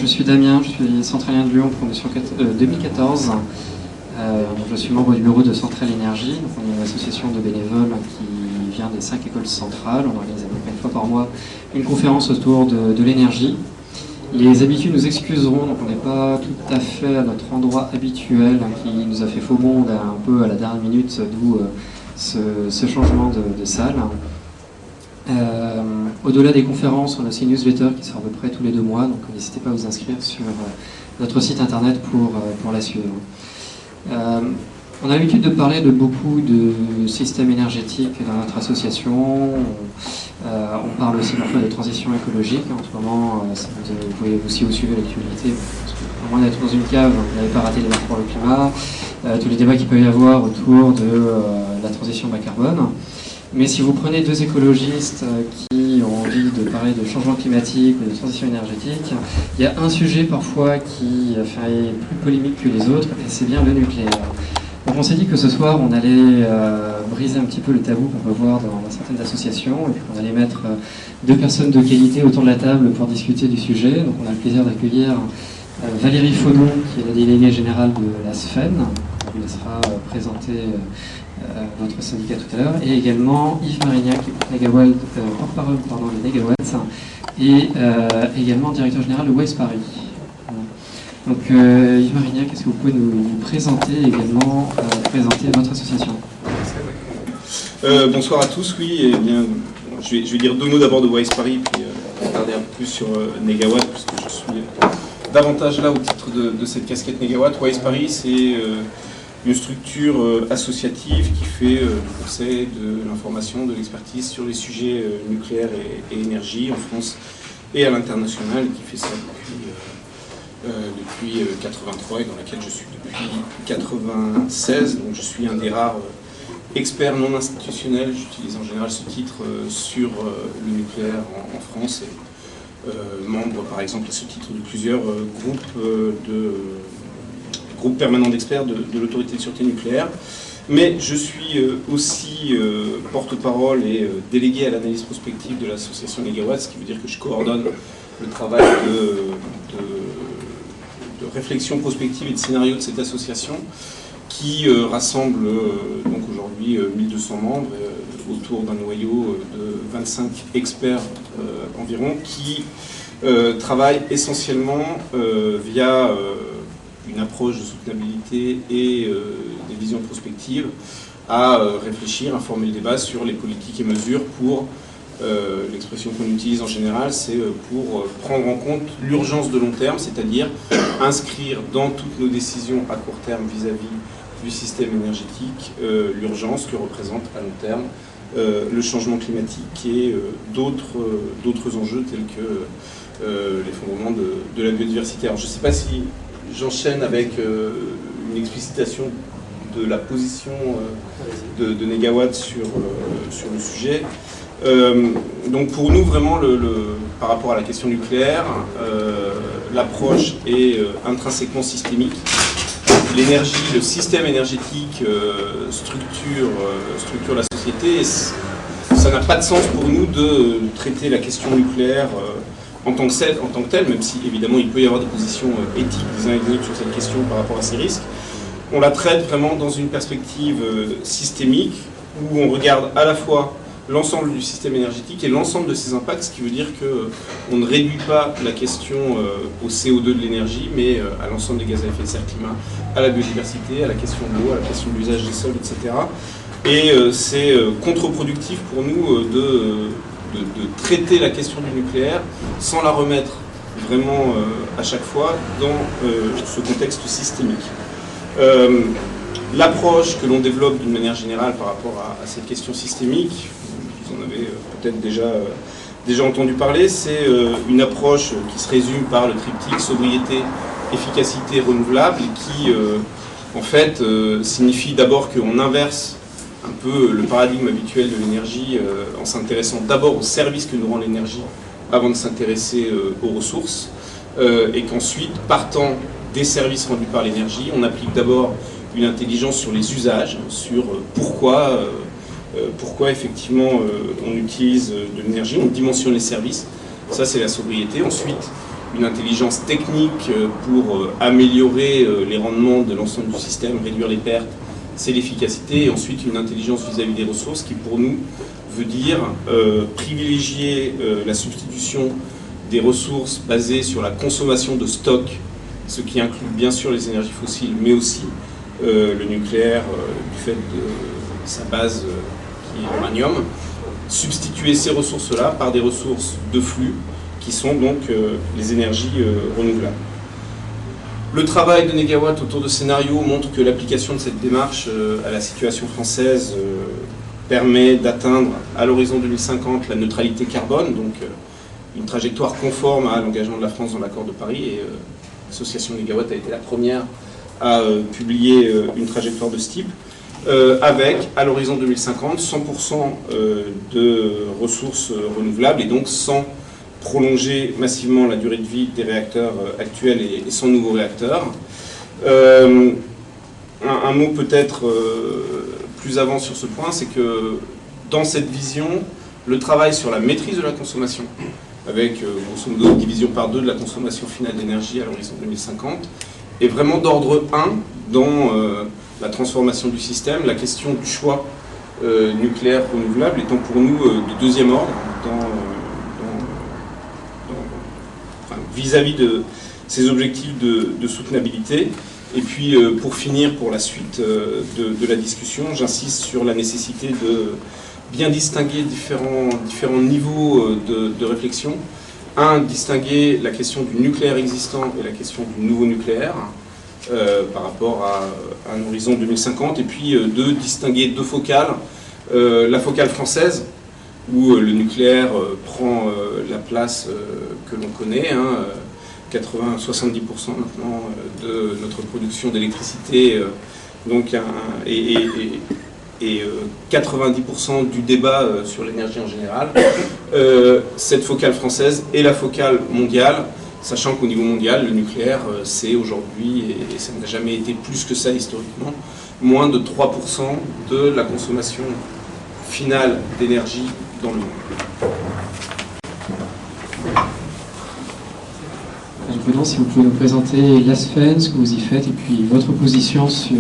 suis Damien, je suis centralien de Lyon, promotion 2014. Je suis membre du bureau de Centrale Énergie. Donc on est une association de bénévoles qui vient des 5 écoles centrales. On organise à peu près une fois par mois une conférence autour de l'énergie. Les habitués nous excuseront, donc on n'est pas tout à fait à notre endroit habituel qui nous a fait faux bond un peu à la dernière minute, d'où ce changement de salle. Au-delà des conférences, on a aussi une newsletter qui sort à peu près tous les 2 mois, donc n'hésitez pas à vous inscrire sur notre site internet pour la suivre. On a l'habitude de parler de beaucoup de systèmes énergétiques dans notre association. On parle aussi parfois de transition écologique. En ce moment, vous pouvez aussi vous suivre l'actualité. À moins d'être dans une cave, vous n'avez pas raté les marques pour le climat, tous les débats qu'il peut y avoir autour de la transition bas carbone. Mais si vous prenez 2 écologistes qui ont envie de parler de changement climatique ou de transition énergétique, il y a un sujet parfois qui fait plus polémique que les autres, et c'est bien le nucléaire. Donc on s'est dit que ce soir on allait briser un petit peu le tabou qu'on peut voir dans certaines associations, et puis on allait mettre 2 personnes de qualité autour de la table pour discuter du sujet. Donc on a le plaisir d'accueillir Valérie Faudon, qui est la déléguée générale de la SFEN, qui vous laissera présenter votre syndicat tout à l'heure, et également Yves Marignac, qui est porte-parole de Negawatts, et également directeur général de Waste Paris. Donc Yves Marignac, est-ce que vous pouvez nous présenter également présenter votre association? Bonsoir à tous, oui, et bien, je vais dire 2 mots d'abord de Waste Paris, puis regarder un peu plus sur Negawatts, puisque je suis davantage là au titre de cette casquette Negawatts. Waste Paris, c'est une structure associative qui fait du conseil, de l'information, de l'expertise sur les sujets nucléaires et énergie en France et à l'international, qui fait ça depuis 83 et dans laquelle je suis depuis 96. Donc je suis un des rares experts non institutionnels, j'utilise en général ce titre, sur le nucléaire en France, et membre par exemple à ce titre de plusieurs groupes permanents d'experts de l'autorité de sûreté nucléaire. Mais je suis aussi porte-parole et délégué à l'analyse prospective de l'association Negawatts, ce qui veut dire que je coordonne le travail de réflexion prospective et de scénario de cette association, qui rassemble donc aujourd'hui 1200 membres autour d'un noyau de 25 experts environ, qui travaillent essentiellement via une approche de soutenabilité et des visions prospectives à réfléchir, à former le débat sur les politiques et mesures pour, l'expression qu'on utilise en général, c'est pour prendre en compte l'urgence de long terme, c'est-à-dire inscrire dans toutes nos décisions à court terme vis-à-vis du système énergétique l'urgence que représente à long terme le changement climatique et d'autres enjeux tels que l'effondrement de la biodiversité. Alors je ne sais pas si j'enchaîne avec une explicitation de la position de Negawatts sur le sujet. Donc pour nous, vraiment, par rapport à la question nucléaire, l'approche est intrinsèquement systémique. L'énergie, le système énergétique structure la société. Et ça n'a pas de sens pour nous de traiter la question nucléaire en tant que telle, même si évidemment il peut y avoir des positions éthiques des uns et des autres sur cette question par rapport à ces risques. On la traite vraiment dans une perspective systémique où on regarde à la fois l'ensemble du système énergétique et l'ensemble de ses impacts, ce qui veut dire qu'on ne réduit pas la question au CO2 de l'énergie, mais à l'ensemble des gaz à effet de serre climat, à la biodiversité, à la question de l'eau, à la question de l'usage des sols, etc. Et c'est contre-productif pour nous de traiter la question du nucléaire sans la remettre vraiment à chaque fois dans ce contexte systémique. L'approche que l'on développe d'une manière générale par rapport à cette question systémique, vous en avez peut-être déjà entendu parler, c'est une approche qui se résume par le triptyque sobriété, efficacité, renouvelable, et qui en fait signifie d'abord qu'on inverse un peu le paradigme habituel de l'énergie en s'intéressant d'abord aux services que nous rend l'énergie avant de s'intéresser aux ressources, et qu'ensuite, partant des services rendus par l'énergie, on applique d'abord une intelligence sur les usages, sur pourquoi effectivement on utilise de l'énergie, on dimensionne les services, ça c'est la sobriété. Ensuite, une intelligence technique pour améliorer les rendements de l'ensemble du système, réduire les pertes, c'est l'efficacité, et ensuite une intelligence vis-à-vis des ressources qui pour nous veut dire privilégier la substitution des ressources basées sur la consommation de stock, ce qui inclut bien sûr les énergies fossiles, mais aussi le nucléaire du fait de sa base qui est l'uranium, substituer ces ressources-là par des ressources de flux qui sont donc les énergies renouvelables. Le travail de Negawatt autour de scénarios montre que l'application de cette démarche à la situation française permet d'atteindre à l'horizon 2050 la neutralité carbone, donc une trajectoire conforme à l'engagement de la France dans l'accord de Paris, et l'association Negawatt a été la première à publier une trajectoire de ce type, avec à l'horizon 2050 100% de ressources renouvelables, et donc sans prolonger massivement la durée de vie des réacteurs actuels et sans nouveaux réacteurs. Un mot peut-être plus avant sur ce point, c'est que dans cette vision, le travail sur la maîtrise de la consommation, avec grosso modo une division par 2 de la consommation finale d'énergie à l'horizon 2050, est vraiment d'ordre 1 dans la transformation du système, la question du choix nucléaire renouvelable étant pour nous de deuxième ordre vis-à-vis de ces objectifs de soutenabilité. Et puis pour finir, pour la suite de la discussion, j'insiste sur la nécessité de bien distinguer différents niveaux de réflexion. Un, distinguer la question du nucléaire existant et la question du nouveau nucléaire par rapport à un horizon 2050. Et puis deux, distinguer deux focales. La focale française, où le nucléaire prend la place que l'on connaît, 70% maintenant de notre production d'électricité, et 90% du débat sur l'énergie en général. Cette focale française et la focale mondiale, sachant qu'au niveau mondial, le nucléaire, c'est aujourd'hui, et ça n'a jamais été plus que ça historiquement, moins de 3% de la consommation finale d'énergie dans le monde. Je vous demande si vous pouvez nous présenter l'ASFEN, ce que vous y faites, et puis votre position sur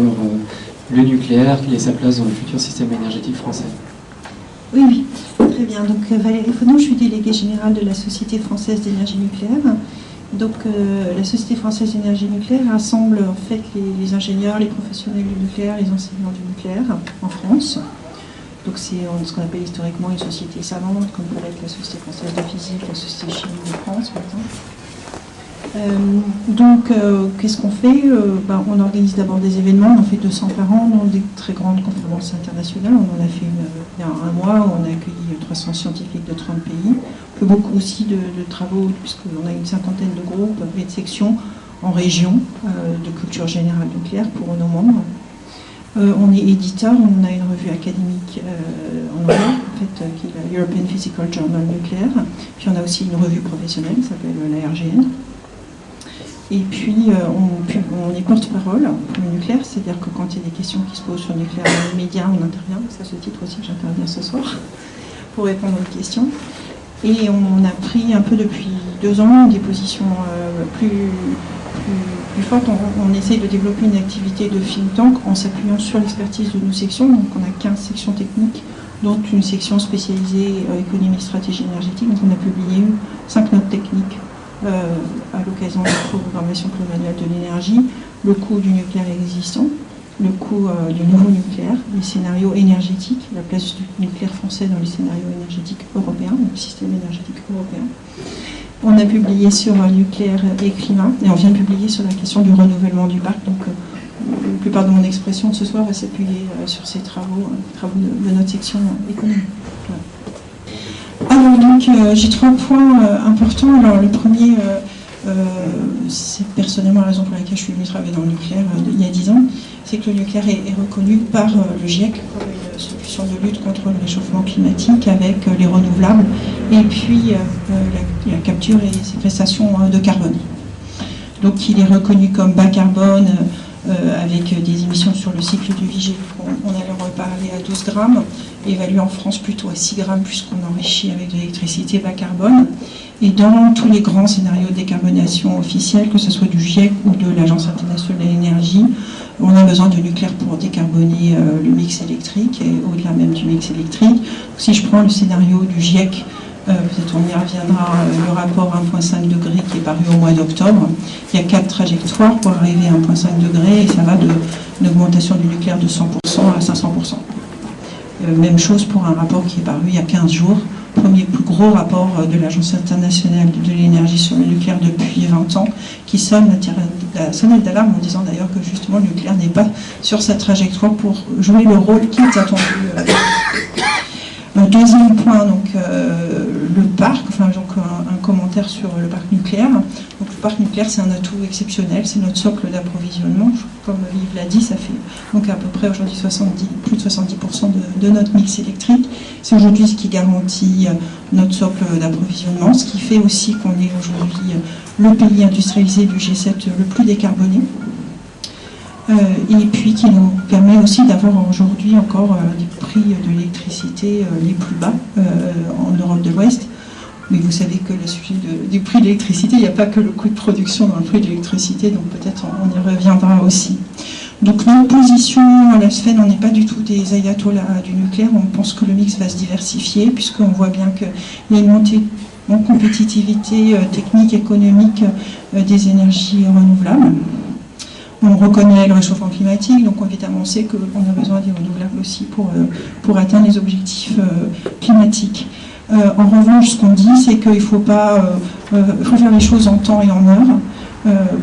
le nucléaire, quelle est sa place dans le futur système énergétique français. Oui, très bien. Donc Valérie Faunon, je suis déléguée générale de la Société française d'énergie nucléaire. Donc la Société française d'énergie nucléaire rassemble en fait les ingénieurs, les professionnels du nucléaire, les enseignants du nucléaire en France. Donc c'est ce qu'on appelle historiquement une société savante, comme pourrait être la Société française de physique, la Société chimique de France, par exemple. Qu'est-ce qu'on fait? On organise d'abord des événements, on en fait 200 par an, dans des très grandes conférences internationales. On en a fait une il y a un mois, où on a accueilli 300 scientifiques de 30 pays. On fait beaucoup aussi de travaux, puisqu'on a une cinquantaine de groupes et de sections en région de culture générale nucléaire pour nos membres. On est éditeur, on a une revue académique en anglais, en fait, qui est la European Physical Journal Nucléaire. Puis on a aussi une revue professionnelle qui s'appelle la RGN. Et puis on est porte-parole pour le nucléaire, c'est-à-dire que quand il y a des questions qui se posent sur le nucléaire dans les médias, on intervient. C'est à ce titre aussi que j'interviens ce soir pour répondre aux questions. Et on a pris un peu depuis 2 ans des positions plus fortes. On essaye de développer une activité de think tank en s'appuyant sur l'expertise de nos sections. Donc on a 15 sections techniques, dont une section spécialisée économie, stratégie énergétique. Donc on a publié 5 notes techniques à l'occasion de la programmation pluriannuelle de l'énergie, le coût du nucléaire existant, le coût du nouveau nucléaire, les scénarios énergétiques, la place du nucléaire français dans les scénarios énergétiques européens, donc le système énergétique européen. On a publié sur nucléaire et climat, et on vient de publier sur la question du renouvellement du parc. Donc la plupart de mon expression de ce soir va s'appuyer sur ces travaux de notre section économie. Voilà. Alors donc j'ai 3 points importants. Alors le premier, c'est personnellement la raison pour laquelle je suis venue travailler dans le nucléaire il y a 10 ans, c'est que le nucléaire est reconnu par le GIEC comme une solution de lutte contre le réchauffement climatique avec les renouvelables et puis la capture et séquestration de carbone. Donc il est reconnu comme bas carbone avec des émissions sur le cycle de vie. On allait en reparler à 12 grammes évalué en France plutôt à 6 grammes puisqu'on enrichit avec de l'électricité bas carbone. Et dans tous les grands scénarios de décarbonation officiels, que ce soit du GIEC ou de l'Agence internationale de l'énergie, on a besoin de nucléaire pour décarboner le mix électrique et au-delà même du mix électrique. Si je prends le scénario du GIEC, peut-être on y reviendra, le rapport 1,5 degré qui est paru au mois d'octobre, il y a 4 trajectoires pour arriver à 1,5 degré et ça va d'une augmentation du nucléaire de 100% à 500%. Même chose pour un rapport qui est paru il y a 15 jours, premier plus gros rapport de l'Agence internationale de l'énergie sur le nucléaire depuis 20 ans, qui sonne la sonnette d'alarme en disant d'ailleurs que justement le nucléaire n'est pas sur sa trajectoire pour jouer le rôle qui est attendu. Deuxième point, donc, le parc, donc un commentaire sur le parc nucléaire. Donc, le parc nucléaire, c'est un atout exceptionnel, c'est notre socle d'approvisionnement. Comme Yves l'a dit, ça fait donc à peu près aujourd'hui plus de 70% de notre mix électrique. C'est aujourd'hui ce qui garantit notre socle d'approvisionnement, ce qui fait aussi qu'on est aujourd'hui le pays industrialisé du G7 le plus décarboné. Et puis qui nous permet aussi d'avoir aujourd'hui encore des prix de l'électricité les plus bas en Europe de l'Ouest. Mais vous savez que le sujet du prix de l'électricité, il n'y a pas que le coût de production dans le prix de l'électricité, donc peut-être on y reviendra aussi. Donc notre position à la SFEN, on n'est pas du tout des ayatollahs du nucléaire, on pense que le mix va se diversifier, puisqu'on voit bien qu'il y a une montée en compétitivité technique, économique des énergies renouvelables. On reconnaît le réchauffement climatique, donc évidemment on sait qu'on a besoin des renouvelables aussi pour atteindre les objectifs climatiques. En revanche, ce qu'on dit, c'est qu'il faut faire les choses en temps et en heure,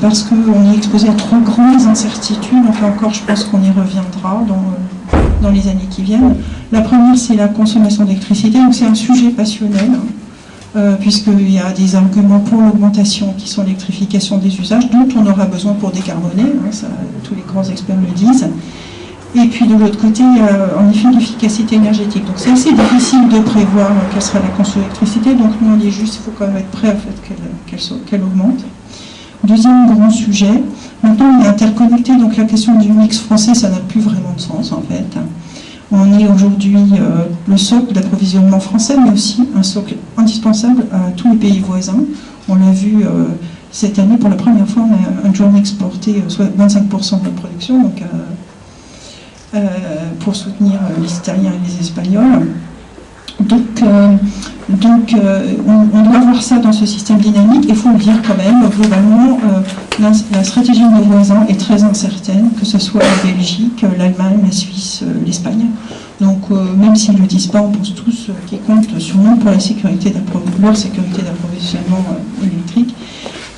parce qu'on est exposé à trop grandes incertitudes. Enfin encore, je pense qu'on y reviendra dans les années qui viennent. La première, c'est la consommation d'électricité, donc c'est un sujet passionnel. Puisqu'il y a des arguments pour l'augmentation qui sont l'électrification des usages, dont on aura besoin pour décarboner, ça, tous les grands experts le disent. Et puis de l'autre côté, il y a en effet l'efficacité énergétique. Donc c'est assez difficile de prévoir quelle sera la consommation d'électricité, donc nous on dit juste qu'il faut quand même être prêt à fait qu'elle augmente. Deuxième grand sujet, maintenant on est interconnecté, donc la question du mix français, ça n'a plus vraiment de sens en fait. On est aujourd'hui le socle d'approvisionnement français, mais aussi un socle indispensable à tous les pays voisins. On l'a vu cette année, pour la première fois, on a un joint exporté soit 25% de notre production, donc, pour soutenir les Italiens et les Espagnols. Donc on doit voir ça dans ce système dynamique. Il faut le dire quand même, globalement, la stratégie de nos voisins est très incertaine, que ce soit la Belgique, l'Allemagne, la Suisse, l'Espagne. Donc même s'ils ne le disent pas, on pense tous qu'ils comptent sur nous pour leur sécurité d'approvisionnement électrique.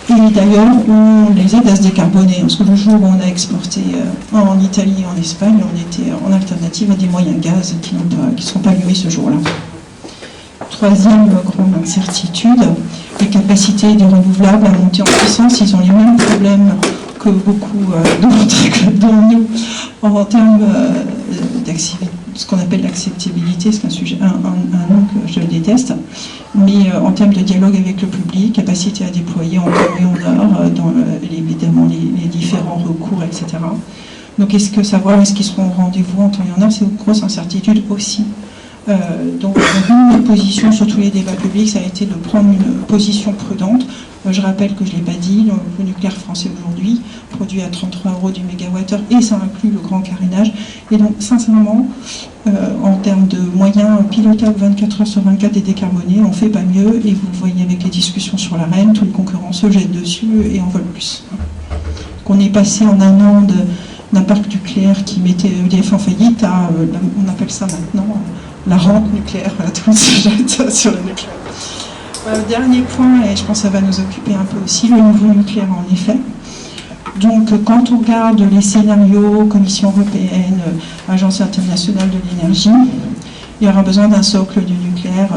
Et d'ailleurs, on les aide à se décarboner. Parce que le jour où on a exporté en Italie et en Espagne, on était en alternative à des moyens gaz qui ne sont pas allumés ce jour-là. Troisième grande incertitude, les capacités des renouvelables à monter en puissance, ils ont les mêmes problèmes que beaucoup de nous en termes d'activité, ce qu'on appelle l'acceptabilité, c'est un nom que je déteste, mais en termes de dialogue avec le public, capacité à déployer en temps et en heure, dans évidemment les différents recours, etc. Donc est-ce qu'ils seront au rendez-vous en temps et en heure, c'est une grosse incertitude aussi. Donc une position sur tous les débats publics, ça a été de prendre une position prudente. Je rappelle que je ne l'ai pas dit, le nucléaire français aujourd'hui produit à 33 € du mégawattheure et ça inclut le grand carénage. Et donc sincèrement, en termes de moyens pilotables 24 heures sur 24 et décarbonés, on ne fait pas mieux. Et vous le voyez avec les discussions sur la REM, tous les concurrents se jettent dessus et en veulent plus. Donc on est passé en un an d'un parc nucléaire qui mettait EDF en faillite à, on appelle ça maintenant, la rente nucléaire, tout le monde se jette sur le nucléaire. Dernier point, et je pense que ça va nous occuper un peu aussi, le nouveau nucléaire en effet. Donc quand on regarde les scénarios, Commission européenne, Agence internationale de l'énergie, il y aura besoin d'un socle du nucléaire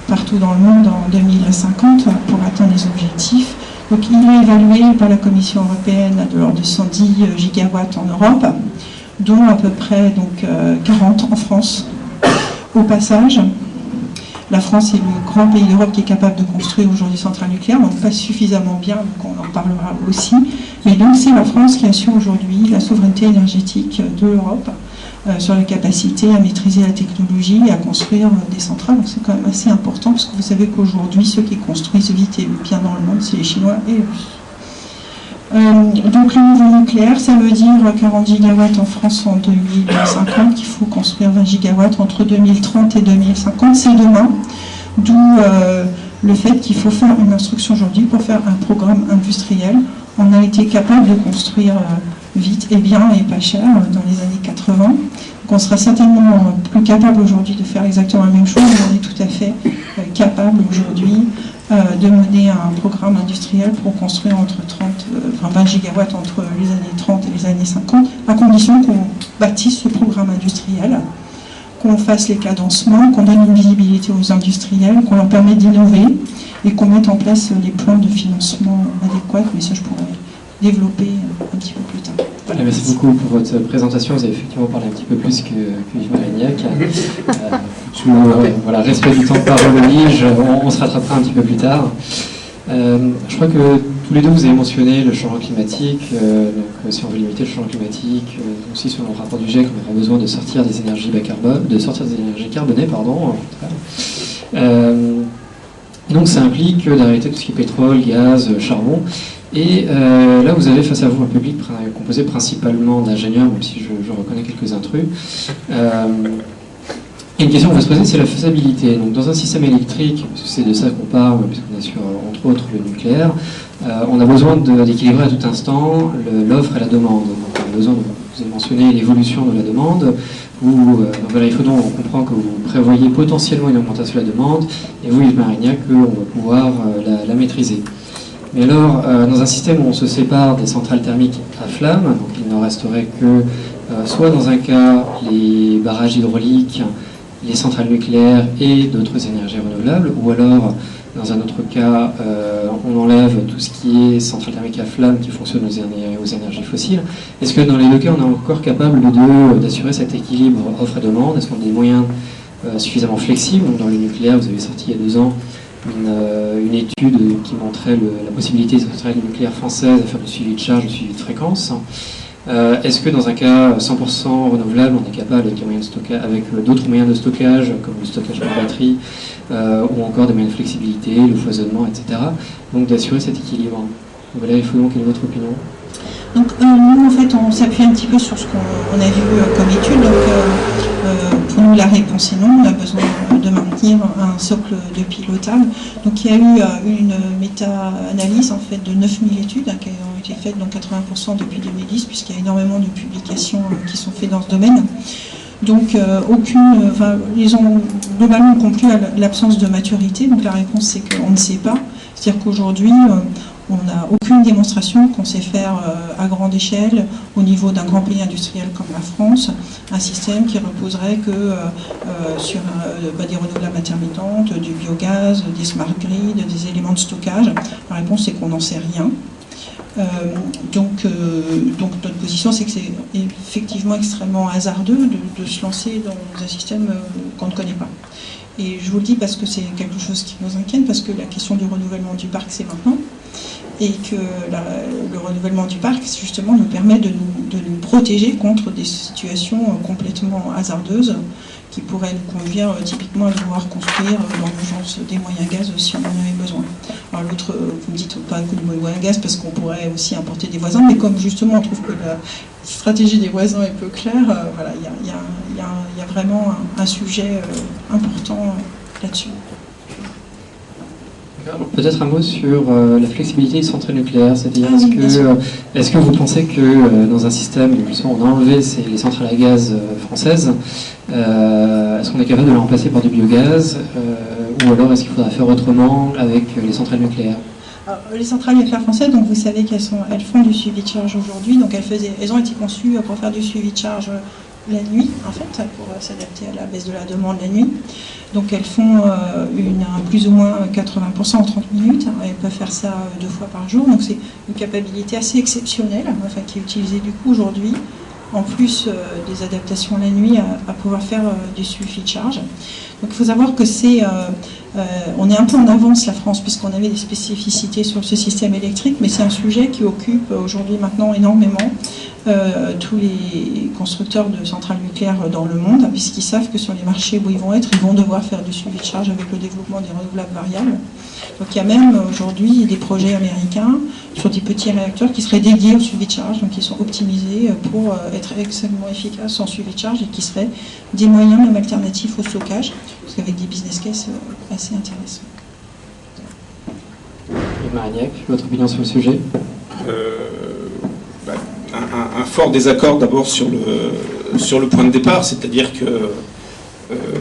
partout dans le monde en 2050 pour atteindre les objectifs. Donc il est évalué par la Commission européenne de l'ordre de 110 gigawatts en Europe, dont à peu près donc, 40 en France. Au passage, la France est le grand pays d'Europe qui est capable de construire aujourd'hui centrales nucléaires, donc pas suffisamment bien, donc on en parlera aussi. Mais donc c'est la France qui assure aujourd'hui la souveraineté énergétique de l'Europe, sur la capacité à maîtriser la technologie et à construire des centrales. Donc c'est quand même assez important, parce que vous savez qu'aujourd'hui, ceux qui construisent vite et bien dans le monde, c'est les Chinois et les Russes. Donc le niveau nucléaire, ça veut dire 40 gigawatts en France en 2050, qu'il faut construire 20 gigawatts entre 2030 et 2050, c'est demain. D'où le fait qu'il faut faire une instruction aujourd'hui pour faire un programme industriel. On a été capable de construire vite et bien et pas cher dans les années 80. Donc on sera certainement plus capable aujourd'hui de faire exactement la même chose, mais on est tout à fait capable aujourd'hui de mener un programme industriel pour construire entre 20 gigawatts entre les années 30 et les années 50, à condition qu'on bâtisse ce programme industriel, qu'on fasse les cadencements, qu'on donne une visibilité aux industriels, qu'on leur permette d'innover et qu'on mette en place les plans de financement adéquats. Mais ça, je pourrais développer un petit peu plus tard. Voilà, merci beaucoup pour votre présentation. Vous avez effectivement parlé un petit peu plus que Yves Marignac. Voilà, respect du temps de parole oblige, on se rattrapera un petit peu plus tard. Je crois que tous les deux vous avez mentionné le changement climatique, donc si on veut limiter le changement climatique, aussi selon le rapport du GIEC, on aura besoin de sortir des énergies bas carbone, carbonées, donc ça implique d'arrêter tout ce qui est pétrole, gaz, charbon. Et là, vous avez face à vous un public composé principalement d'ingénieurs, même si je reconnais quelques intrus. Et une question qu'on va se poser, c'est la faisabilité. Donc, dans un système électrique, parce que c'est de ça qu'on parle, puisqu'on assure entre autres le nucléaire, on a besoin d'équilibrer à tout instant l'offre et la demande. Donc, on a besoin vous avez mentionné l'évolution de la demande. Il faut donc, on comprend que vous prévoyez potentiellement une augmentation de la demande, et vous, Yves Marignac, qu'on va pouvoir la maîtriser. Mais alors, dans un système où on se sépare des centrales thermiques à flamme, donc il ne resterait que, soit dans un cas, les barrages hydrauliques, les centrales nucléaires et d'autres énergies renouvelables, ou alors, dans un autre cas, on enlève tout ce qui est centrales thermiques à flamme qui fonctionnent aux énergies fossiles. Est-ce que dans les deux cas, on est encore capable d'assurer cet équilibre offre et demande? Est-ce qu'on a des moyens suffisamment flexibles? Donc, dans le nucléaire, vous avez sorti il y a 2 ans une étude qui montrait la possibilité des centrales nucléaires françaises à faire du suivi de charge, du suivi de fréquence. Est-ce que dans un cas 100% renouvelable, on est capable avec d'autres moyens de stockage, comme le stockage par batterie, ou encore des moyens de flexibilité, le foisonnement, etc., donc d'assurer cet équilibre? Voilà, il faut donc, quelle est votre opinion? Donc nous, en fait, on s'appuie un petit peu sur ce qu'on a vu comme étude. Donc, pour nous, la réponse est non. On a besoin de maintenir un socle de pilotable. Donc, il y a eu une méta-analyse en fait de 9000 études qui ont été faites, donc 80% depuis 2010, puisqu'il y a énormément de publications qui sont faites dans ce domaine. Donc, ils ont globalement conclu à l'absence de maturité. Donc, la réponse, c'est qu'on ne sait pas. C'est-à-dire qu'aujourd'hui, on n'a aucune démonstration qu'on sait faire à grande échelle, au niveau d'un grand pays industriel comme la France, un système qui reposerait que sur des renouvelables intermittentes, du biogaz, des smart grids, des éléments de stockage. La réponse, c'est qu'on n'en sait rien. Donc notre position, c'est que c'est effectivement extrêmement hasardeux de se lancer dans un système qu'on ne connaît pas. Et je vous le dis parce que c'est quelque chose qui nous inquiète, parce que la question du renouvellement du parc, c'est maintenant. Et que le renouvellement du parc, justement, nous permet de nous protéger contre des situations complètement hasardeuses qui pourraient nous conduire typiquement à devoir construire dans l'urgence des moyens gaz si on en avait besoin. Alors l'autre, vous me dites pas un coup de moyens gaz parce qu'on pourrait aussi importer des voisins, mais comme justement on trouve que la stratégie des voisins est peu claire, voilà, il y a vraiment un sujet important là-dessus. Peut-être un mot sur la flexibilité des centrales nucléaires, c'est-à-dire est-ce que vous pensez que dans un système où on a enlevé les centrales à gaz françaises, est-ce qu'on est capable de les remplacer par du biogaz, ou alors est-ce qu'il faudra faire autrement avec les centrales nucléaires? Alors, les centrales nucléaires françaises, donc vous savez qu'elles font du suivi de charge aujourd'hui, donc elles ont été conçues pour faire du suivi de charge la nuit, en fait, pour s'adapter à la baisse de la demande la nuit. Donc elles font plus ou moins 80% en 30 minutes. Elles peuvent faire ça 2 fois par jour. Donc c'est une capacité assez exceptionnelle, enfin, qui est utilisée du coup aujourd'hui, en plus des adaptations la nuit, à pouvoir faire du suivi de charge. Donc il faut savoir que on est un peu en avance, la France, puisqu'on avait des spécificités sur ce système électrique, mais c'est un sujet qui occupe aujourd'hui maintenant énormément tous les constructeurs de centrales nucléaires dans le monde, puisqu'ils savent que sur les marchés où ils vont être, ils vont devoir faire du suivi de charge avec le développement des renouvelables variables. Donc il y a même aujourd'hui des projets américains sur des petits réacteurs qui seraient dédiés au suivi de charge, donc qui sont optimisés pour être extrêmement efficaces en suivi de charge et qui seraient des moyens même alternatifs au stockage, parce qu'avec des business cases assez intéressants. Yves Marignac, votre opinion sur le sujet? Un fort désaccord d'abord sur le point de départ, c'est-à-dire que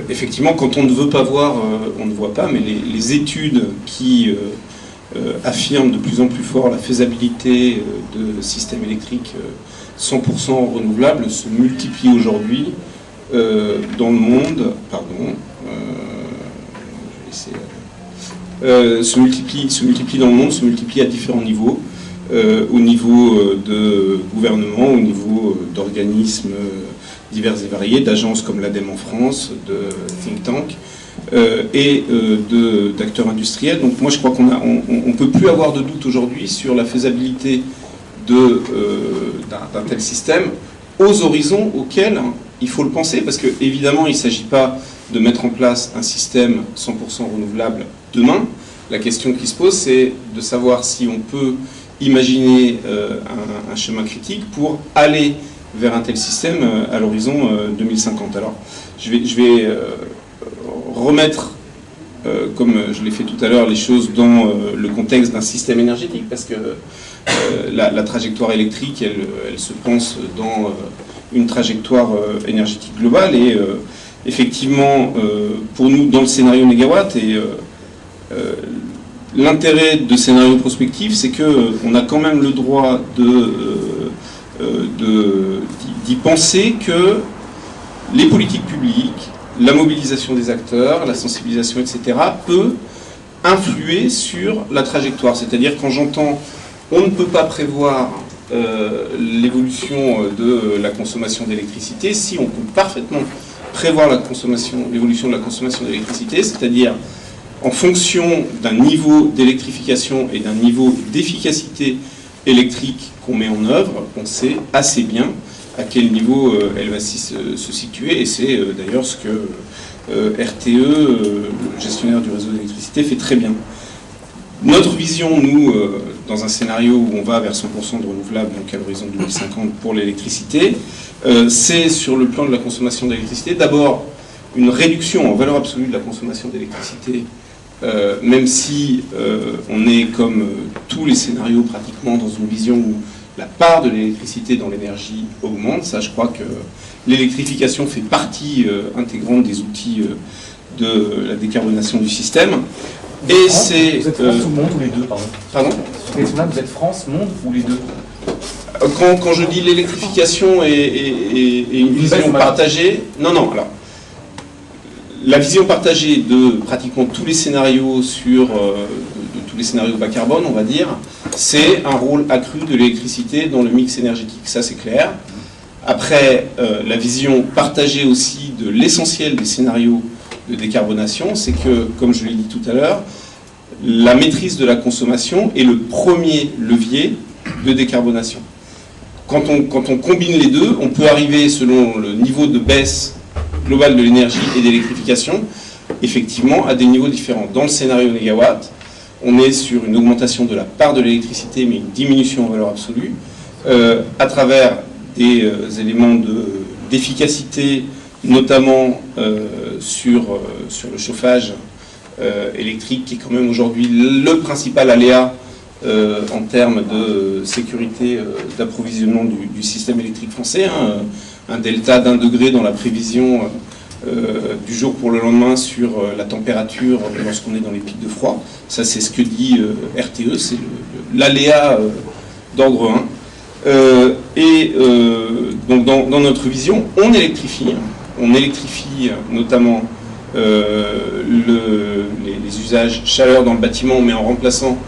effectivement, quand on ne veut pas voir, on ne voit pas, mais les études qui affirment de plus en plus fort la faisabilité de systèmes électriques 100% renouvelables se multiplient aujourd'hui dans le monde. Se multiplient dans le monde, se multiplient à différents niveaux. Au niveau de gouvernement, au niveau d'organismes divers et variés, d'agences comme l'ADEME en France, de think tank et d'acteurs industriels. Donc moi je crois qu'on ne peut plus avoir de doute aujourd'hui sur la faisabilité d'un tel système aux horizons auxquels il faut le penser, parce que évidemment il ne s'agit pas de mettre en place un système 100% renouvelable demain. La question qui se pose, c'est de savoir si on peut imaginer un chemin critique pour aller vers un tel système à l'horizon 2050. Alors, je vais remettre, comme je l'ai fait tout à l'heure, les choses dans le contexte d'un système énergétique, parce que la trajectoire électrique, elle se pense dans une trajectoire énergétique globale, et effectivement, pour nous, dans le scénario négawatt, et l'intérêt de scénario prospectif, c'est qu'on a quand même le droit d'y penser que les politiques publiques, la mobilisation des acteurs, la sensibilisation, etc., peut influer sur la trajectoire. C'est-à-dire, quand j'entends on ne peut pas prévoir l'évolution de la consommation d'électricité, si on peut parfaitement prévoir l'évolution de la consommation d'électricité, c'est-à-dire en fonction d'un niveau d'électrification et d'un niveau d'efficacité électrique qu'on met en œuvre, on sait assez bien à quel niveau elle va se situer, et c'est d'ailleurs ce que RTE, le gestionnaire du réseau d'électricité, fait très bien. Notre vision, nous, dans un scénario où on va vers 100% de renouvelables, donc à l'horizon 2050 pour l'électricité, c'est sur le plan de la consommation d'électricité, d'abord une réduction en valeur absolue de la consommation d'électricité, même si on est, comme tous les scénarios pratiquement, dans une vision où la part de l'électricité dans l'énergie augmente. Ça, je crois que l'électrification fait partie intégrante des outils de la décarbonation du système. Et c'est... Vous êtes France ou monde ou les deux, pardon? Pardon? Vous êtes France, monde ou les deux? Quand je dis l'électrification et une vision partagée... Non, alors... La vision partagée de pratiquement tous les scénarios de tous les scénarios bas carbone, on va dire, c'est un rôle accru de l'électricité dans le mix énergétique. Ça, c'est clair. Après, la vision partagée aussi de l'essentiel des scénarios de décarbonation, c'est que, comme je l'ai dit tout à l'heure, la maîtrise de la consommation est le premier levier de décarbonation. Quand on combine les deux, on peut arriver, selon le niveau de baisse globale de l'énergie et d'électrification, effectivement, à des niveaux différents. Dans le scénario négawatt, on est sur une augmentation de la part de l'électricité, mais une diminution en valeur absolue, à travers des éléments d'efficacité, notamment sur le chauffage électrique, qui est quand même aujourd'hui le principal aléa en termes de sécurité d'approvisionnement du système électrique français. Un delta d'1 degré dans la prévision du jour pour le lendemain sur la température lorsqu'on est dans les pics de froid. Ça, c'est ce que dit RTE, c'est l'aléa d'ordre 1. Donc dans notre vision, on électrifie notamment les usages chaleur dans le bâtiment, mais en remplaçant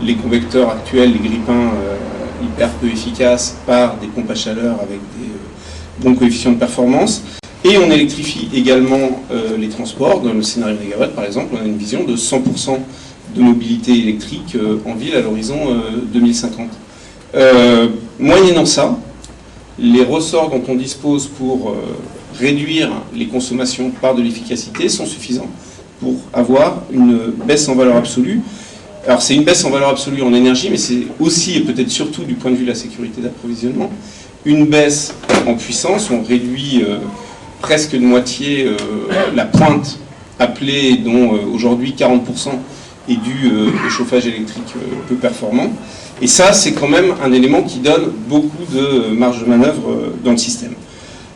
les convecteurs actuels, les grippins hyper peu efficaces, par des pompes à chaleur avec des bons coefficients de performance. Et on électrifie également les transports. Dans le scénario négawatt, par exemple, on a une vision de 100% de mobilité électrique en ville à l'horizon 2050. Moyennant ça, les ressorts dont on dispose pour réduire les consommations par de l'efficacité sont suffisants pour avoir une baisse en valeur absolue. Alors c'est une baisse en valeur absolue en énergie, mais c'est aussi et peut-être surtout du point de vue de la sécurité d'approvisionnement, une baisse en puissance. On réduit presque de moitié la pointe appelée, dont aujourd'hui 40% est due au chauffage électrique peu performant. Et ça, c'est quand même un élément qui donne beaucoup de marge de manœuvre dans le système.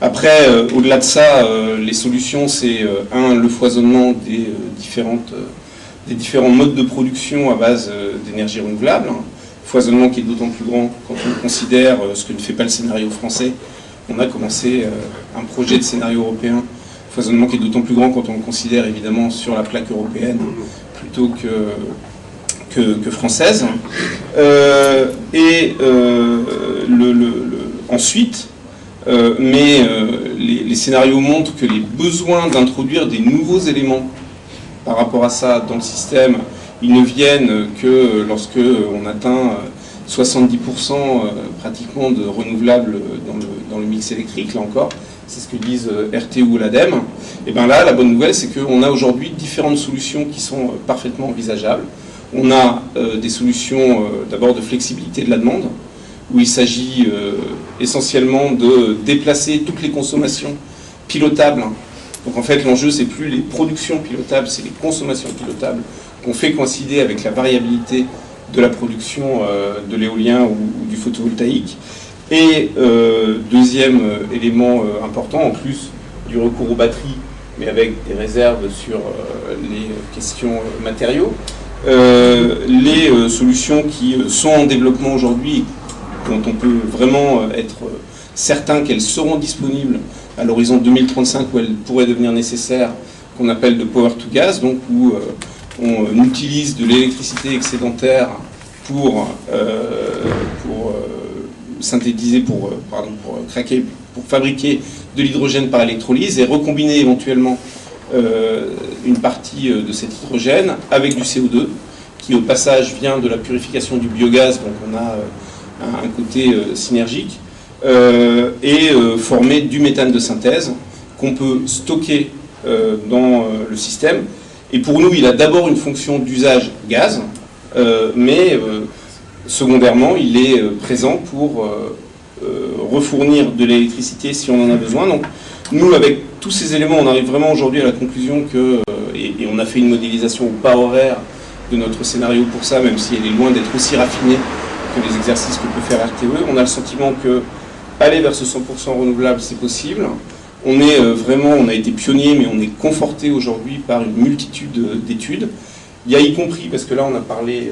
Après, au-delà de ça, les solutions, c'est le foisonnement des différents modes de production à base d'énergie renouvelable. Foisonnement qui est d'autant plus grand quand on considère ce que ne fait pas le scénario français. On a commencé un projet de scénario européen. Foisonnement qui est d'autant plus grand quand on le considère évidemment sur la plaque européenne plutôt que française. Ensuite, les scénarios montrent que les besoins d'introduire des nouveaux éléments par rapport à ça dans le système, ils ne viennent que lorsque on atteint 70% pratiquement de renouvelables dans le mix électrique, là encore, c'est ce que disent RTE ou l'ADEME. Et bien là, la bonne nouvelle, c'est qu'on a aujourd'hui différentes solutions qui sont parfaitement envisageables. On a des solutions d'abord de flexibilité de la demande, où il s'agit essentiellement de déplacer toutes les consommations pilotables. Donc en fait, l'enjeu, c'est plus les productions pilotables, c'est les consommations pilotables qu'on fait coïncider avec la variabilité de la production de l'éolien ou du photovoltaïque. Et deuxième élément important, en plus du recours aux batteries, mais avec des réserves sur les questions matériaux, les solutions qui sont en développement aujourd'hui, dont on peut vraiment être certain qu'elles seront disponibles à l'horizon 2035, où elles pourraient devenir nécessaires, qu'on appelle de power to gas, donc où on utilise de l'électricité excédentaire pour synthétiser, pour fabriquer de l'hydrogène par électrolyse et recombiner éventuellement une partie de cet hydrogène avec du CO2 qui au passage vient de la purification du biogaz, donc on a un côté synergique, et former du méthane de synthèse qu'on peut stocker dans le système. Et pour nous, il a d'abord une fonction d'usage gaz, mais secondairement, il est présent pour refournir de l'électricité si on en a besoin. Donc nous, avec tous ces éléments, on arrive vraiment aujourd'hui à la conclusion que, et on a fait une modélisation au pas horaire de notre scénario pour ça, même si elle est loin d'être aussi raffinée que les exercices que peut faire RTE, on a le sentiment que aller vers ce 100% renouvelable, c'est possible. On a été pionnier, mais on est conforté aujourd'hui par une multitude d'études. Il y a y compris, parce que là on a parlé,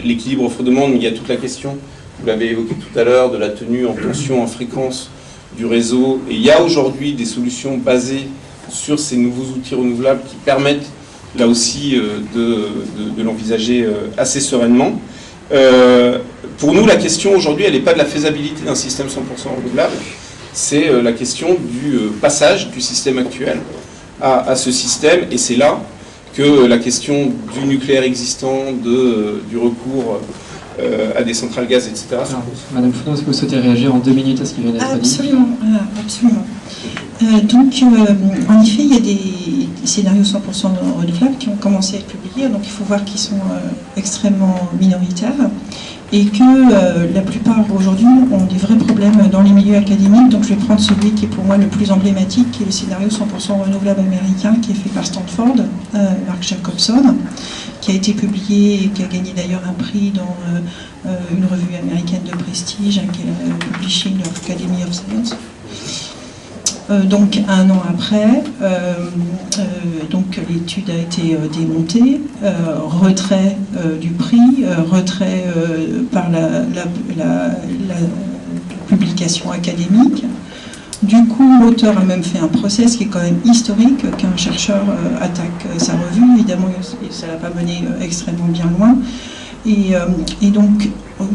l'équilibre offre-demande, mais il y a toute la question, vous l'avez évoqué tout à l'heure, de la tenue en tension, en fréquence du réseau. Et il y a aujourd'hui des solutions basées sur ces nouveaux outils renouvelables qui permettent là aussi de l'envisager assez sereinement. Pour nous, la question aujourd'hui, elle n'est pas de la faisabilité d'un système 100% renouvelable, c'est la question du passage du système actuel à ce système, et c'est là que la question du nucléaire existant, du recours à des centrales gaz, etc. Alors, Madame Foudon, est-ce que vous souhaitez réagir en 2 minutes à ce qui vient d'être dit ? Absolument. En effet, il y a des scénarios 100% renouvelables qui ont commencé à être publiés, donc il faut voir qu'ils sont extrêmement minoritaires et que la plupart aujourd'hui ont des vrais problèmes dans les milieux académiques. Donc je vais prendre celui qui est pour moi le plus emblématique, qui est le scénario 100% renouvelable américain, qui est fait par Stanford, Mark Jacobson, qui a été publié et qui a gagné d'ailleurs un prix dans une revue américaine de prestige, qui est la Publishing Academy of Science. Donc 1 an après, donc l'étude a été démontée, retrait du prix, retrait par la publication académique. Du coup, l'auteur a même fait un procès, ce qui est quand même historique, qu'un chercheur attaque sa revue. Évidemment, ça l'a pas mené extrêmement bien loin. Et donc,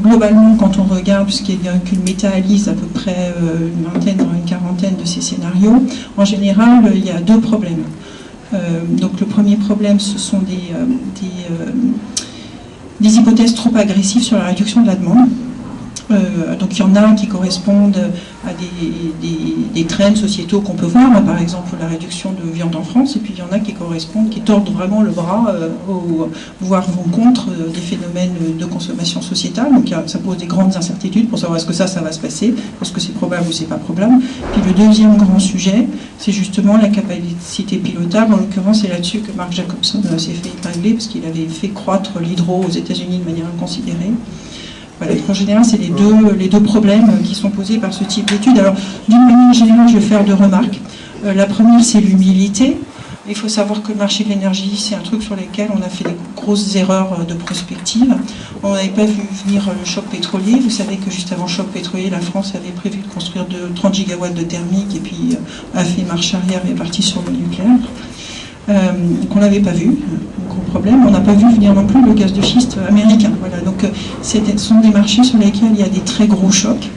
globalement, quand on regarde, puisqu'il n'y a qu'une méta-analyse à peu près une vingtaine, voire une quarantaine de ces scénarios, en général, il y a 2 problèmes. Donc le premier problème, ce sont des hypothèses trop agressives sur la réduction de la demande. Donc il y en a qui correspondent à des trends sociétaux qu'on peut voir, par exemple la réduction de viande en France, et puis il y en a qui correspondent, qui tordent vraiment le bras, voire vont contre des phénomènes de consommation sociétale. Donc ça pose des grandes incertitudes pour savoir est-ce que ça va se passer, est-ce que c'est probable ou c'est pas probable. Puis le deuxième grand sujet, c'est justement la capacité pilotable. En l'occurrence, c'est là-dessus que Mark Jacobson s'est fait épingler, parce qu'il avait fait croître l'hydro aux États-Unis de manière inconsidérée. Voilà, en général, c'est les deux problèmes qui sont posés par ce type d'études. Alors, d'une manière générale, je vais faire deux remarques. La première, c'est l'humilité. Il faut savoir que le marché de l'énergie, c'est un truc sur lequel on a fait des grosses erreurs de prospective. On n'avait pas vu venir le choc pétrolier. Vous savez que juste avant le choc pétrolier, la France avait prévu de construire 30 gigawatts de thermique et puis a fait marche arrière et est partie sur le nucléaire. Qu'on n'avait pas vu, un gros problème. On n'a pas vu venir non plus le gaz de schiste américain. Voilà. Donc ce sont des marchés sur lesquels il y a des très gros chocs.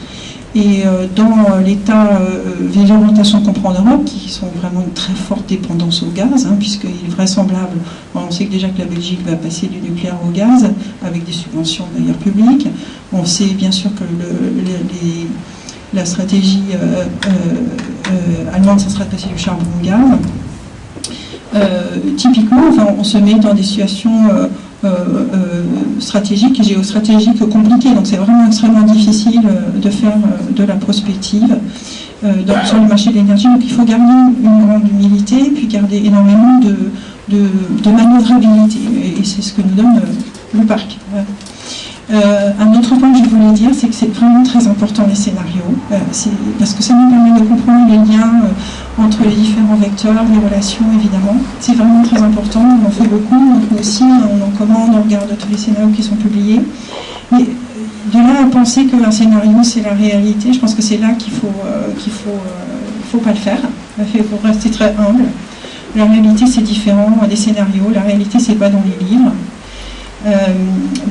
Et dans l'état des orientations qu'on prend en Europe, qui sont vraiment une très forte dépendance au gaz, puisqu'il est vraisemblable, on sait que déjà que la Belgique va passer du nucléaire au gaz, avec des subventions d'ailleurs publiques. On sait bien sûr que la stratégie allemande, ça sera de passer du charbon au gaz. Typiquement, on se met dans des situations stratégiques et géostratégiques compliquées. Donc c'est vraiment extrêmement difficile de faire de la prospective sur le marché de l'énergie. Donc il faut garder une grande humilité, puis garder énormément de manœuvrabilité. Et c'est ce que nous donne le parc. Un autre point que je voulais dire, c'est que c'est vraiment très important les scénarios, parce que ça nous permet de comprendre les liens entre les différents vecteurs, les relations évidemment. C'est vraiment très important, on en fait beaucoup, nous aussi, on en commande, on regarde tous les scénarios qui sont publiés. Mais de là à penser qu'un scénario c'est la réalité, je pense que c'est là qu'il faut pas le faire. Il faut rester très humble. La réalité c'est différent des scénarios, la réalité c'est pas dans les livres.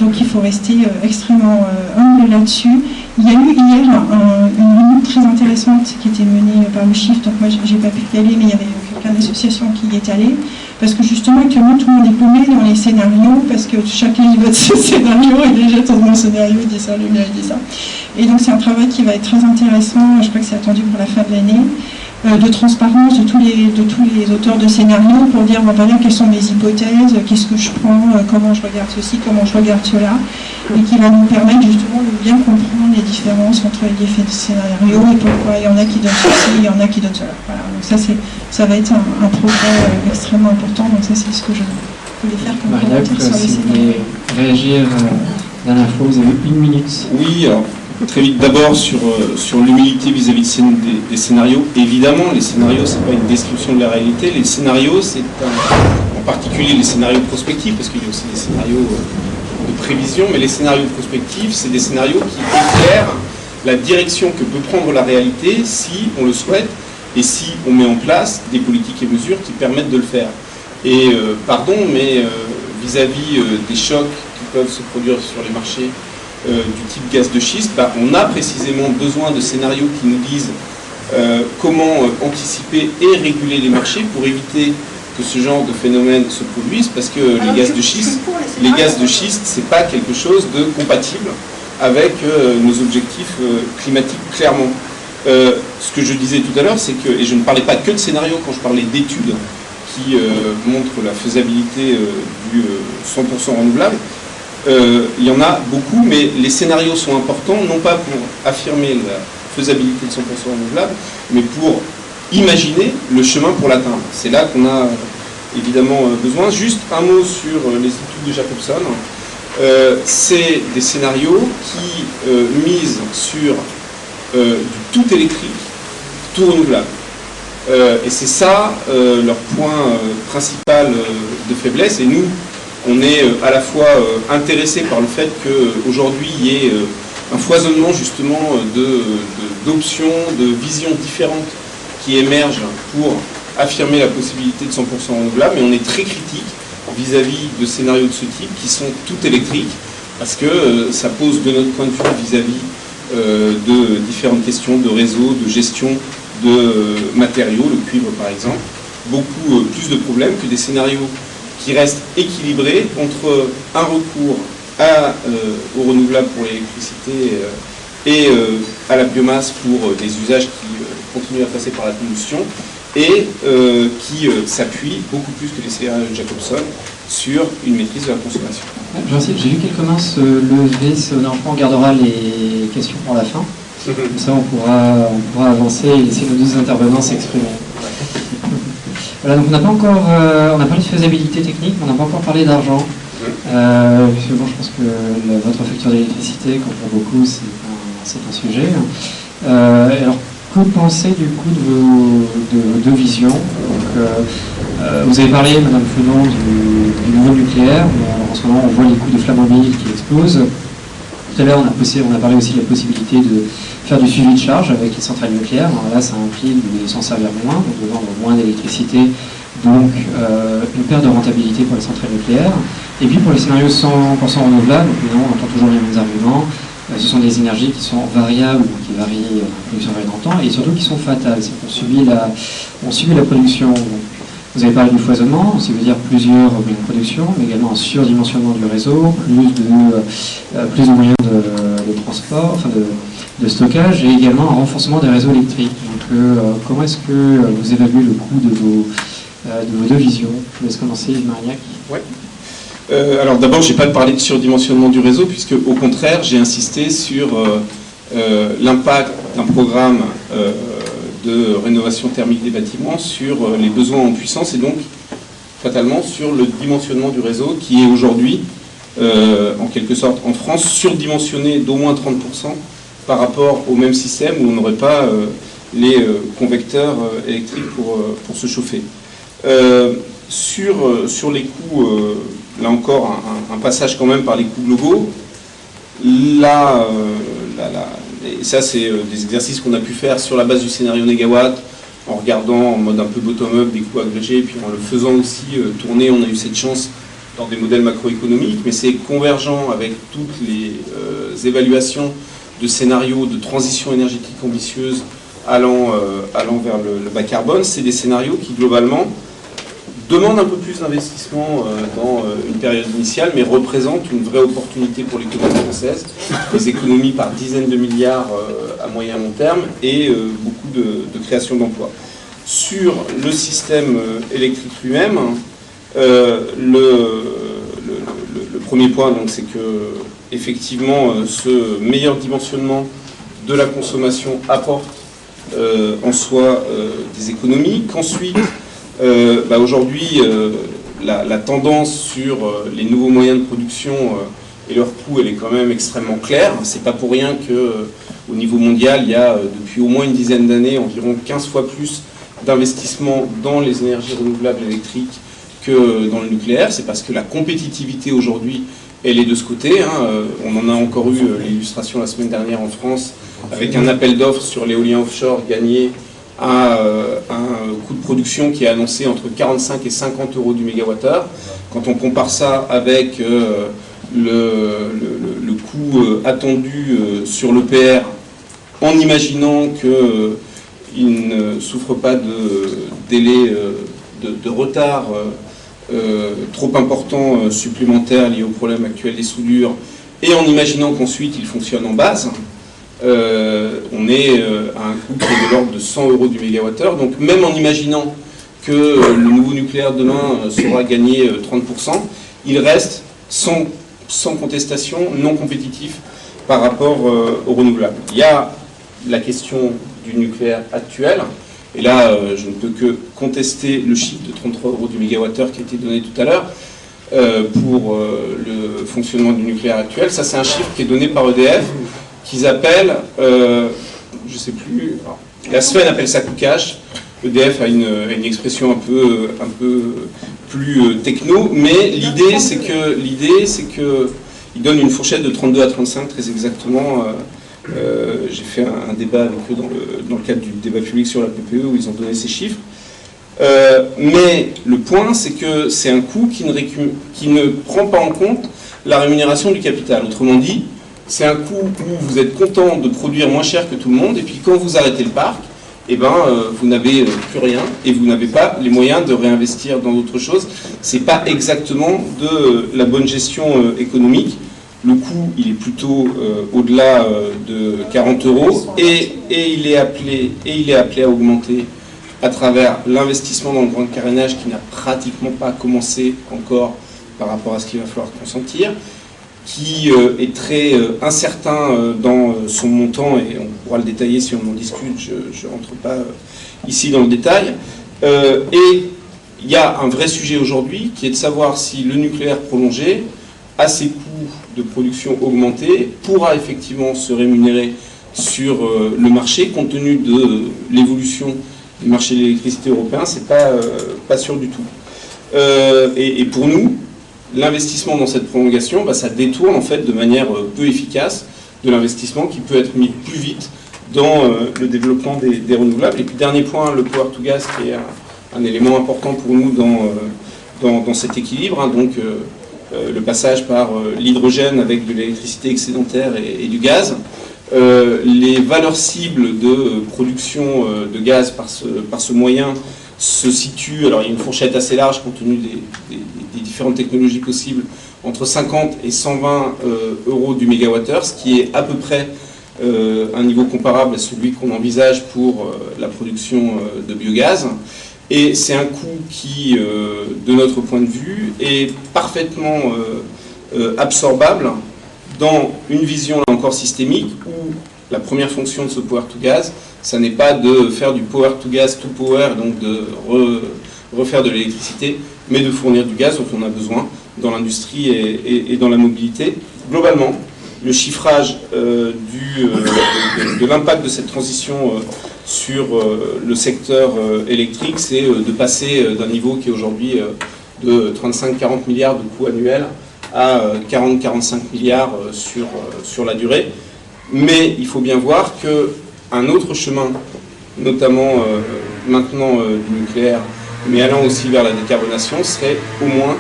Donc il faut rester extrêmement humble là-dessus. Il y a eu hier une réunion très intéressante qui était menée par le Shift, donc moi j'ai pas pu y aller, mais il y avait quelqu'un d'association qui y est allé, parce que justement actuellement tout le monde est paumé dans les scénarios, parce que chacun y vote ce scénario, et déjà dans mon scénario il dit ça, le mien il dit ça. Et donc c'est un travail qui va être très intéressant, je crois que c'est attendu pour la fin de l'année, de transparence de tous les auteurs de scénarios pour dire voilà, quelles sont mes hypothèses, qu'est-ce que je prends, comment je regarde ceci, comment je regarde cela, et qui va nous permettre justement de bien comprendre les différences entre les différents scénarios et pourquoi il y en a qui donnent ceci, il y en a qui donnent cela. Voilà. Donc ça va être un progrès extrêmement important, donc ça c'est ce que je voulais faire comme commentaire sur les si vous scénarios. voulez réagir à l'info, vous avez 1 minute. Oui, alors, très vite, d'abord sur l'humilité vis-à-vis des scénarios. Évidemment, les scénarios, c'est pas une description de la réalité. Les scénarios, en particulier les scénarios prospectifs, parce qu'il y a aussi des scénarios de prévision, mais les scénarios prospectifs, c'est des scénarios qui éclairent la direction que peut prendre la réalité si on le souhaite et si on met en place des politiques et mesures qui permettent de le faire. Et pardon, mais vis-à-vis des chocs qui peuvent se produire sur les marchés du type gaz de schiste, on a précisément besoin de scénarios qui nous disent comment anticiper et réguler les marchés pour éviter que ce genre de phénomène se produise, parce que les gaz de schiste, c'est pas quelque chose de compatible avec nos objectifs climatiques, clairement. Ce que je disais tout à l'heure, c'est que, et je ne parlais pas que de scénarios quand je parlais d'études qui montrent la faisabilité du 100% renouvelable, il y en a beaucoup, mais les scénarios sont importants, non pas pour affirmer la faisabilité de 100% renouvelable, mais pour imaginer le chemin pour l'atteindre. C'est là qu'on a évidemment besoin. Juste un mot sur les études de Jacobson. C'est des scénarios qui misent sur du tout électrique, tout renouvelable. Et c'est ça leur point principal de faiblesse. Et nous, on est à la fois intéressé par le fait qu'aujourd'hui il y ait un foisonnement justement d'options, de visions différentes qui émergent pour affirmer la possibilité de 100% renouvelable, mais on est très critique vis-à-vis de scénarios de ce type qui sont tout électriques, parce que ça pose de notre point de vue vis-à-vis de différentes questions de réseau, de gestion de matériaux, le cuivre par exemple, beaucoup plus de problèmes que des scénarios qui restent équilibrés entre un recours au renouvelable pour l'électricité et à la biomasse pour des usages qui continuent à passer par la combustion, et qui s'appuie beaucoup plus que les scénarios de Jacobson sur une maîtrise de la consommation. J'ai vu quelques mains se lever, on gardera les questions pour la fin. Comme ça, on pourra avancer et laisser nos deux intervenants s'exprimer. Voilà, donc on n'a pas encore, on a parlé de faisabilité technique, mais on n'a pas encore parlé d'argent. Puisque bon, je pense que votre facture d'électricité, comme pour beaucoup, c'est un sujet. Alors, que pensez du coup de vos deux visions? Donc, vous avez parlé, Madame Founon, du nouveau nucléaire, mais alors, en ce moment, on voit les coûts de Flamanville qui explosent. Tout à l'heure, on a parlé aussi de la possibilité de faire du suivi de charge avec les centrales nucléaires. Alors là, ça implique de s'en servir moins, donc de vendre moins d'électricité, donc une perte de rentabilité pour les centrales nucléaires. Et puis pour les scénarios 100% renouvelables, donc évidemment, on entend toujours les mêmes arguments. Ce sont des énergies qui sont variables, qui varient en production variée dans le temps, et surtout qui sont fatales. C'est qu'on subit la production. Donc, vous avez parlé du foisonnement, ça veut dire plusieurs moyens de production, mais également un surdimensionnement du réseau, plus de moyens de transport, enfin de stockage, et également un renforcement des réseaux électriques. Donc, comment est-ce que vous évaluez le coût de vos deux visions? Je vous laisse commencer, Yves Marignac. Ouais. Alors d'abord, je n'ai pas parlé de surdimensionnement du réseau, puisque au contraire, j'ai insisté sur l'impact d'un programme de rénovation thermique des bâtiments sur les besoins en puissance, et donc fatalement sur le dimensionnement du réseau, qui est aujourd'hui, en quelque sorte, en France, surdimensionné d'au moins 30% par rapport au même système où on n'aurait pas les convecteurs électriques pour se chauffer. Sur les coûts, là encore, un passage quand même par les coûts globaux. Là, et ça, c'est des exercices qu'on a pu faire sur la base du scénario négawatt, en regardant en mode un peu bottom-up des coûts agrégés, puis en le faisant aussi tourner. On a eu cette chance dans des modèles macroéconomiques, mais c'est convergent avec toutes les évaluations de scénarios de transition énergétique ambitieuse allant vers le bas carbone. C'est des scénarios qui, globalement, demande un peu plus d'investissement dans une période initiale, mais représente une vraie opportunité pour l'économie française, des économies par dizaines de milliards à moyen et long terme, et beaucoup de création d'emplois. Sur le système électrique lui-même, le premier point, donc, c'est que effectivement, ce meilleur dimensionnement de la consommation apporte en soi des économies, qu'ensuite aujourd'hui, la tendance sur les nouveaux moyens de production et leur coût, elle est quand même extrêmement claire. C'est pas pour rien qu'au niveau mondial, il y a depuis au moins une dizaine d'années environ 15 fois plus d'investissement dans les énergies renouvelables électriques que dans le nucléaire. C'est parce que la compétitivité aujourd'hui, elle est de ce côté. On en a encore eu l'illustration la semaine dernière en France avec un appel d'offres sur l'éolien offshore gagné à un coût de production qui est annoncé entre 45 et 50 euros du mégawattheure. Quand on compare ça avec le coût attendu sur l'EPR, en imaginant qu'il ne souffre pas de délai de retard trop important supplémentaire lié au problème actuel des soudures, et en imaginant qu'ensuite il fonctionne en base, on est à un coût qui est de l'ordre de 100 euros du mégawattheure. Donc même en imaginant que le nouveau nucléaire demain saura gagner 30%, il reste sans contestation non compétitif par rapport aux renouvelables. Il y a la question du nucléaire actuel, et là je ne peux que contester le chiffre de 33 euros du mégawattheure qui a été donné tout à l'heure pour le fonctionnement du nucléaire actuel. Ça, c'est un chiffre qui est donné par EDF, qu'ils appellent, je ne sais plus, alors, la Sven appelle ça coût cash, EDF a une expression un peu plus techno, mais l'idée c'est que il donne une fourchette de 32 à 35 très exactement. J'ai fait un débat avec eux dans le cadre du débat public sur la PPE où ils ont donné ces chiffres. Mais le point, c'est que c'est un coût qui ne prend pas en compte la rémunération du capital. Autrement dit, c'est un coût où vous êtes content de produire moins cher que tout le monde, et puis quand vous arrêtez le parc, vous n'avez plus rien, et vous n'avez pas les moyens de réinvestir dans d'autres choses. C'est pas exactement de la bonne gestion économique. le coût il est plutôt au-delà de 40 euros et il est appelé à augmenter à travers l'investissement dans le grand carénage qui n'a pratiquement pas commencé encore par rapport à ce qu'il va falloir consentir, qui est très incertain dans son montant, et on pourra le détailler si on en discute, je ne rentre pas ici dans le détail. Et il y a un vrai sujet aujourd'hui qui est de savoir si le nucléaire prolongé, à ses coûts de production augmentés, pourra effectivement se rémunérer sur le marché, compte tenu de l'évolution du marché de l'électricité européen, c'est pas sûr du tout. Et pour nous, l'investissement dans cette prolongation, ça détourne en fait de manière peu efficace de l'investissement qui peut être mis plus vite dans le développement des renouvelables. Et puis dernier point, le power to gas qui est un élément important pour nous dans cet équilibre, donc le passage par l'hydrogène avec de l'électricité excédentaire et du gaz. Les valeurs cibles de production de gaz par ce moyen se situent, alors il y a une fourchette assez large compte tenu des différentes technologies possibles, entre 50 et 120 euros du mégawattheure, ce qui est à peu près un niveau comparable à celui qu'on envisage pour la production de biogaz. Et c'est un coût qui, de notre point de vue, est parfaitement absorbable dans une vision là encore systémique où la première fonction de ce power to gas, ça n'est pas de faire du power to gas to power, donc de refaire de l'électricité, mais de fournir du gaz dont on a besoin dans l'industrie et dans la mobilité. Globalement, le chiffrage de l'impact de cette transition sur le secteur électrique, c'est de passer d'un niveau qui est aujourd'hui de 35-40 milliards de coûts annuels à 40-45 milliards sur la durée. Mais il faut bien voir qu'un autre chemin, notamment maintenant du nucléaire, mais allant aussi vers la décarbonation, serait au moins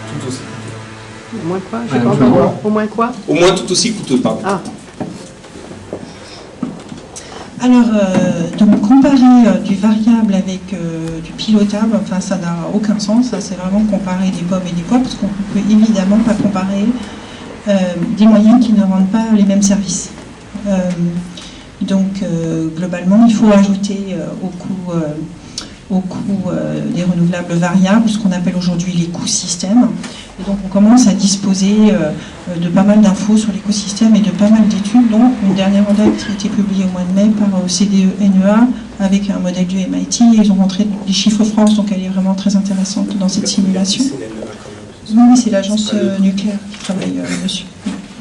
tout aussi coûteux. Au moins quoi? J'ai pas entendu. Au moins quoi? Au moins tout aussi coûteux, pardon. Ah. Alors, donc comparer du variable avec du pilotable, enfin ça n'a aucun sens, ça c'est vraiment comparer des pommes et des pois, parce qu'on ne peut évidemment pas comparer des moyens qui ne rendent pas les mêmes services. Donc globalement, il faut ajouter au coût des renouvelables variables, ce qu'on appelle aujourd'hui l'écosystème. Et donc on commence à disposer de pas mal d'infos sur l'écosystème et de pas mal d'études, dont une dernière en date qui a été publiée au mois de mai par CDE-NEA avec un modèle du MIT. Ils ont montré les chiffres France, donc elle est vraiment très intéressante dans cette simulation. Oui, c'est l'agence nucléaire qui travaille dessus.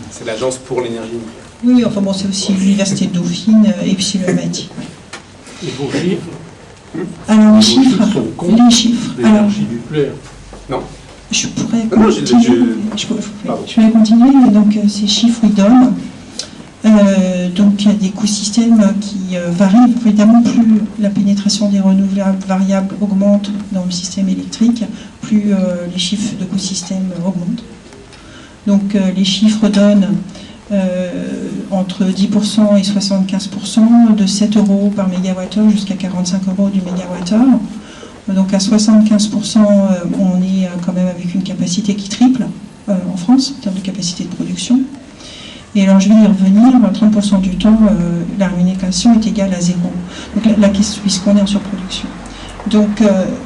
C'est l'agence pour l'énergie nucléaire. Oui, enfin bon, c'est aussi l'université de Dauphine et puis le MIT. Et vos chiffres? Alors les chiffres, l'énergie nucléaire. Non. Je pourrais Non, continuer. Je vais continuer. Donc ces chiffres ils donnent. Donc il y a des écosystèmes qui varient. Évidemment, plus la pénétration des renouvelables variables augmente dans le système électrique, plus les chiffres d'écosystèmes augmentent. Donc les chiffres donnent entre 10% et 75%, de 7 euros par mégawattheure jusqu'à 45 euros du mégawattheure. Donc à 75%, on est quand même avec une capacité qui triple en France en termes de capacité de production. Et alors je vais y revenir, 30% du temps, la rémunération est égale à 0. Donc la question, puisqu'on est en surproduction. Donc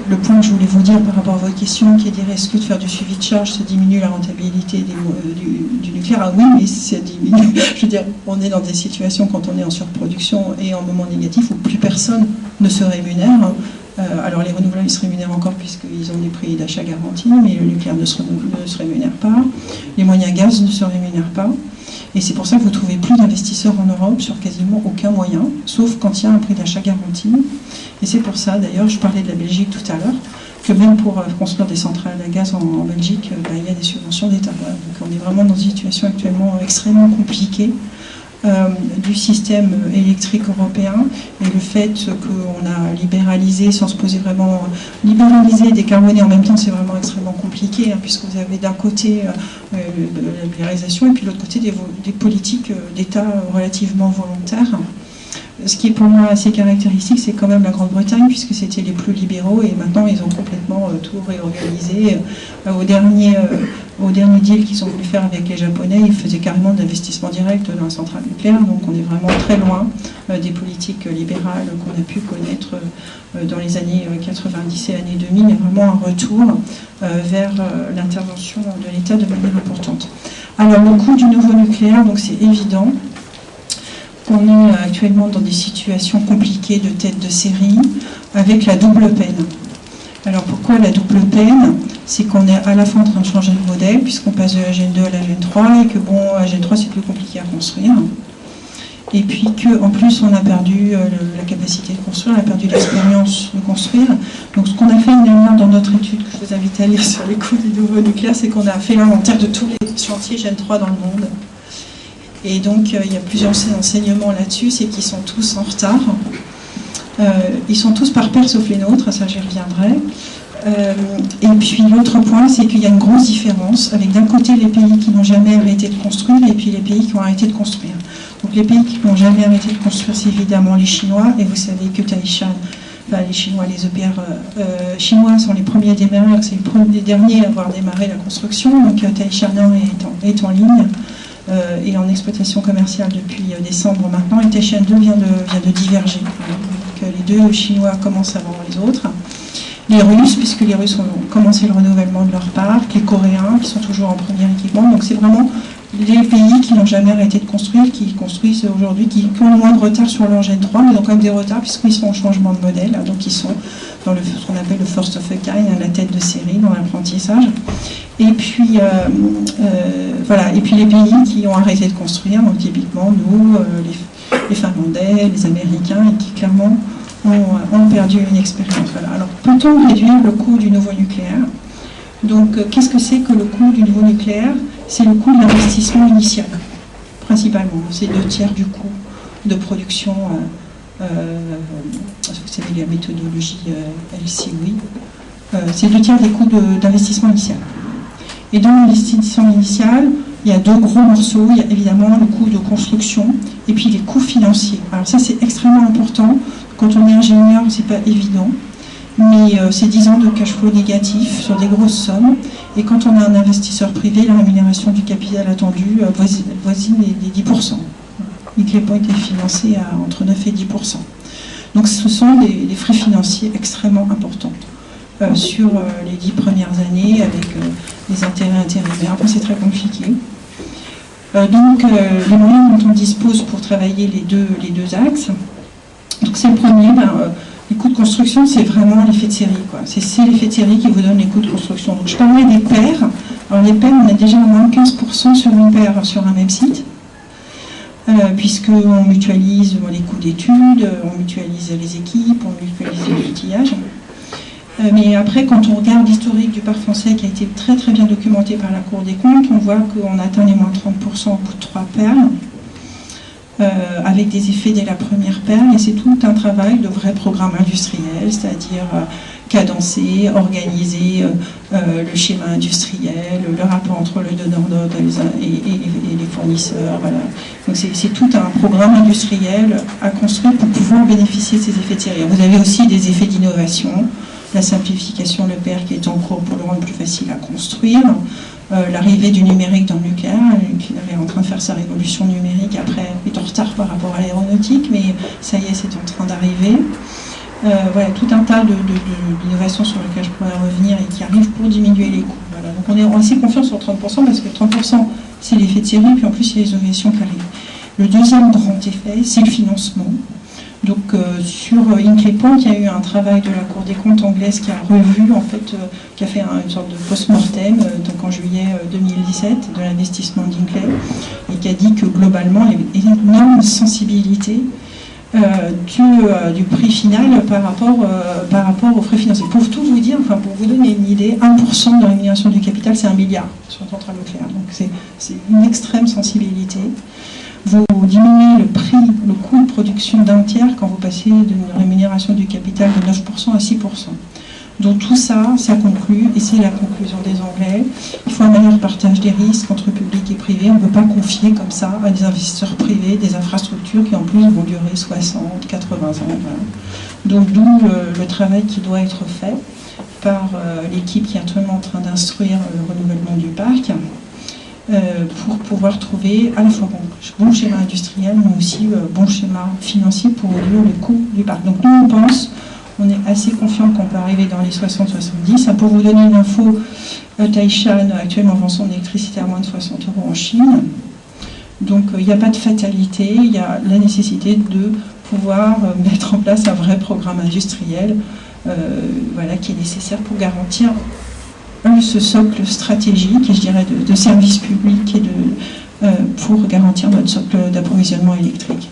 le point que je voulais vous dire par rapport à votre question, qui est de est-ce que de faire du suivi de charge, ça diminue la rentabilité du nucléaire? Ah oui, mais ça diminue. Je veux dire, on est dans des situations quand on est en surproduction et en moment négatif où plus personne ne se rémunère. Alors les renouvelables ils se rémunèrent encore puisqu'ils ont des prix d'achat garantis, mais le nucléaire ne se rémunère pas. Les moyens gaz ne se rémunèrent pas. Et c'est pour ça que vous ne trouvez plus d'investisseurs en Europe sur quasiment aucun moyen, sauf quand il y a un prix d'achat garanti. Et c'est pour ça, d'ailleurs, je parlais de la Belgique tout à l'heure, que même pour construire des centrales à gaz en Belgique, il y a des subventions d'État. Donc on est vraiment dans une situation actuellement extrêmement compliquée du système électrique européen, et le fait qu'on a libéralisé sans se poser vraiment... Libéraliser, décarboner en même temps, c'est vraiment extrêmement compliqué, puisque vous avez d'un côté la libéralisation et puis de l'autre côté des politiques d'État relativement volontaires. Ce qui est pour moi assez caractéristique, c'est quand même la Grande-Bretagne, puisque c'était les plus libéraux, et maintenant ils ont complètement tout réorganisé. Au dernier au dernier deal qu'ils ont voulu faire avec les Japonais, ils faisaient carrément de l'investissement direct dans la centrale nucléaire, donc on est vraiment très loin des politiques libérales qu'on a pu connaître dans les années 90 et années 2000. Il y a vraiment un retour vers l'intervention de l'État de manière importante. Alors le coût du nouveau nucléaire, donc c'est évident. On est actuellement dans des situations compliquées de tête de série avec la double peine. Alors pourquoi la double peine? C'est qu'on est à la fois en train de changer de modèle puisqu'on passe de la Gen 2 à la Gen 3 et que bon, la Gen 3 c'est plus compliqué à construire. Et puis qu'en plus on a perdu la capacité de construire, on a perdu l'expérience de construire. Donc ce qu'on a fait également dans notre étude que je vous invite à lire sur les coûts du nouveau nucléaire, c'est qu'on a fait l'inventaire de tous les chantiers Gen 3 dans le monde. Et donc il y a plusieurs enseignements là-dessus, c'est qu'ils sont tous en retard. Ils sont tous par paire sauf les nôtres, ça j'y reviendrai. Et puis l'autre point, c'est qu'il y a une grosse différence avec d'un côté les pays qui n'ont jamais arrêté de construire et puis les pays qui ont arrêté de construire. Donc les pays qui n'ont jamais arrêté de construire, c'est évidemment les Chinois, et vous savez que Taishan, enfin les Chinois, les EPR chinois sont les premiers à démarrer, c'est les derniers à avoir démarré la construction, donc Taishan 1 est en ligne. Et en exploitation commerciale depuis décembre maintenant, et Taishan 2 vient de diverger. Donc les deux Chinois commencent avant les autres. Les Russes, puisque les Russes ont commencé le renouvellement de leur parc, les Coréens qui sont toujours en premier équipement. Donc c'est vraiment les pays qui n'ont jamais arrêté de construire, qui construisent aujourd'hui, qui ont le moins de retard sur leur Gen 3, mais ils ont quand même des retards puisqu'ils sont en changement de modèle. Donc ils sont dans ce qu'on appelle le first of a kind, la tête de série dans l'apprentissage. Et puis voilà. Et puis les pays qui ont arrêté de construire, donc typiquement nous, les Finlandais, les Américains, et qui clairement ont perdu une expérience. Voilà. Alors peut-on réduire le coût du nouveau nucléaire? Donc qu'est-ce que c'est que le coût du nouveau nucléaire? C'est le coût de l'investissement initial, principalement. C'est 2/3 du coût de production. Vous savez, la méthodologie LCOE. C'est 2/3 des coûts d'investissement initial. Et dans l'investissement initial, il y a deux gros morceaux. Il y a évidemment le coût de construction et puis les coûts financiers. Alors ça, c'est extrêmement important. Quand on est ingénieur, c'est pas évident. Mais c'est 10 ans de cash flow négatif sur des grosses sommes. Et quand on a un investisseur privé, la rémunération du capital attendu voisine les 10%. Hinkley Point est financé à entre 9 et 10%. Donc ce sont des frais financiers extrêmement importants sur les 10 premières années avec des intérêts intérimaires. Après, c'est très compliqué. Donc les moyens dont on dispose pour travailler les deux axes. Donc c'est le premier. Les coûts de construction, c'est vraiment l'effet de série. C'est l'effet de série qui vous donne les coûts de construction. Donc je parlais des paires. Alors les paires, on a déjà au moins 15% sur une paire sur un même site, puisqu'on mutualise les coûts d'études, on mutualise les équipes, on mutualise l'outillage. Mais après, quand on regarde l'historique du parc français qui a été très très bien documenté par la Cour des comptes, on voit qu'on atteint les moins 30% au bout de 3 paires. Avec des effets dès la première paire, et c'est tout un travail de vrai programme industriel, c'est-à-dire cadencer, organiser le schéma industriel, le rapport entre le donneur d'ordre et les fournisseurs. Voilà. Donc c'est tout un programme industriel à construire pour pouvoir bénéficier de ces effets de série. Vous avez aussi des effets d'innovation, la simplification, le PR qui est en cours pour le rendre plus facile à construire. L'arrivée du numérique dans le nucléaire, qui est en train de faire sa révolution numérique, après est en retard par rapport à l'aéronautique, mais ça y est, c'est en train d'arriver. Voilà, tout un tas d'innovations sur lesquelles je pourrais revenir et qui arrivent pour diminuer les coûts. Voilà. Donc on est assez confiant sur 30% parce que 30% c'est l'effet de série, puis en plus il y a les innovations qui arrivent. Le deuxième grand effet, c'est le financement. Donc sur Hinkley Point, il y a eu un travail de la Cour des comptes anglaise qui a revu, en fait, qui a fait une sorte de post-mortem, donc en juillet 2017, de l'investissement d'Hinkley, et qui a dit que globalement, il y avait une énorme sensibilité du prix final par rapport aux frais financiers. Pour tout vous dire, enfin pour vous donner une idée, 1% de rémunération du capital, c'est 1 milliard sur une centrale nucléaire. Donc c'est une extrême sensibilité. Vous diminuez le prix, le coût de production d'un tiers quand vous passez d'une rémunération du capital de 9% à 6%. Donc tout ça, ça conclut, et c'est la conclusion des Anglais, il faut un meilleur partage des risques entre public et privé. On ne peut pas confier comme ça à des investisseurs privés des infrastructures qui en plus vont durer 60, 80 ans. Voilà. Donc d'où le travail qui doit être fait par l'équipe qui est actuellement en train d'instruire le renouvellement du parc pour pouvoir trouver à la fois bon schéma industriel, mais aussi bon schéma financier pour réduire le coût du parc. Donc nous, on est assez confiant qu'on peut arriver dans les 60-70. Pour vous donner une info, Taishan actuellement vend son électricité à moins de 60 € en Chine. Donc il n'y a pas de fatalité, il y a la nécessité de pouvoir mettre en place un vrai programme industriel qui est nécessaire pour garantir ce socle stratégique, et je dirais de services publics et pour garantir notre socle d'approvisionnement électrique.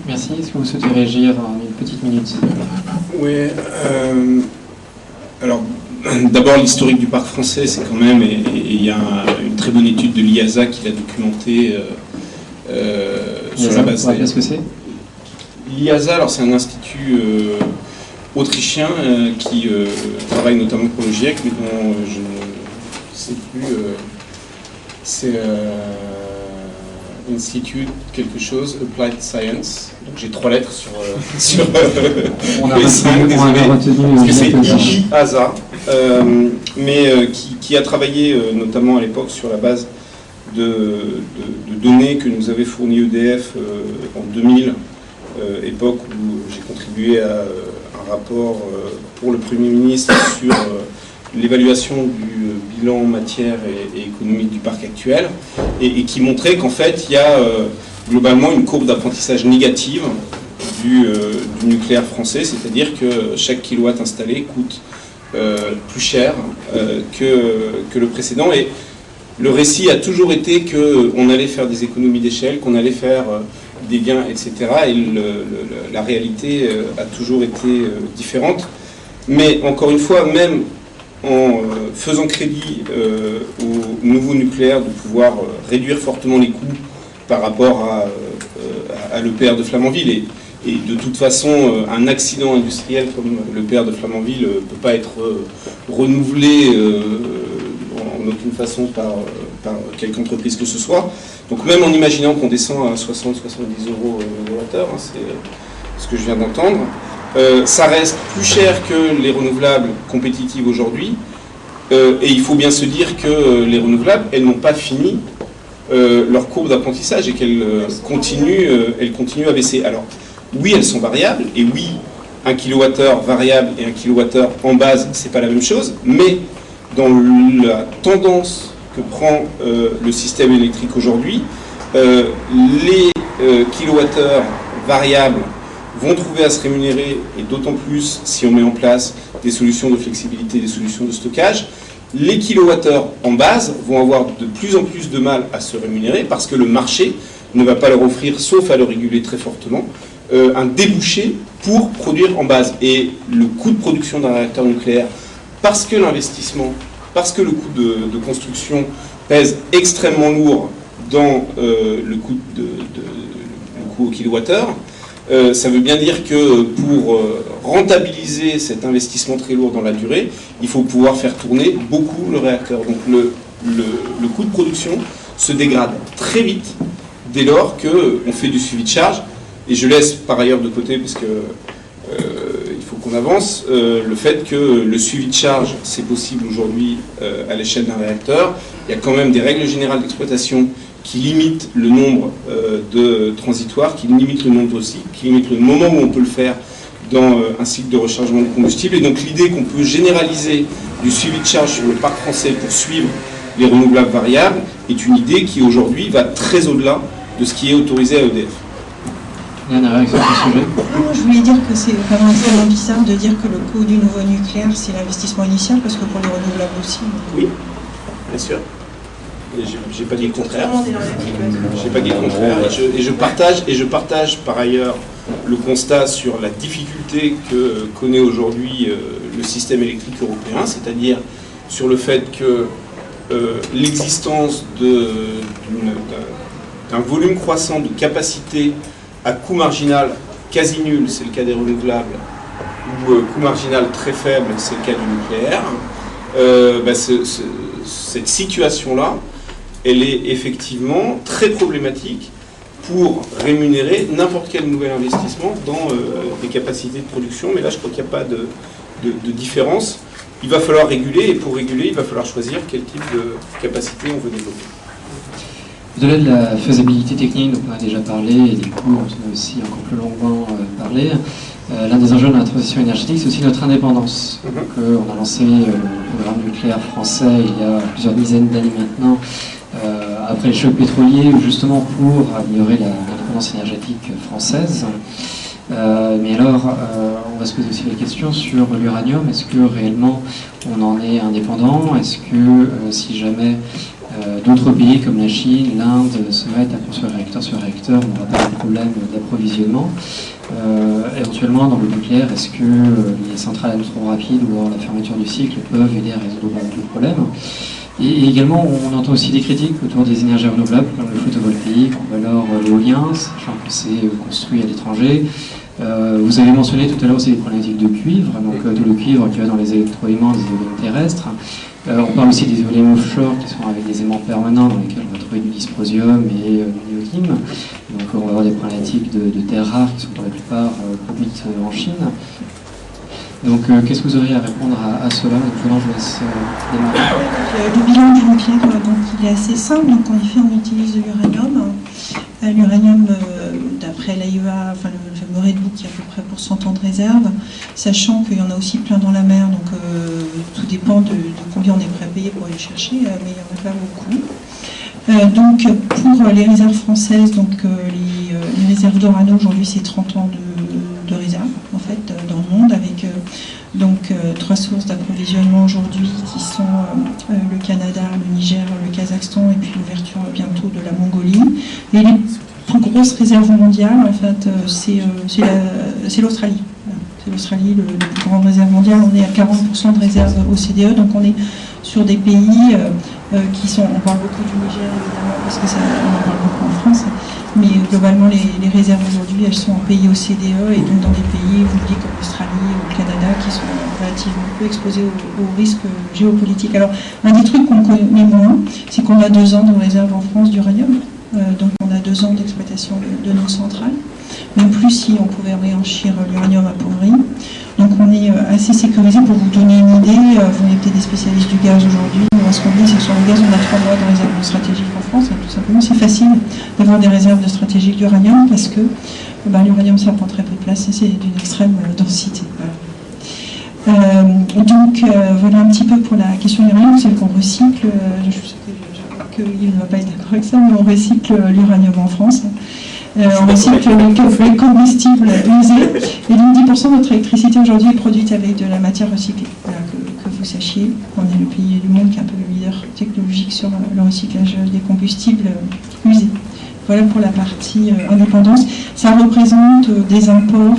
Merci. Est-ce que vous souhaitez réagir en une petite minute? Oui. Alors, d'abord, l'historique du parc français, c'est quand même, et il y a une très bonne étude de l'IASA qui l'a documenté sur la base. Qu'est-ce que c'est? L'IASA, alors c'est un institut autrichien qui travaille notamment pour le GIEC, mais dont je ne sais plus. C'est Institute quelque chose, Applied Science. Donc j'ai 3 lettres sur on a retenu parce que c'est IASA, mais qui a travaillé notamment à l'époque sur la base de données que nous avait fournies EDF en 2000, époque où j'ai contribué à un rapport pour le Premier ministre sur l'évaluation du bilan matière et économique du parc actuel, et qui montrait qu'en fait il y a globalement une courbe d'apprentissage négative du nucléaire français, c'est-à-dire que chaque kilowatt installé coûte plus cher que le précédent, et le récit a toujours été qu'on allait faire des économies d'échelle, qu'on allait faire des gains, etc. Et la réalité a toujours été différente. Mais encore une fois, même en faisant crédit au nouveau nucléaire de pouvoir réduire fortement les coûts par rapport à l'EPR de Flamanville, et de toute façon, un accident industriel comme l'EPR de Flamanville ne peut pas être renouvelé en aucune façon par quelque entreprise que ce soit. Donc même en imaginant qu'on descend à 60-70 € le MWh, c'est ce que je viens d'entendre, ça reste plus cher que les renouvelables compétitives aujourd'hui, et il faut bien se dire que les renouvelables, elles n'ont pas fini leur courbe d'apprentissage et qu'elles continuent à baisser. Alors oui, elles sont variables, et oui, 1 kWh variable et 1 kWh en base, c'est pas la même chose, mais dans la tendance que prend le système électrique aujourd'hui, les kilowattheures variables vont trouver à se rémunérer, et d'autant plus si on met en place des solutions de flexibilité, des solutions de stockage. Les kilowattheures en base vont avoir de plus en plus de mal à se rémunérer parce que le marché ne va pas leur offrir, sauf à le réguler très fortement, un débouché pour produire en base. Et le coût de production d'un réacteur nucléaire, parce que l'investissement, parce que le coût de construction pèse extrêmement lourd dans le coût au kilowattheure, ça veut bien dire que pour rentabiliser cet investissement très lourd dans la durée, il faut pouvoir faire tourner beaucoup le réacteur. Donc le coût de production se dégrade très vite dès lors qu'on fait du suivi de charge. Et je laisse par ailleurs de côté, parce que il faut qu'on avance, le fait que le suivi de charge, c'est possible aujourd'hui à l'échelle d'un réacteur. Il y a quand même des règles générales d'exploitation qui limitent le nombre de transitoires, qui limitent le nombre de cycles, qui limitent le moment où on peut le faire dans un cycle de rechargement de combustible. Et donc l'idée qu'on peut généraliser du suivi de charge sur le parc français pour suivre les renouvelables variables est une idée qui aujourd'hui va très au-delà de ce qui est autorisé à EDF. Il y a une réaction sur ce sujet? Je voulais dire que c'est vraiment extrêmement bizarre de dire que le coût du nouveau nucléaire, c'est l'investissement initial, parce que pour les renouvelables aussi. Oui, bien sûr. Et j'ai pas dit le contraire. J'ai pas dit le contraire. Et je partage par ailleurs le constat sur la difficulté que connaît aujourd'hui le système électrique européen, c'est-à-dire sur le fait que l'existence d'un volume croissant de capacité à coût marginal quasi nul, c'est le cas des renouvelables, ou coût marginal très faible, c'est le cas du nucléaire, cette situation-là, elle est effectivement très problématique pour rémunérer n'importe quel nouvel investissement dans des capacités de production. Mais là, je crois qu'il n'y a pas de différence. il va falloir réguler, et pour réguler, il va falloir choisir quel type de capacité on veut développer. Au-delà de la faisabilité technique, dont on a déjà parlé, et des coûts, dont on a aussi encore plus longuement parlé, l'un des enjeux de la transition énergétique, c'est aussi notre indépendance. Donc, on a lancé le programme nucléaire français il y a plusieurs dizaines d'années maintenant, après les chocs pétroliers, justement pour améliorer l'indépendance énergétique française. Mais alors, on va se poser aussi la question sur l'uranium. Est-ce que réellement on en est indépendant? Est-ce que si jamais d'autres pays comme la Chine, l'Inde se mettent à construire réacteur sur réacteur, on n'aura pas de problème d'approvisionnement? Éventuellement, dans le nucléaire, est-ce que les centrales à neutrons rapides ou alors la fermeture du cycle peuvent aider à résoudre le problème? Et également, on entend aussi des critiques autour des énergies renouvelables, comme le photovoltaïque ou alors l'éolien, sachant que c'est construit à l'étranger. Vous avez mentionné tout à l'heure aussi les problématiques de cuivre, donc tout le cuivre qu'il y a dans les électroaimants des éoliennes terrestres. On parle aussi des éoliennes offshore qui sont avec des aimants permanents dans lesquels on va trouver du dysprosium et du néodyme. Donc on va avoir des problématiques de terres rares qui sont pour la plupart produites en Chine. Donc qu'est-ce que vous auriez à répondre à cela? Donc maintenant je vous laisse démarrer. Le bilan du nucléaire, donc, il est assez simple. Donc en effet, on utilise de l'uranium. L'uranium, d'après l'AIEA, enfin le fameux Red Book, qui a à peu près pour 100 ans de réserve, sachant qu'il y en a aussi plein dans la mer, donc tout dépend de combien on est prêt à payer pour aller chercher, mais il n'y en a pas beaucoup. Donc pour les réserves françaises, donc, les réserves d'uranium aujourd'hui c'est 30 ans de réserve en fait dans le monde, avec donc 3 sources d'approvisionnement aujourd'hui qui sont le Canada, le Niger, le Kazakhstan et puis l'ouverture bientôt de la Mongolie. Et les plus grosses réserves mondiales en fait c'est l'Australie. C'est l'Australie le plus grande réserve mondiale. On est à 40% de réserves OCDE, donc on est sur des pays qui sont, on parle beaucoup du Niger évidemment parce que on en parle beaucoup en France, mais globalement les réserves aujourd'hui elles sont en pays OCDE et donc dans des pays, vous le dites, comme l'Australie ou le Canada qui sont relativement peu exposés aux risques géopolitiques. Alors un des trucs qu'on connaît moins, c'est qu'on a 2 ans de réserve en France d'uranium, donc on a 2 ans d'exploitation de nos centrales, même plus si on pouvait réenrichir l'uranium appauvri. Donc on est assez sécurisé. Pour vous donner une idée, vous êtes des spécialistes du gaz aujourd'hui, ce qu'on dit c'est que sur le gaz on a 3 mois de réserve stratégique en France, tout simplement c'est facile d'avoir des réserves de stratégique d'uranium parce que l'uranium ça prend très peu de place et c'est d'une extrême densité. Voilà. Donc voilà un petit peu pour la question de l'uranium, c'est qu'on recycle, je sais qu'il ne va pas être d'accord avec ça, mais on recycle l'uranium en France. On recycle les combustibles usés et donc 10% de notre électricité aujourd'hui est produite avec de la matière recyclée. Voilà, que vous sachiez, on est le pays du monde qui est un peu le leader technologique sur le recyclage des combustibles usés. Voilà pour la partie indépendance. Ça représente des imports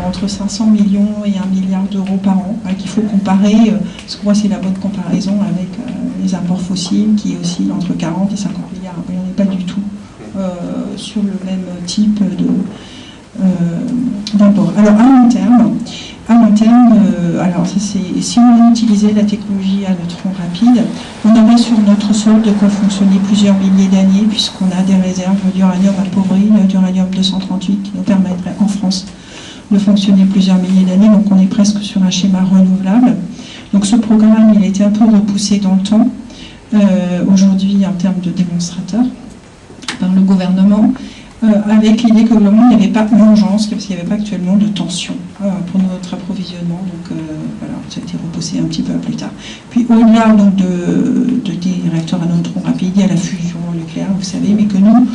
entre 500 millions et 1 milliard d'euros par an, qu'il faut comparer, parce que moi c'est la bonne comparaison avec les imports fossiles qui oscillent entre 40 et 50 milliards. Mais on n'est pas du tout sur le même type d'import. Alors à long terme, alors ça c'est, si on utilisait la technologie à neutrons rapides, on aurait sur notre sol de quoi fonctionner plusieurs milliers d'années, puisqu'on a des réserves d'uranium appauvri, d'uranium 238 qui nous permettraient en France de fonctionner plusieurs milliers d'années, donc on est presque sur un schéma renouvelable. Donc ce programme il a été un peu repoussé dans le temps, aujourd'hui en termes de démonstrateurs, par le gouvernement, avec l'idée que globalement il n'y avait pas d'urgence, parce qu'il n'y avait pas actuellement de tension pour notre approvisionnement, donc voilà, ça a été repoussé un petit peu plus tard. Puis au-delà donc, des réacteurs à neutrons rapides, il y a la fusion nucléaire, vous savez, mais que nous,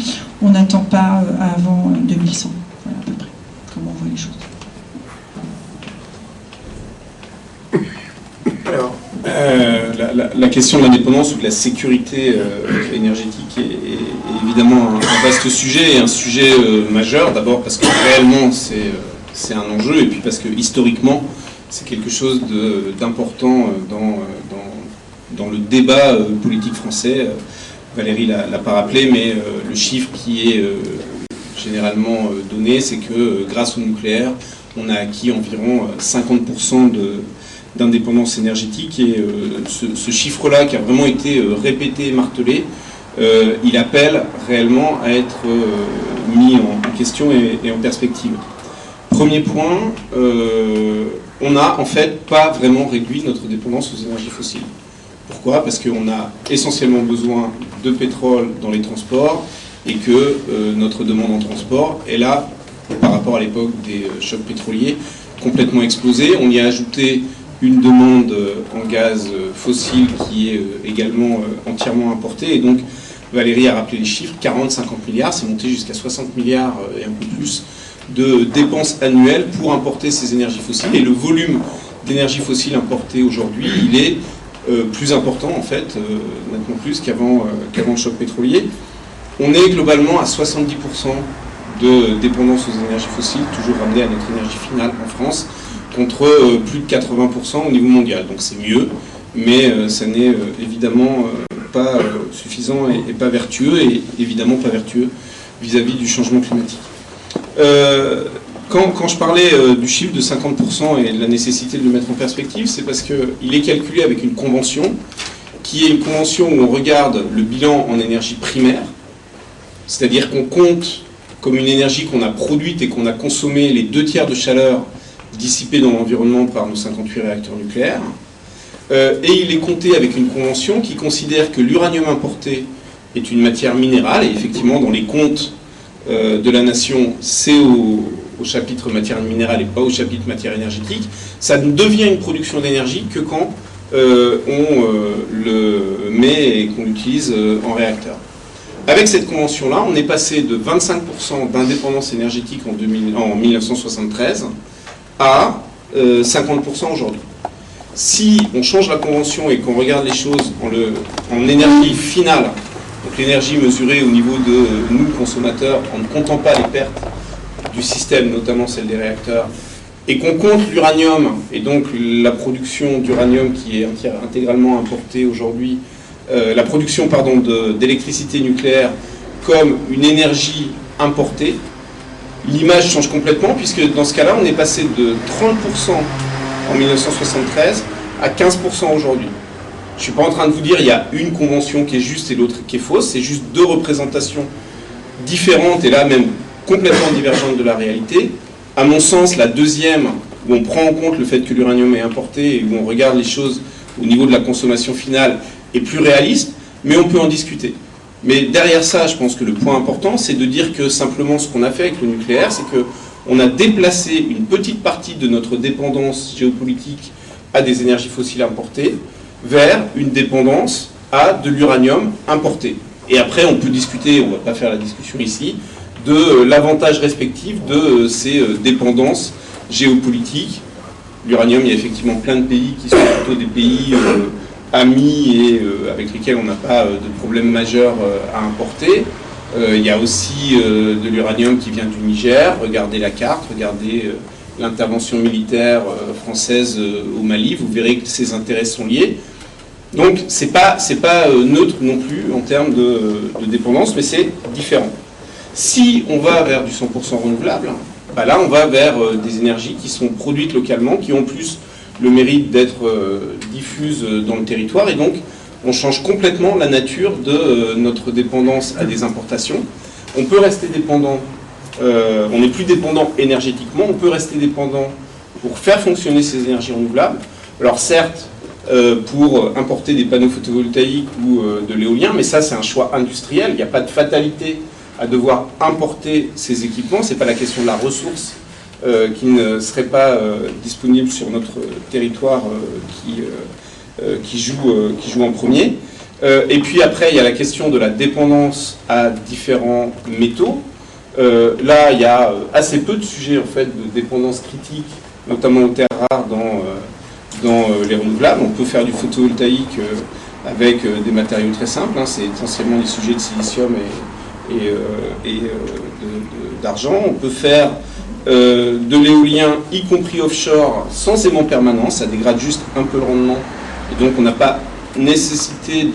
on n'attend pas avant 2100, voilà à peu près, comment on voit les choses. Alors, la question de l'indépendance ou de la sécurité énergétique est évidemment un vaste sujet et un sujet majeur. D'abord parce que réellement c'est un enjeu et puis parce que historiquement c'est quelque chose d'important dans le débat politique français. Valérie l'a pas rappelé, mais le chiffre qui est généralement donné, c'est que grâce au nucléaire, on a acquis environ 50% d'indépendance énergétique et ce chiffre-là qui a vraiment été répété et martelé, il appelle réellement à être mis en question et en perspective. Premier point, on n'a en fait pas vraiment réduit notre dépendance aux énergies fossiles. Pourquoi? Parce qu'on a essentiellement besoin de pétrole dans les transports et que notre demande en transport est là, par rapport à l'époque des chocs pétroliers, complètement explosé. On y a ajouté une demande en gaz fossile qui est également entièrement importée. Et donc, Valérie a rappelé les chiffres, 40-50 milliards, c'est monté jusqu'à 60 milliards et un peu plus de dépenses annuelles pour importer ces énergies fossiles. Et le volume d'énergie fossile importée aujourd'hui, il est plus important, en fait, nettement plus qu'avant le choc pétrolier. On est globalement à 70% de dépendance aux énergies fossiles, toujours ramené à notre énergie finale en France, contre plus de 80% au niveau mondial. Donc c'est mieux, mais ça n'est évidemment pas suffisant et pas vertueux, et évidemment pas vertueux vis-à-vis du changement climatique. Quand je parlais du chiffre de 50% et de la nécessité de le mettre en perspective, c'est parce qu'il est calculé avec une convention, qui est une convention où on regarde le bilan en énergie primaire, c'est-à-dire qu'on compte comme une énergie qu'on a produite et qu'on a consommé les 2/3 de chaleur dissipée dans l'environnement par nos 58 réacteurs nucléaires. Et il est compté avec une convention qui considère que l'uranium importé est une matière minérale, et effectivement dans les comptes de la nation, c'est au chapitre matière minérale et pas au chapitre matière énergétique. Ça ne devient une production d'énergie que quand on le met et qu'on l'utilise en réacteur. Avec cette convention-là, on est passé de 25% d'indépendance énergétique en 1973 à 50% aujourd'hui. Si on change la convention et qu'on regarde les choses en énergie finale, donc l'énergie mesurée au niveau de nous, consommateurs, en ne comptant pas les pertes du système, notamment celle des réacteurs, et qu'on compte l'uranium, et donc la production d'uranium qui est intégralement importée aujourd'hui, la production d'électricité nucléaire comme une énergie importée, l'image change complètement, puisque dans ce cas-là, on est passé de 30% en 1973 à 15% aujourd'hui. Je ne suis pas en train de vous dire qu'il y a une convention qui est juste et l'autre qui est fausse, c'est juste deux représentations différentes et là même complètement divergentes de la réalité. À mon sens, la deuxième, où on prend en compte le fait que l'uranium est importé et où on regarde les choses au niveau de la consommation finale, est plus réaliste, mais on peut en discuter. Mais derrière ça, je pense que le point important, c'est de dire que simplement ce qu'on a fait avec le nucléaire, c'est qu'on a déplacé une petite partie de notre dépendance géopolitique à des énergies fossiles importées vers une dépendance à de l'uranium importé. Et après, on peut discuter, on ne va pas faire la discussion ici, de l'avantage respectif de ces dépendances géopolitiques. L'uranium, il y a effectivement plein de pays qui sont plutôt des pays amis et avec lesquels on n'a pas de problème majeur à importer. Il y a aussi de l'uranium qui vient du Niger. Regardez la carte, regardez l'intervention militaire française au Mali, vous verrez que ces intérêts sont liés. Donc c'est pas neutre non plus en termes de dépendance, mais c'est différent. Si on va vers du 100% renouvelable, bah là on va vers des énergies qui sont produites localement, qui ont plus le mérite d'être diffuses dans le territoire, et donc on change complètement la nature de notre dépendance à des importations. On peut rester dépendant, on n'est plus dépendant énergétiquement, on peut rester dépendant pour faire fonctionner ces énergies renouvelables. Alors certes, pour importer des panneaux photovoltaïques ou de l'éolien, mais ça c'est un choix industriel, il n'y a pas de fatalité à devoir importer ces équipements, ce n'est pas la question de la ressource qui ne serait pas disponible sur notre territoire qui joue en premier. Et puis après, il y a la question de la dépendance à différents métaux. Là, il y a assez peu de sujets en fait, de dépendance critique, notamment aux terres rares dans les renouvelables. On peut faire du photovoltaïque avec des matériaux très simples, hein. C'est essentiellement des sujets de silicium et d'argent. On peut faire de l'éolien, y compris offshore, sans aimant permanent, ça dégrade juste un peu le rendement, et donc on n'a pas nécessité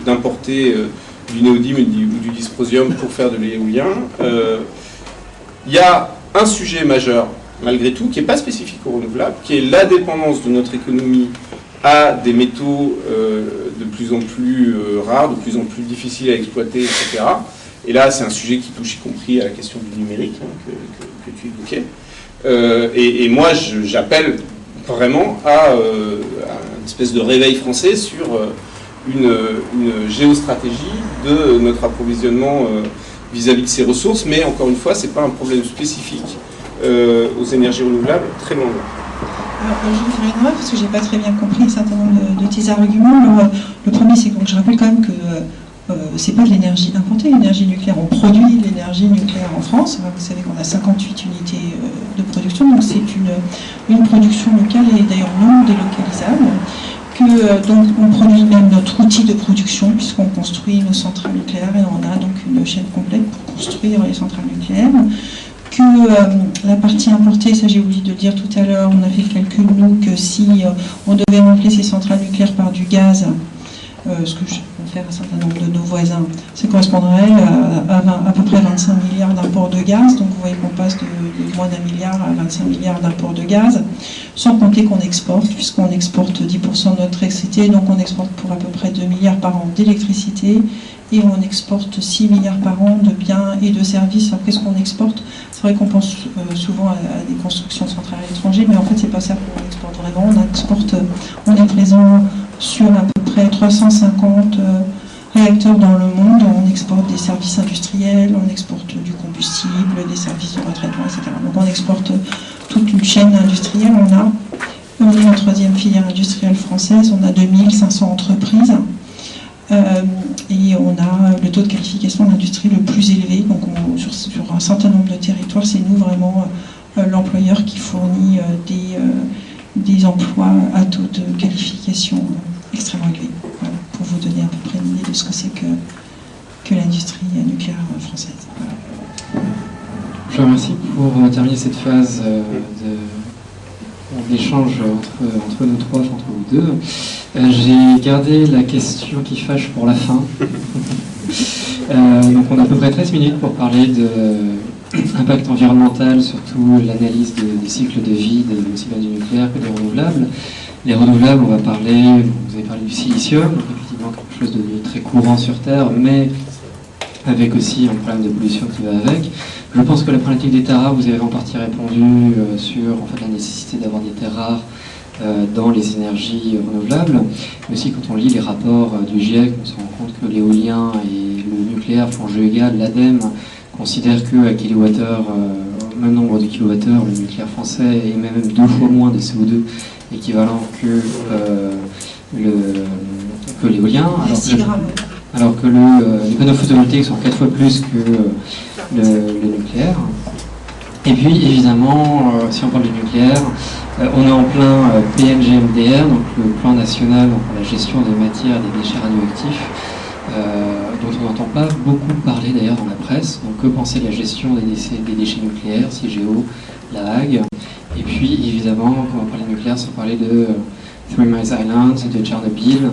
d'importer du néodyme ou du dysprosium pour faire de l'éolien. Il y a un sujet majeur, malgré tout, qui n'est pas spécifique aux renouvelables, qui est la dépendance de notre économie à des métaux de plus en plus rares, de plus en plus difficiles à exploiter, etc. Et là, c'est un sujet qui touche y compris à la question du numérique, hein, que tu évoquais. Et moi, j'appelle vraiment à une espèce de réveil français sur une géostratégie de notre approvisionnement vis-à-vis de ces ressources, mais encore une fois, ce n'est pas un problème spécifique aux énergies renouvelables, très loin. Alors, je vais faire une remarque parce que je n'ai pas très bien compris un certain nombre de tes arguments. Le premier, c'est que je rappelle quand même que c'est pas de l'énergie importée, l'énergie nucléaire. On produit l'énergie nucléaire en France. Vous savez qu'on a 58 unités de production, donc c'est une production locale et d'ailleurs non délocalisable. Donc on produit même notre outil de production puisqu'on construit nos centrales nucléaires et on a donc une chaîne complète pour construire les centrales nucléaires. La partie importée, ça j'ai oublié de le dire tout à l'heure, on a fait le calcul nous que si on devait remplir ces centrales nucléaires par du gaz, ce que je vais faire un certain nombre de nos voisins, ça correspondrait à peu près 25 milliards d'imports de gaz. Donc vous voyez qu'on passe de moins d'1 milliard à 25 milliards d'imports de gaz, sans compter qu'on exporte, puisqu'on exporte 10% de notre électricité, donc on exporte pour à peu près 2 milliards par an d'électricité, et on exporte 6 milliards par an de biens et de services. Alors qu'est-ce qu'on exporte? C'est vrai qu'on pense souvent à des constructions centrales à l'étranger, mais en fait c'est pas ça qu'on exporte vraiment. On est présent sur à peu près 350 réacteurs dans le monde. On exporte des services industriels, on exporte du combustible, des services de retraitement, etc. Donc on exporte toute une chaîne industrielle. On est la troisième filière industrielle française, on a 2500 entreprises. Et on a le taux de qualification de l'industrie le plus élevé. Donc sur un certain nombre de territoires, c'est nous vraiment l'employeur qui fournit des emplois à taux de qualification extrêmement élevé. Voilà, pour vous donner à peu près une idée de ce que c'est que l'industrie nucléaire française. Voilà. Je vous remercie pour terminer cette phase d'échange entre nous trois, entre vous deux. J'ai gardé la question qui fâche pour la fin. Donc on a à peu près 13 minutes pour parler de impact environnemental, surtout l'analyse des cycles de vie, aussi bien du nucléaire que des renouvelables. Les renouvelables, on va parler, vous avez parlé du silicium, donc effectivement quelque chose de très courant sur Terre, mais avec aussi un problème de pollution qui va avec. Je pense que la problématique des terres rares, vous avez en partie répondu sur en fait, la nécessité d'avoir des terres rares dans les énergies renouvelables. Mais aussi quand on lit les rapports du GIEC, on se rend compte que l'éolien et le nucléaire font jeu égal. L'ADEME considère qu'à kilowattheure, au même nombre de kilowattheures, le nucléaire français émet même 2 fois moins de CO2 équivalent que l'éolien. Alors que les panneaux photovoltaïques sont 4 fois plus que le nucléaire. Et puis évidemment, si on parle du nucléaire, on est en plein PNGMDR, donc le plan national pour la gestion des matières et des déchets radioactifs, dont on n'entend pas beaucoup parler d'ailleurs dans la presse. Donc que penser de la gestion des déchets nucléaires, CIGEO, la Hague. Et puis évidemment, quand on parle de nucléaire, sans parler de Three Mile Island, de Tchernobyl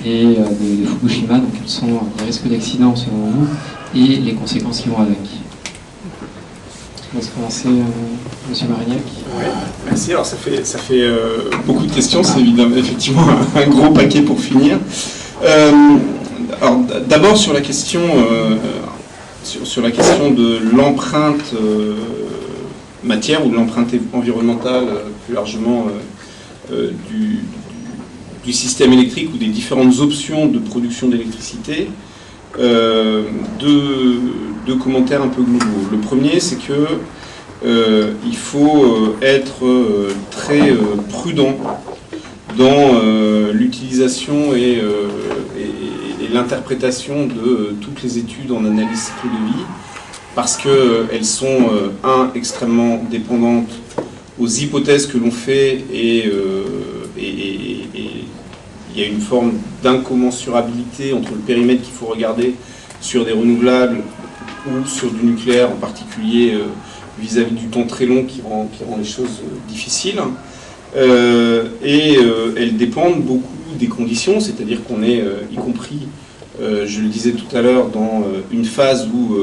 et de Fukushima, donc quels sont les risques d'accident selon vous et les conséquences qui vont avec. On va commencer, Monsieur Marignac. Oui, merci. Alors ça fait beaucoup de questions, c'est évidemment effectivement un gros paquet pour finir. Alors d'abord sur la question sur la question de l'empreinte matière ou de l'empreinte environnementale plus largement du système électrique ou des différentes options de production d'électricité. Deux commentaires un peu globaux. Le premier, c'est que il faut être très prudent dans l'utilisation et l'interprétation de toutes les études en analyse cycle de vie, parce qu'elles sont, extrêmement dépendantes aux hypothèses que l'on fait et il y a une forme d'incommensurabilité entre le périmètre qu'il faut regarder sur des renouvelables ou sur du nucléaire en particulier vis-à-vis du temps très long qui rend les choses difficiles. Elles dépendent beaucoup des conditions, c'est-à-dire qu'on est, y compris, je le disais tout à l'heure, dans une phase où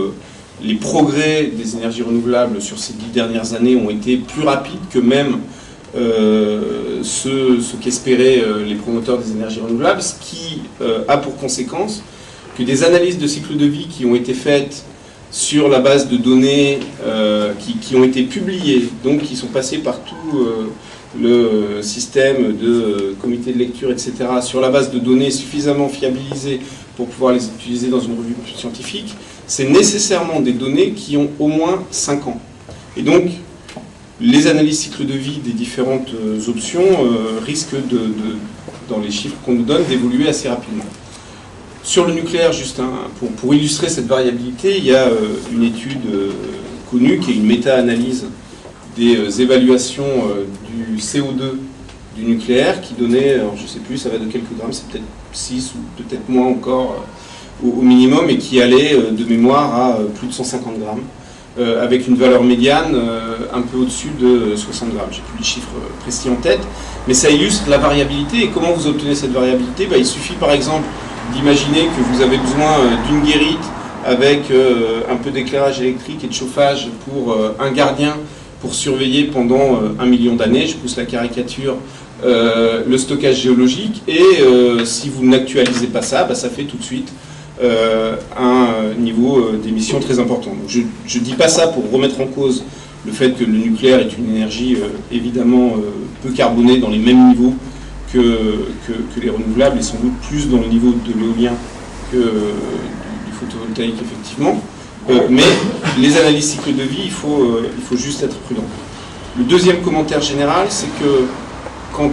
les progrès des énergies renouvelables sur ces 10 dernières années ont été plus rapides que même ce qu'espéraient les promoteurs des énergies renouvelables, ce qui a pour conséquence que des analyses de cycle de vie qui ont été faites sur la base de données qui ont été publiées, donc qui sont passées par tous le système de comité de lecture, etc., sur la base de données suffisamment fiabilisées pour pouvoir les utiliser dans une revue scientifique, c'est nécessairement des données qui ont au moins 5 ans. Et donc, les analyses cycle de vie des différentes options risquent, dans les chiffres qu'on nous donne, d'évoluer assez rapidement. Sur le nucléaire, juste pour illustrer cette variabilité, il y a une étude connue qui est une méta-analyse des évaluations du CO2 du nucléaire qui donnait, alors je ne sais plus, ça va de quelques grammes, c'est peut-être 6 ou peut-être moins encore au minimum, et qui allait de mémoire à plus de 150 grammes, avec une valeur médiane un peu au-dessus de 60 grammes. J'ai plus le chiffre précis en tête, mais ça illustre la variabilité. Et comment vous obtenez cette variabilité? Il suffit par exemple d'imaginer que vous avez besoin d'une guérite avec un peu d'éclairage électrique et de chauffage pour un gardien pour surveiller pendant 1 million d'années, je pousse la caricature, le stockage géologique, et si vous n'actualisez pas ça, ça fait tout de suite un niveau d'émission très important. Donc je ne dis pas ça pour remettre en cause le fait que le nucléaire est une énergie évidemment peu carbonée dans les mêmes niveaux que les renouvelables, et sans doute plus dans le niveau de l'éolien que du photovoltaïque, effectivement. Mais les analyses cycle de vie, il faut juste être prudent. Le deuxième commentaire général, c'est que quand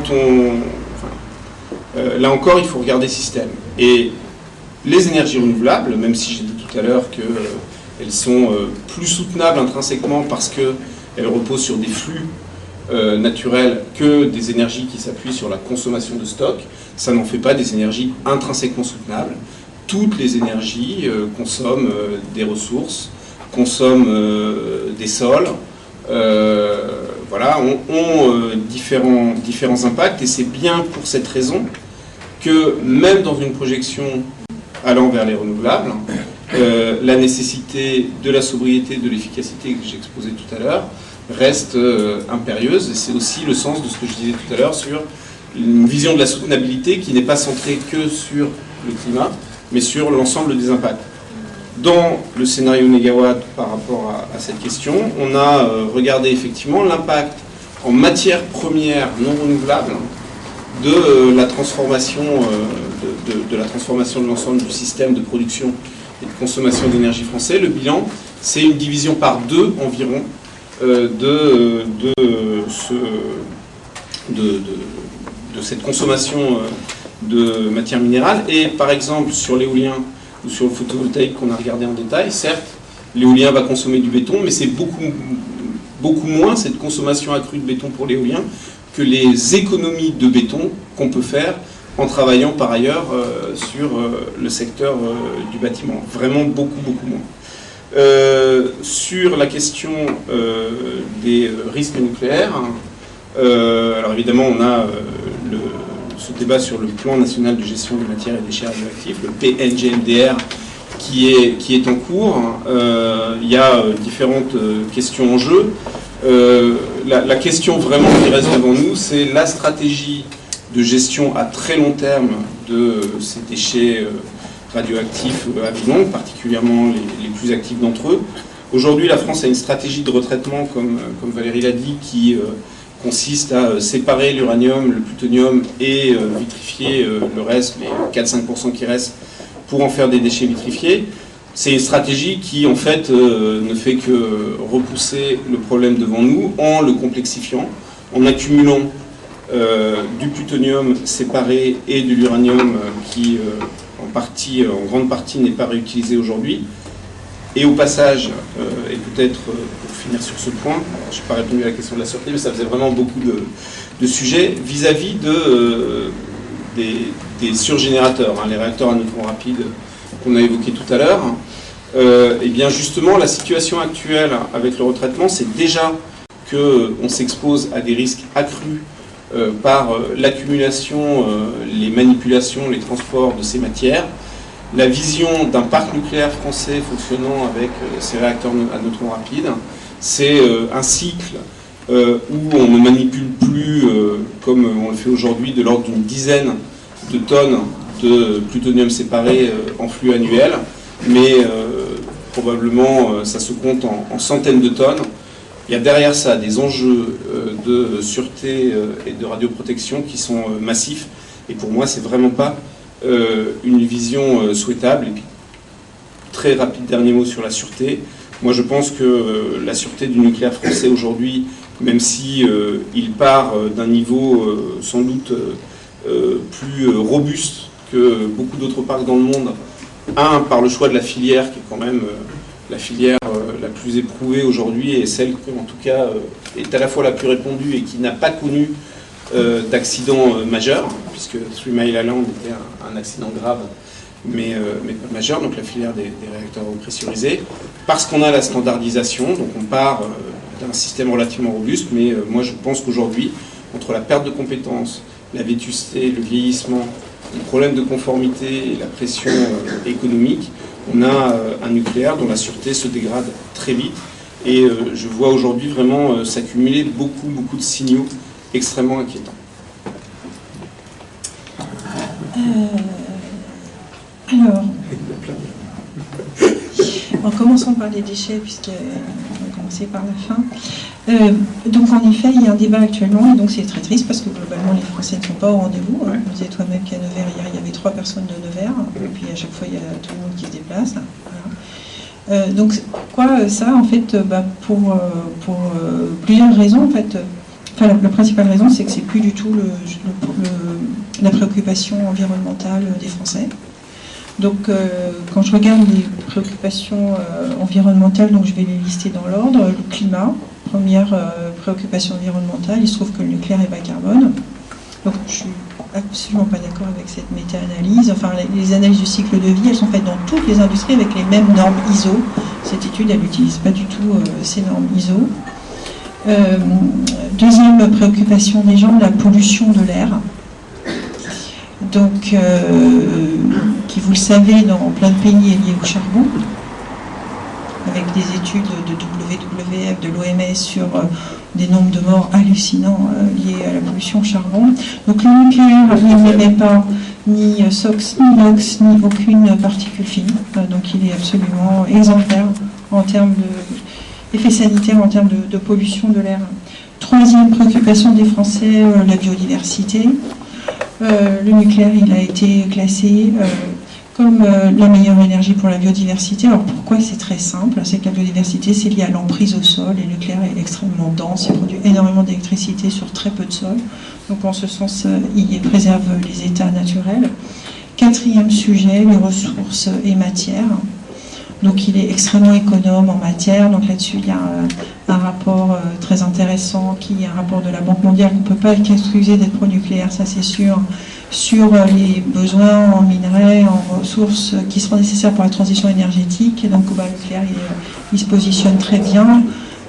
là encore, il faut regarder système. Et les énergies renouvelables, même si j'ai dit tout à l'heure qu'elles sont plus soutenables intrinsèquement parce qu'elles reposent sur des flux naturels que des énergies qui s'appuient sur la consommation de stock, ça n'en fait pas des énergies intrinsèquement soutenables. Toutes les énergies consomment des ressources, consomment des sols, voilà, ont différents impacts, et c'est bien pour cette raison que même dans une projection allant vers les renouvelables, la nécessité de la sobriété, de l'efficacité que j'exposais tout à l'heure reste impérieuse, et c'est aussi le sens de ce que je disais tout à l'heure sur une vision de la soutenabilité qui n'est pas centrée que sur le climat, mais sur l'ensemble des impacts. Dans le scénario négawatt par rapport à cette question, on a regardé effectivement l'impact en matières premières non renouvelables de la transformation de l'ensemble du système de production et de consommation d'énergie français. Le bilan, c'est une division par 2 environ de cette consommation de matières minérales. Et par exemple, sur l'éolien ou sur le photovoltaïque qu'on a regardé en détail, certes, l'éolien va consommer du béton, mais c'est beaucoup moins cette consommation accrue de béton pour l'éolien que les économies de béton qu'on peut faire en travaillant par ailleurs sur le secteur du bâtiment. Vraiment beaucoup moins. Sur la question des risques nucléaires, alors évidemment on a ce débat sur le plan national de gestion des matières et déchets radioactifs, le PNGMDR, qui est en cours. Il y a différentes questions en jeu. La question vraiment qui reste devant nous, c'est la stratégie de gestion à très long terme de ces déchets radioactifs à vie longue, particulièrement les plus actifs d'entre eux. Aujourd'hui, la France a une stratégie de retraitement, comme Valérie l'a dit, qui consiste à séparer l'uranium, le plutonium et vitrifier le reste, les 4-5% qui restent, pour en faire des déchets vitrifiés. C'est une stratégie qui, en fait, ne fait que repousser le problème devant nous en le complexifiant, en accumulant du plutonium séparé et de l'uranium qui, en grande partie, n'est pas réutilisé aujourd'hui. Et au passage, et peut-être pour finir sur ce point, je n'ai pas répondu à la question de la sûreté, mais ça faisait vraiment beaucoup de sujets, vis-à-vis des surgénérateurs, les réacteurs à neutrons rapides qu'on a évoqués tout à l'heure. Et bien justement, la situation actuelle avec le retraitement, c'est déjà qu'on s'expose à des risques accrus par l'accumulation, les manipulations, les transports de ces matières. La vision d'un parc nucléaire français fonctionnant avec ces réacteurs à neutrons rapides, c'est un cycle où on ne manipule plus, comme on le fait aujourd'hui, de l'ordre d'une dizaine de tonnes de plutonium séparé en flux annuel, mais probablement ça se compte en centaines de tonnes. Il y a derrière ça des enjeux de sûreté et de radioprotection qui sont massifs. Et pour moi, c'est vraiment pas une vision souhaitable. Et puis, très rapide dernier mot sur la sûreté. Moi, je pense que la sûreté du nucléaire français aujourd'hui, même si il part d'un niveau sans doute plus robuste que beaucoup d'autres parcs dans le monde, par le choix de la filière, qui est quand même la filière la plus éprouvée aujourd'hui, et celle qui, en tout cas, est à la fois la plus répandue et qui n'a pas connu d'accident majeur, puisque Three Mile Island était un accident grave, mais pas majeur, donc la filière des réacteurs pressurisés, parce qu'on a la standardisation, donc on part d'un système relativement robuste, mais moi je pense qu'aujourd'hui, entre la perte de compétences, la vétusté, le vieillissement, les problèmes de conformité et la pression économique, on a un nucléaire dont la sûreté se dégrade très vite, et je vois aujourd'hui vraiment s'accumuler beaucoup de signaux extrêmement inquiétants. Alors, en commençant par les déchets, puisqu'on va commencer par la fin. Donc en effet, il y a un débat actuellement, et donc c'est très triste parce que globalement les Français ne sont pas au rendez-vous. Hein. Vous disiez toi-même qu'à Nevers, hier, il y avait 3 personnes de Nevers, et puis à chaque fois, il y a tout le monde qui se déplace. Voilà. Donc pourquoi ça, en fait, pour plusieurs raisons, en fait. Enfin, la principale raison, c'est que c'est plus du tout la préoccupation environnementale des Français. Donc, quand je regarde les préoccupations environnementales, donc je vais les lister dans l'ordre. Le climat, première préoccupation environnementale, il se trouve que le nucléaire est bas carbone. Donc, je suis absolument pas d'accord avec cette méta-analyse. Enfin, les analyses du cycle de vie, elles sont faites dans toutes les industries avec les mêmes normes ISO. Cette étude, elle n'utilise pas du tout ces normes ISO. Deuxième préoccupation des gens, la pollution de l'air. Donc, qui, vous le savez, dans plein de pays est liée au charbon, avec des études de WWF, de l'OMS sur des nombres de morts hallucinants liés à la pollution au charbon. Donc le nucléaire n'émet pas ni SOx, ni NOx, ni aucune particule fine. Donc il est absolument exemplaire en termes d'effets sanitaires, en termes de pollution de l'air. Troisième préoccupation des Français, la biodiversité. Le nucléaire, il a été classé comme la meilleure énergie pour la biodiversité. Alors pourquoi? C'est très simple, c'est que la biodiversité, c'est lié à l'emprise au sol, et le nucléaire est extrêmement dense, il produit énormément d'électricité sur très peu de sol. Donc en ce sens, il préserve les états naturels. Quatrième sujet, les ressources et matières. Donc il est extrêmement économe en matière. Donc là-dessus, il y a un rapport très intéressant qui est un rapport de la Banque mondiale. On ne peut pas excuser d'être pro-nucléaire, ça c'est sûr, sur les besoins en minerais, en ressources qui seront nécessaires pour la transition énergétique. Et donc le nucléaire, il se positionne très bien,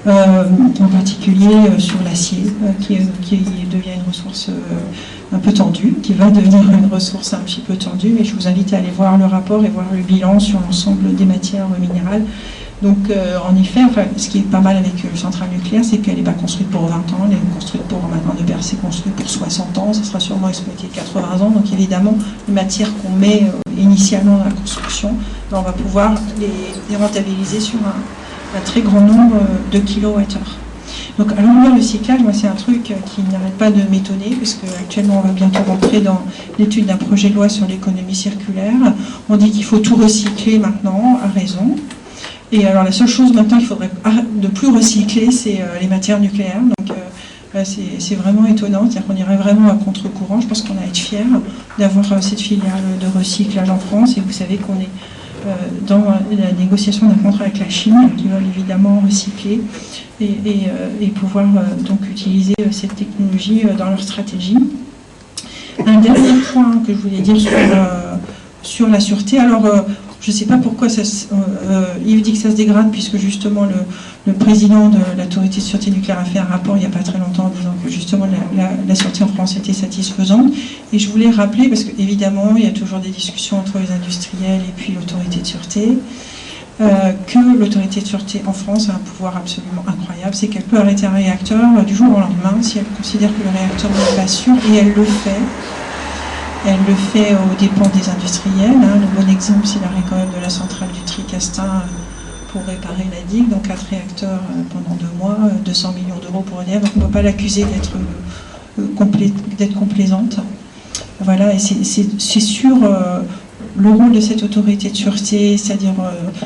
en particulier sur l'acier, qui devient une ressource un peu tendue, qui va devenir une ressource un petit peu tendue, mais je vous invite à aller voir le rapport et voir le bilan sur l'ensemble des matières minérales. Donc en effet, enfin, ce qui est pas mal avec une centrale nucléaire, c'est qu'elle n'est pas construite pour 20 ans, elle est construite pour maintenant de Bercy, construite pour 60 ans, ça sera sûrement exploité 80 ans, donc évidemment, les matières qu'on met initialement dans la construction, on va pouvoir les rentabiliser sur un très grand nombre de kilowattheures. Donc, alors le cyclage, moi, c'est un truc qui n'arrête pas de m'étonner, puisque actuellement, on va bientôt rentrer dans l'étude d'un projet de loi sur l'économie circulaire. On dit qu'il faut tout recycler maintenant, à raison. Et alors, la seule chose maintenant qu'il faudrait ne plus recycler, c'est les matières nucléaires. Donc, c'est vraiment étonnant, c'est-à-dire qu'on irait vraiment à contre-courant. Je pense qu'on a à être fiers d'avoir cette filiale de recyclage en France, et vous savez qu'on est dans la négociation d'un contrat avec la Chine, qui veulent évidemment recycler et pouvoir donc utiliser cette technologie dans leur stratégie. Un dernier point que je voulais dire sur la sûreté. Alors, je ne sais pas pourquoi il dit que ça se dégrade, puisque justement le président de l'autorité de sûreté nucléaire a fait un rapport il n'y a pas très longtemps en disant que justement la sûreté en France était satisfaisante. Et je voulais rappeler, parce qu'évidemment il y a toujours des discussions entre les industriels et puis l'autorité de sûreté, que l'autorité de sûreté en France a un pouvoir absolument incroyable, c'est qu'elle peut arrêter un réacteur du jour au lendemain si elle considère que le réacteur n'est pas sûr, et elle le fait. Elle le fait aux dépens des industriels. Le bon exemple, c'est l'arrêt quand même de la centrale du Tricastin pour réparer la digue, donc 4 réacteurs pendant 2 mois, 200 millions d'euros pour EDF, donc on ne peut pas l'accuser d'être complaisante. Voilà, et c'est sur le rôle de cette autorité de sûreté, c'est-à-dire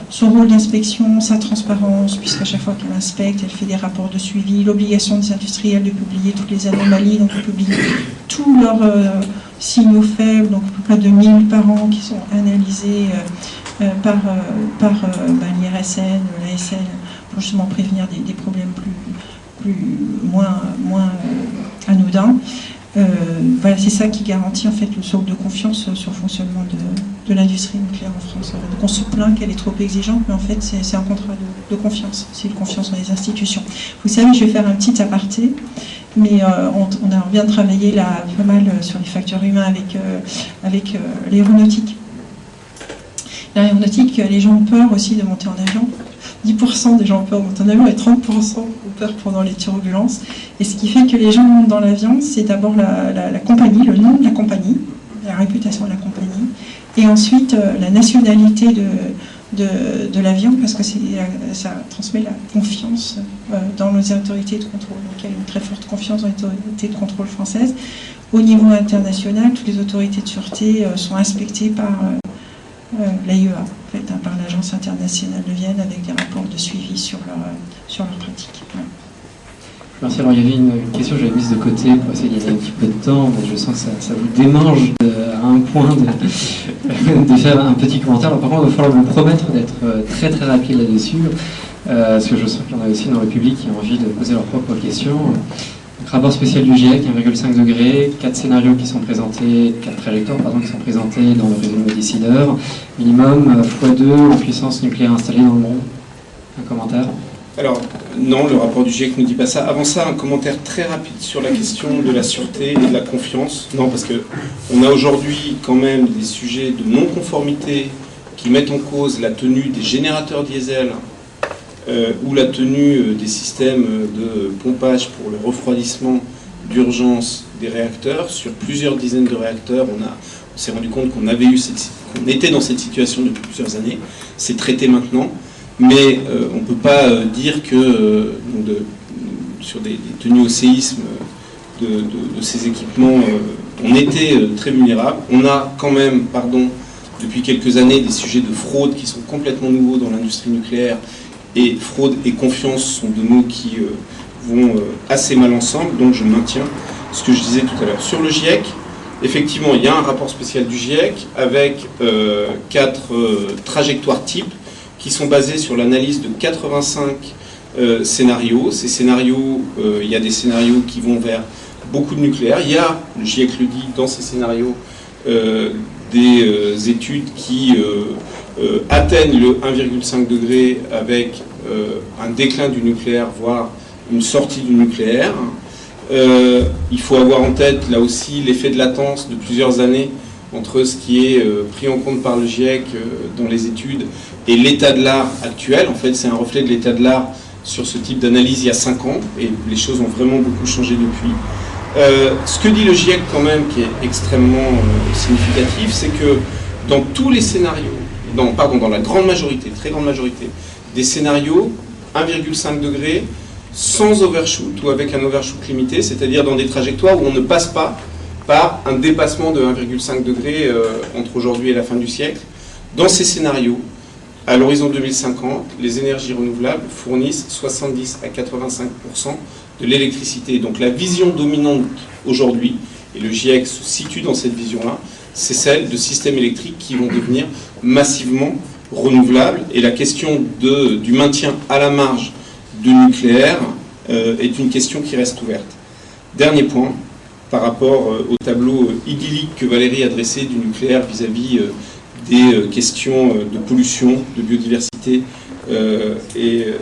son rôle d'inspection, sa transparence, puisqu'à chaque fois qu'elle inspecte, elle fait des rapports de suivi, l'obligation des industriels de publier toutes les anomalies, donc de publier tous leurs signaux faibles, donc près de 1000 par an qui sont analysés par l'IRSN, l'ASN, pour justement prévenir des problèmes moins anodins. Voilà, c'est ça qui garantit en fait le socle de confiance sur le fonctionnement de l'industrie nucléaire en France. Donc on se plaint qu'elle est trop exigeante, mais en fait c'est un contrat de confiance, c'est une confiance dans les institutions. Vous savez, je vais faire un petit aparté, mais on vient de travailler là pas mal sur les facteurs humains avec l'aéronautique. L'aéronautique, les gens ont peur aussi de monter en avion. 10% des gens ont peur de monter en avion et 30% ont peur pendant les turbulences. Et ce qui fait que les gens montent dans l'avion, c'est d'abord la compagnie, le nom de la compagnie, la réputation de la compagnie, et ensuite la nationalité de l'avion, parce que ça transmet la confiance dans les autorités de contrôle. Donc il y a une très forte confiance dans les autorités de contrôle françaises. Au niveau international, toutes les autorités de sûreté sont inspectées par l'AIEA, en fait, par l'Agence internationale de Vienne, avec des rapports de suivi sur leur pratique. Voilà. Merci. Alors il y avait une question que j'avais mise de côté pour essayer de gagner un petit peu de temps, mais je sens que ça vous démange à un point de faire un petit commentaire. Alors par contre, il va falloir me promettre d'être très très rapide là-dessus, parce que je sens qu'il y en a aussi dans le public qui ont envie de poser leurs propres questions. Donc, rapport spécial du GIEC, 1,5 degré, 4 scénarios qui sont présentés, 4 trajectoires qui sont présentés dans le résumé Décideur, minimum x2 la puissance nucléaire installée dans le monde. Un commentaire? Alors, non, le rapport du GIEC ne dit pas ça. Avant ça, un commentaire très rapide sur la question de la sûreté et de la confiance. Non, parce qu'on a aujourd'hui quand même des sujets de non-conformité qui mettent en cause la tenue des générateurs diesel ou la tenue des systèmes de pompage pour le refroidissement d'urgence des réacteurs. Sur plusieurs dizaines de réacteurs, on s'est rendu compte qu'on était dans cette situation depuis plusieurs années. C'est traité maintenant. Mais on ne peut pas dire que sur des tenues au séisme de ces équipements, on était très vulnérable. On a quand même, depuis quelques années, des sujets de fraude qui sont complètement nouveaux dans l'industrie nucléaire. Et fraude et confiance sont deux mots qui vont assez mal ensemble. Donc je maintiens ce que je disais tout à l'heure. Sur le GIEC, effectivement, il y a un rapport spécial du GIEC avec 4 trajectoires types qui sont basés sur l'analyse de 85 scénarios. Ces scénarios, il y a des scénarios qui vont vers beaucoup de nucléaire. Il y a, le GIEC le dit, dans ces scénarios, des études qui atteignent le 1,5 degré avec un déclin du nucléaire, voire une sortie du nucléaire. Il faut avoir en tête, là aussi, l'effet de latence de plusieurs années entre ce qui est pris en compte par le GIEC dans les études et l'état de l'art actuel. En fait, c'est un reflet de l'état de l'art sur ce type d'analyse il y a 5 ans, et les choses ont vraiment beaucoup changé depuis. Ce que dit le GIEC quand même, qui est extrêmement significatif, c'est que dans tous les scénarios, dans la grande majorité, très grande majorité, des scénarios, 1,5 degré, sans overshoot ou avec un overshoot limité, c'est-à-dire dans des trajectoires où on ne passe pas par un dépassement de 1,5 degré entre aujourd'hui et la fin du siècle. Dans ces scénarios, à l'horizon 2050, les énergies renouvelables fournissent 70 à 85% de l'électricité. Donc la vision dominante aujourd'hui, et le GIEC se situe dans cette vision-là, c'est celle de systèmes électriques qui vont devenir massivement renouvelables. Et la question du maintien à la marge du nucléaire est une question qui reste ouverte. Dernier point, par rapport au tableau idyllique que Valérie a dressé du nucléaire vis-à-vis des questions de pollution, de biodiversité,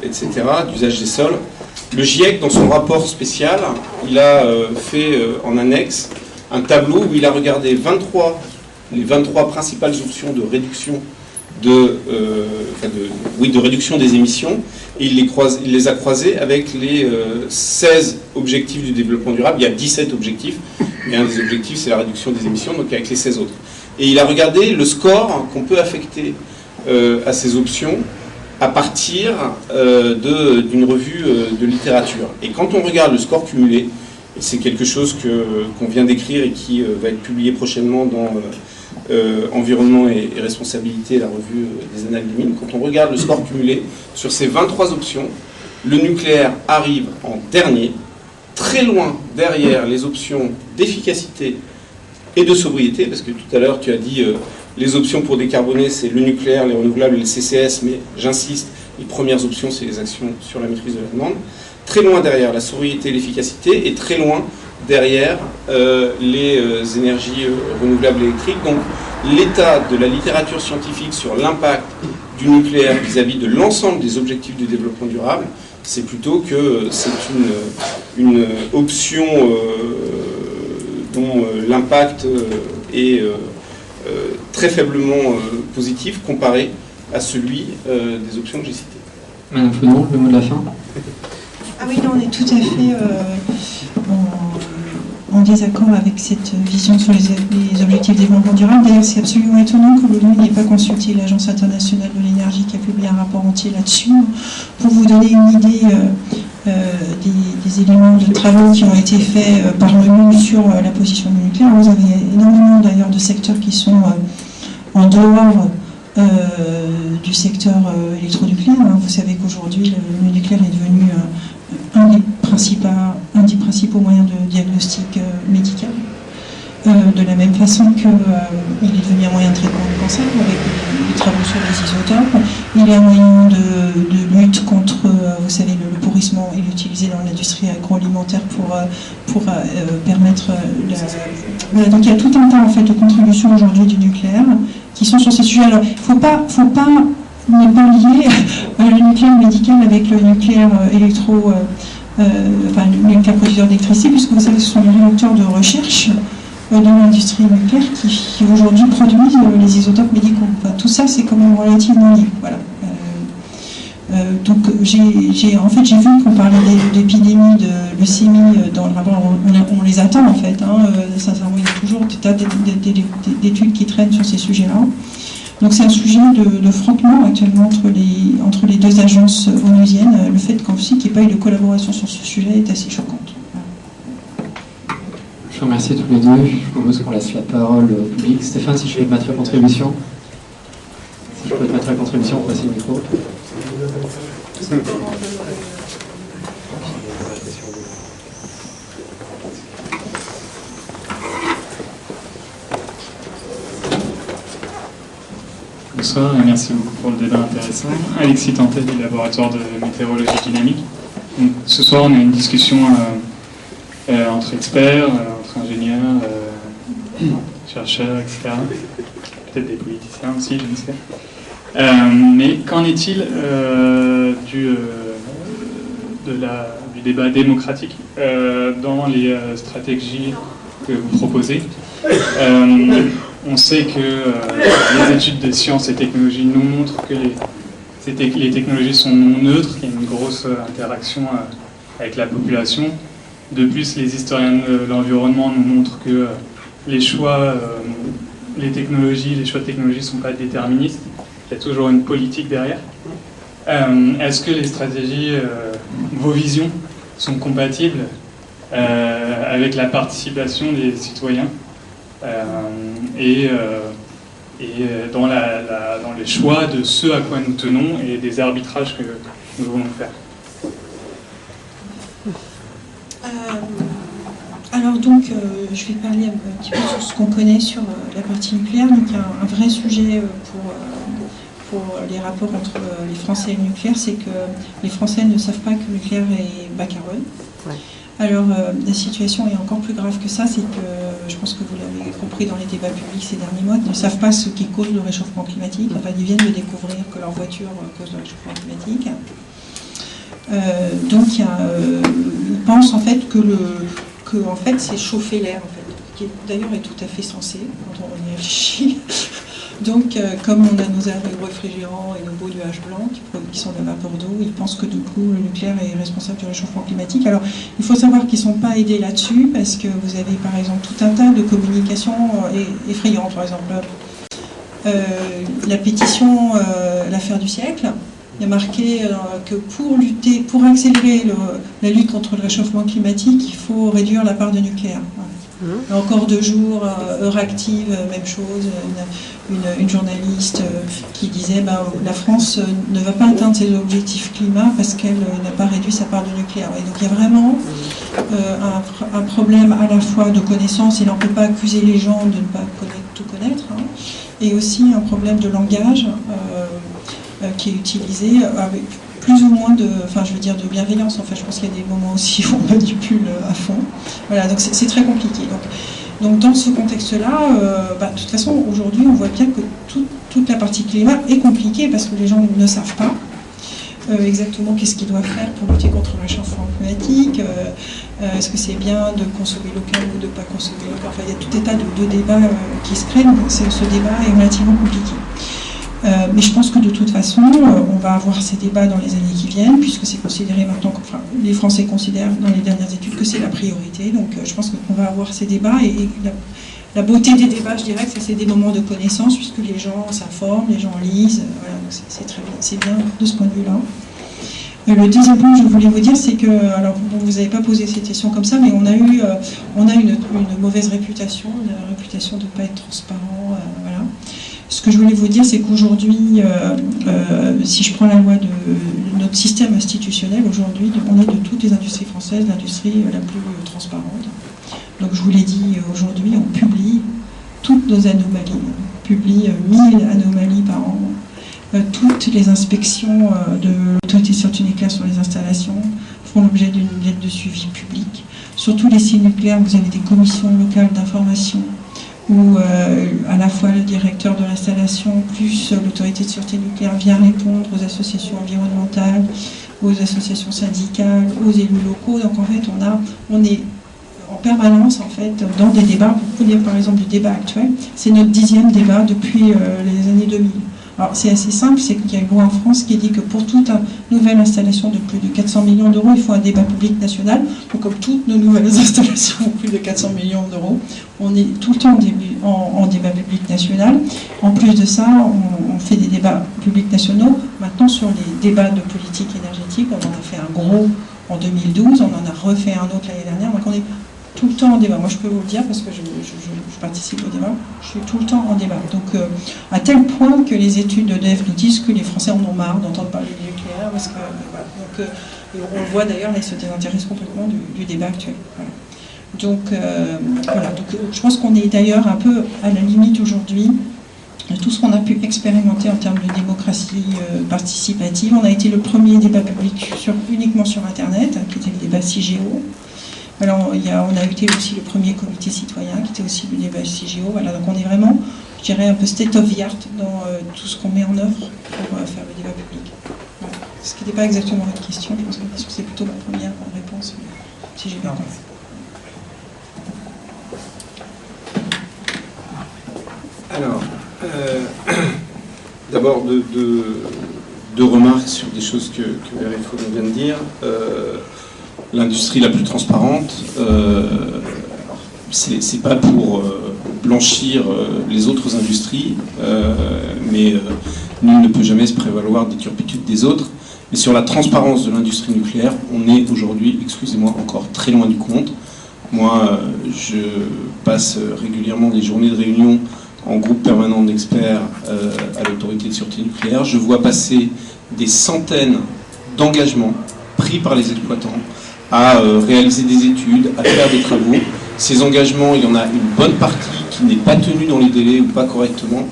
etc., d'usage des sols. Le GIEC, dans son rapport spécial, il a fait en annexe un tableau où il a regardé les 23 principales options de réduction de réduction des émissions, et il les a croisées avec les 16 objectifs du développement durable. Il y a 17 objectifs, mais un des objectifs, c'est la réduction des émissions, donc avec les 16 autres. Et il a regardé le score qu'on peut affecter à ces options à partir d'une revue de littérature. Et quand on regarde le score cumulé, et c'est quelque chose qu'on vient d'écrire et qui va être publié prochainement dans Environnement et responsabilité, la revue des Annales des mines, quand on regarde le score cumulé sur ces 23 options, le nucléaire arrive en dernier, très loin derrière les options d'efficacité et de sobriété, parce que tout à l'heure tu as dit les options pour décarboner c'est le nucléaire, les renouvelables et le CCS, mais j'insiste, les premières options c'est les actions sur la maîtrise de la demande, très loin derrière la sobriété et l'efficacité, et très loin derrière les énergies renouvelables électriques. Donc l'état de la littérature scientifique sur l'impact du nucléaire vis-à-vis de l'ensemble des objectifs du développement durable, c'est plutôt que c'est une option dont l'impact est très faiblement positif comparé à celui des options que j'ai citées. Madame Fenon, le mot de la fin. Ah oui, là, on est tout à fait en désaccord avec cette vision sur les objectifs de développement durable. D'ailleurs, c'est absolument étonnant que l'ONU n'ait pas consulté l'Agence internationale de l'énergie qui a publié un rapport entier là-dessus. Pour vous donner une idée des éléments de travaux qui ont été faits par l'ONU sur la position du nucléaire, vous avez énormément d'ailleurs de secteurs qui sont en dehors du secteur électronucléaire. Vous savez qu'aujourd'hui, le nucléaire est devenu un des principaux moyens de diagnostic médical. De la même façon qu'il est devenu un moyen de traitement du cancer avec les travaux sur les isotopes. Il est un moyen de lutte contre, vous savez, le pourrissement. Il est utilisé dans l'industrie agroalimentaire pour permettre voilà, donc il y a tout un tas en fait, de contributions aujourd'hui du nucléaire qui sont sur ces sujets. Alors, il ne faut pas ne pas lier le nucléaire médical avec le nucléaire le nucléaire producteur d'électricité, puisque vous savez que ce sont les réacteurs de recherche de l'industrie nucléaire qui aujourd'hui produisent les isotopes médicaux. Enfin, tout ça, c'est quand même relativement lié. Voilà. Donc, j'ai vu qu'on parlait d'épidémies de leucémie dans le rapport. On les attend en fait. Sincèrement, il y a toujours des tas d'études qui traînent sur ces sujets-là. Donc c'est un sujet de frottement actuellement entre les deux agences onusiennes. Le fait qu'il n'y ait pas eu de collaboration sur ce sujet est assez choquant. Je vous remercie tous les deux. Je propose qu'on laisse la parole au public. Stéphane, si je peux te mettre à contribution. Si je peux te mettre à contribution, on passe le micro. Bonsoir et merci beaucoup pour le débat intéressant. Alexis Tantel du laboratoire de météorologie dynamique. Donc, ce soir, on a une discussion entre experts, entre ingénieurs, chercheurs, etc. Peut-être des politiciens aussi, je ne sais. Mais qu'en est-il du débat démocratique dans les stratégies que vous proposez? On sait que les études de sciences et technologies nous montrent que les technologies sont non neutres, qu'il y a une grosse interaction avec la population. De plus, les historiens de l'environnement nous montrent que les choix technologies ne sont pas déterministes. Il y a toujours une politique derrière. Est-ce que les stratégies, vos visions, sont compatibles avec la participation des citoyens et dans les choix de ce à quoi nous tenons et des arbitrages que nous voulons faire? Alors donc, je vais parler un petit peu sur ce qu'on connaît sur la partie nucléaire. Donc il y a un vrai sujet pour les rapports entre les Français et le nucléaire, c'est que les Français ne savent pas que le nucléaire est bas carbone. Ouais. Alors la situation est encore plus grave que ça, c'est que, je pense que vous l'avez compris dans les débats publics ces derniers mois, ils ne savent pas ce qui cause le réchauffement climatique. Enfin, ils viennent de découvrir que leur voiture cause le réchauffement climatique. Donc ils pensent en fait que c'est chauffer l'air, en fait, qui d'ailleurs est tout à fait sensé quand on y réfléchit. Donc, comme on a nos réfrigérants et nos beaux nuages blancs qui sont de la vapeur d'eau, ils pensent que du coup le nucléaire est responsable du réchauffement climatique. Alors, il faut savoir qu'ils ne sont pas aidés là-dessus, parce que vous avez par exemple tout un tas de communications effrayantes. Par exemple, la pétition L'affaire du siècle, il y a marqué que pour accélérer la lutte contre le réchauffement climatique, il faut réduire la part de nucléaire. Voilà. Encore 2 jours, Euractiv, même chose, une journaliste qui disait la France ne va pas atteindre ses objectifs climat parce qu'elle n'a pas réduit sa part de nucléaire. Et donc il y a vraiment un problème à la fois de connaissance, et là on ne peut pas accuser les gens de ne pas tout connaître, hein, et aussi un problème de langage qui est utilisé avec plus ou moins de bienveillance. Enfin, je pense qu'il y a des moments aussi où on manipule à fond. Voilà, donc c'est très compliqué. Donc dans ce contexte-là, de toute façon, aujourd'hui, on voit bien que toute la partie climat est compliquée parce que les gens ne savent pas exactement qu'est-ce qu'ils doivent faire pour lutter contre le réchauffement climatique. Est-ce que c'est bien de consommer local ou de ne pas consommer local? Enfin, il y a tout état de débats qui se créent, donc ce débat est relativement compliqué. Mais je pense que de toute façon, on va avoir ces débats dans les années qui viennent, puisque c'est considéré maintenant, les Français considèrent dans les dernières études que c'est la priorité. Donc je pense qu'on va avoir ces débats, et la beauté des débats, je dirais que c'est des moments de connaissance, puisque les gens s'informent, les gens lisent. Voilà, donc c'est très bien, c'est bien de ce point de vue-là. Le deuxième point que je voulais vous dire, c'est que, alors vous n'avez pas posé cette question comme ça, mais on a une mauvaise réputation, une réputation de ne pas être transparent, voilà. Ce que je voulais vous dire, c'est qu'aujourd'hui, si je prends la loi de notre système institutionnel, aujourd'hui, on est de toutes les industries françaises l'industrie la plus transparente. Donc je vous l'ai dit, aujourd'hui, on publie toutes nos anomalies. On publie 1000 anomalies par an. Toutes les inspections de l'autorité de sûreté nucléaire sur les installations font l'objet d'une lettre de suivi publique. Sur tous les sites nucléaires, vous avez des commissions locales d'information où à la fois le directeur de l'installation plus l'autorité de sûreté nucléaire vient répondre aux associations environnementales, aux associations syndicales, aux élus locaux. Donc en fait, on est en permanence en fait dans des débats. Vous prenez par exemple le débat actuel, c'est notre 10e débat depuis les années 2000. Alors c'est assez simple, c'est qu'il y a une loi en France qui dit que pour toute nouvelle installation de plus de 400 millions d'euros, il faut un débat public national. Donc comme toutes nos nouvelles installations ont plus de 400 millions d'euros, on est tout le temps en débat public national. En plus de ça, on fait des débats publics nationaux. Maintenant sur les débats de politique énergétique, on en a fait un gros en 2012, on en a refait un autre l'année dernière. Donc on est tout le temps en débat. Moi, je peux vous le dire parce que je participe au débat. Je suis tout le temps en débat. Donc, à tel point que les études d'EDF nous disent que les Français en ont marre d'entendre parler du nucléaire. Parce que, voilà. Donc, on le voit d'ailleurs, là, ils se désintéressent complètement du débat actuel. Voilà. Donc, voilà. Donc, je pense qu'on est d'ailleurs un peu à la limite aujourd'hui de tout ce qu'on a pu expérimenter en termes de démocratie participative. On a été le premier débat public uniquement sur Internet, qui était le débat CIGEO. Alors, on a été aussi le premier comité citoyen, qui était aussi le débat CIGEO. Voilà, donc on est vraiment, je dirais, un peu state of the art dans tout ce qu'on met en œuvre pour faire le débat public. Voilà. Ce qui n'était pas exactement votre question, je pense que c'est plutôt ma première réponse, si j'ai bien compris. Alors, d'abord deux remarques sur des choses que Béryl Folon vient de dire. L'industrie la plus transparente, c'est pas pour blanchir les autres industries, mais nul ne peut jamais se prévaloir des turpitudes des autres. Mais sur la transparence de l'industrie nucléaire, on est aujourd'hui, excusez-moi, encore très loin du compte. Moi, je passe régulièrement des journées de réunion en groupe permanent d'experts à l'autorité de sûreté nucléaire. Je vois passer des centaines d'engagements pris par les exploitants à réaliser des études, à faire des travaux. Ces engagements, il y en a une bonne partie qui n'est pas tenue dans les délais ou pas correctement.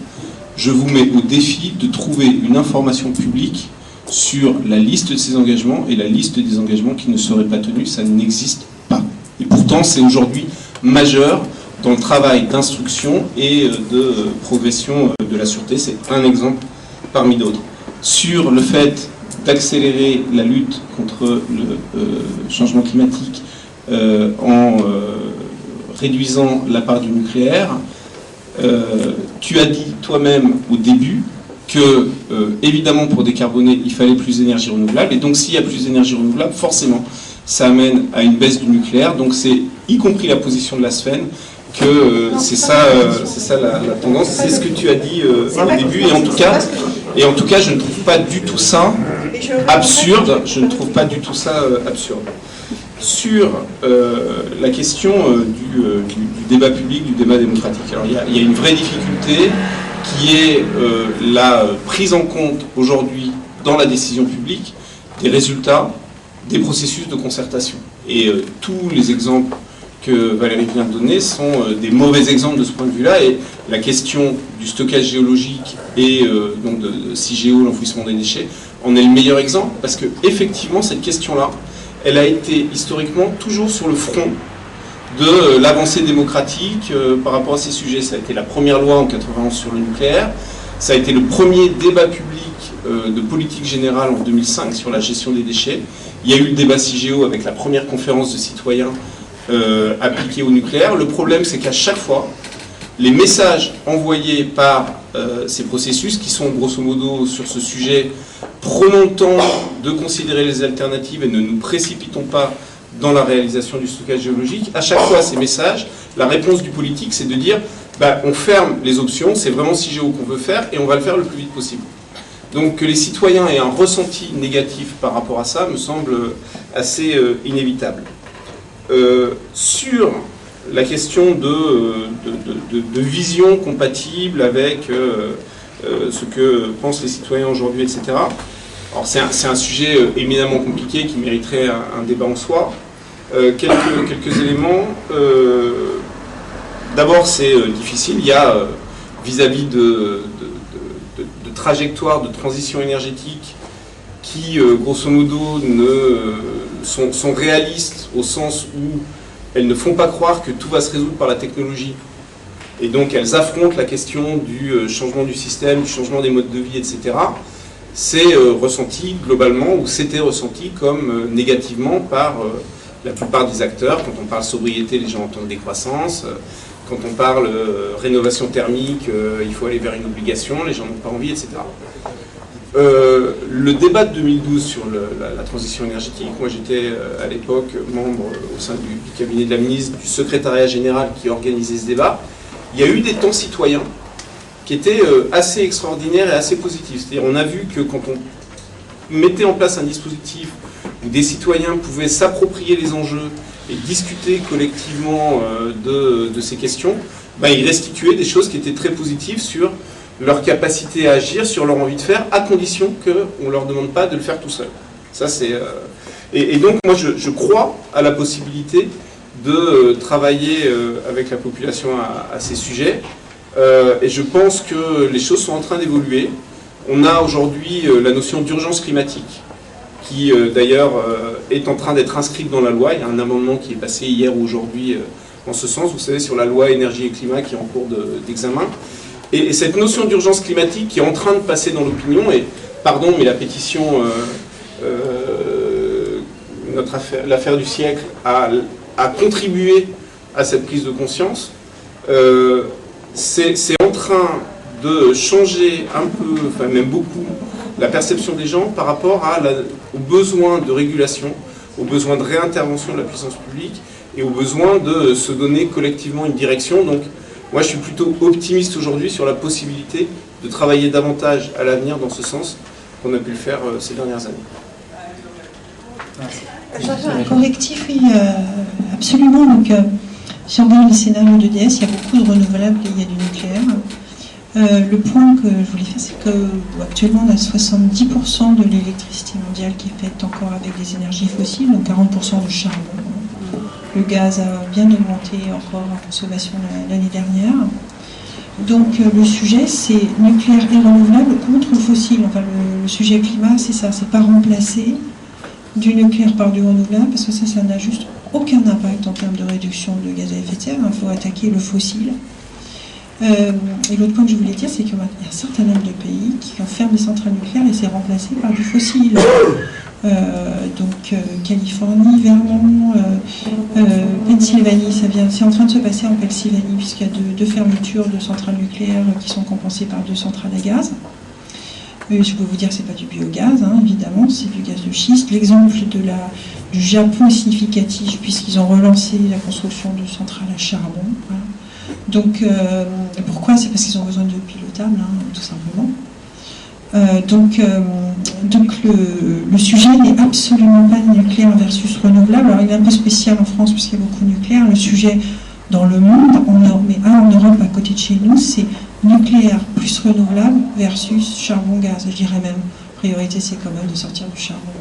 Je vous mets au défi de trouver une information publique sur la liste de ces engagements et la liste des engagements qui ne seraient pas tenus. Ça n'existe pas. Et pourtant, c'est aujourd'hui majeur dans le travail d'instruction et de progression de la sûreté. C'est un exemple parmi d'autres. Sur le fait d'accélérer la lutte contre le changement climatique en réduisant la part du nucléaire, tu as dit toi-même au début que, évidemment, pour décarboner, il fallait plus d'énergie renouvelable. Et donc, s'il y a plus d'énergie renouvelable, forcément, ça amène à une baisse du nucléaire. Donc, c'est, y compris la position de la SFEN, que c'est ça la tendance. C'est ce que tu as dit au début. Et en tout cas, je ne trouve pas du tout ça absurde. Je ne trouve pas du tout ça absurde. Sur la question du débat public, du débat démocratique. Alors il y a une vraie difficulté qui est la prise en compte aujourd'hui dans la décision publique des résultats des processus de concertation. Et tous les exemples que Valérie vient de donner sont des mauvais exemples de ce point de vue-là. Et la question du stockage géologique et donc de CIGEO, l'enfouissement des déchets, en est le meilleur exemple, parce que effectivement cette question-là, elle a été historiquement toujours sur le front de l'avancée démocratique par rapport à ces sujets. Ça a été la première loi en 91 sur le nucléaire, ça a été le premier débat public de politique générale en 2005 sur la gestion des déchets. Il y a eu le débat CIGEO avec la première conférence de citoyens appliquée au nucléaire. Le problème, c'est qu'à chaque fois, les messages envoyés par ces processus, qui sont grosso modo sur ce sujet, prenons le temps de considérer les alternatives et ne nous précipitons pas dans la réalisation du stockage géologique, à chaque fois ces messages, la réponse du politique, c'est de dire on ferme les options, c'est vraiment CIGEO qu'on veut faire et on va le faire le plus vite possible. Donc que les citoyens aient un ressenti négatif par rapport à ça me semble assez inévitable. Sur la question de vision compatible avec ce que pensent les citoyens aujourd'hui, etc. Alors c'est un sujet éminemment compliqué qui mériterait un débat en soi. Quelques éléments. D'abord, c'est difficile. Il y a vis-à-vis de trajectoires de transition énergétique qui, grosso modo, sont réalistes au sens où elles ne font pas croire que tout va se résoudre par la technologie. Et donc elles affrontent la question du changement du système, du changement des modes de vie, etc. C'est ressenti globalement, ou c'était ressenti comme négativement par la plupart des acteurs. Quand on parle sobriété, les gens entendent décroissance. Quand on parle rénovation thermique, il faut aller vers une obligation, les gens n'ont pas envie, etc. Le débat de 2012 sur la transition énergétique, moi j'étais à l'époque membre au sein du cabinet de la ministre, du secrétariat général qui organisait ce débat. Il y a eu des temps citoyens qui étaient assez extraordinaires et assez positifs. C'est-à-dire on a vu que quand on mettait en place un dispositif où des citoyens pouvaient s'approprier les enjeux et discuter collectivement de ces questions, ils restituaient des choses qui étaient très positives sur leur capacité à agir, sur leur envie de faire, à condition qu'on ne leur demande pas de le faire tout seul. Ça, c'est, et donc, moi, je crois à la possibilité de travailler avec la population à ces sujets, et je pense que les choses sont en train d'évoluer. On a aujourd'hui la notion d'urgence climatique, qui d'ailleurs est en train d'être inscrite dans la loi. Il y a un amendement qui est passé hier ou aujourd'hui en ce sens, vous savez, sur la loi énergie et climat qui est en cours d'examen. Et cette notion d'urgence climatique qui est en train de passer dans l'opinion, et pardon, mais la pétition, l'affaire du siècle, a contribué à cette prise de conscience, c'est en train de changer un peu, enfin même beaucoup, la perception des gens par rapport aux besoins de régulation, aux besoins de réintervention de la puissance publique et aux besoins de se donner collectivement une direction. Donc, moi, je suis plutôt optimiste aujourd'hui sur la possibilité de travailler davantage à l'avenir dans ce sens qu'on a pu le faire ces dernières années. Un correctif, oui, absolument. Donc, si on regarde les scénarios d'EDS, il y a beaucoup de renouvelables et il y a du nucléaire. Le point que je voulais faire, c'est qu'actuellement, on a 70% de l'électricité mondiale qui est faite encore avec des énergies fossiles, donc 40% de charbon. Le gaz a bien augmenté encore en consommation l'année dernière. Donc le sujet, c'est nucléaire et renouvelable contre le fossile. Enfin, le sujet climat, c'est ça, c'est pas remplacer du nucléaire par du renouvelable, parce que ça n'a juste aucun impact en termes de réduction de gaz à effet de serre. Il faut attaquer le fossile. Et l'autre point que je voulais dire, c'est qu'il y a un certain nombre de pays qui ferment des centrales nucléaires et c'est remplacé par du fossile. Donc Californie, Vermont, Pennsylvanie, c'est en train de se passer en Pennsylvanie puisqu'il y a deux fermetures de centrales nucléaires qui sont compensées par 2 centrales à gaz. Je peux vous dire que c'est pas du biogaz, évidemment, c'est du gaz de schiste. L'exemple du Japon est significatif puisqu'ils ont relancé la construction de centrales à charbon. Voilà. Donc pourquoi ? C'est parce qu'ils ont besoin de pilotables, tout simplement. Donc Donc le sujet n'est absolument pas nucléaire versus renouvelable. Alors il est un peu spécial en France puisqu'il y a beaucoup de nucléaire. Le sujet dans le monde, mais en Europe à côté de chez nous, c'est nucléaire plus renouvelable versus charbon-gaz. Je dirais même, priorité c'est quand même de sortir du charbon.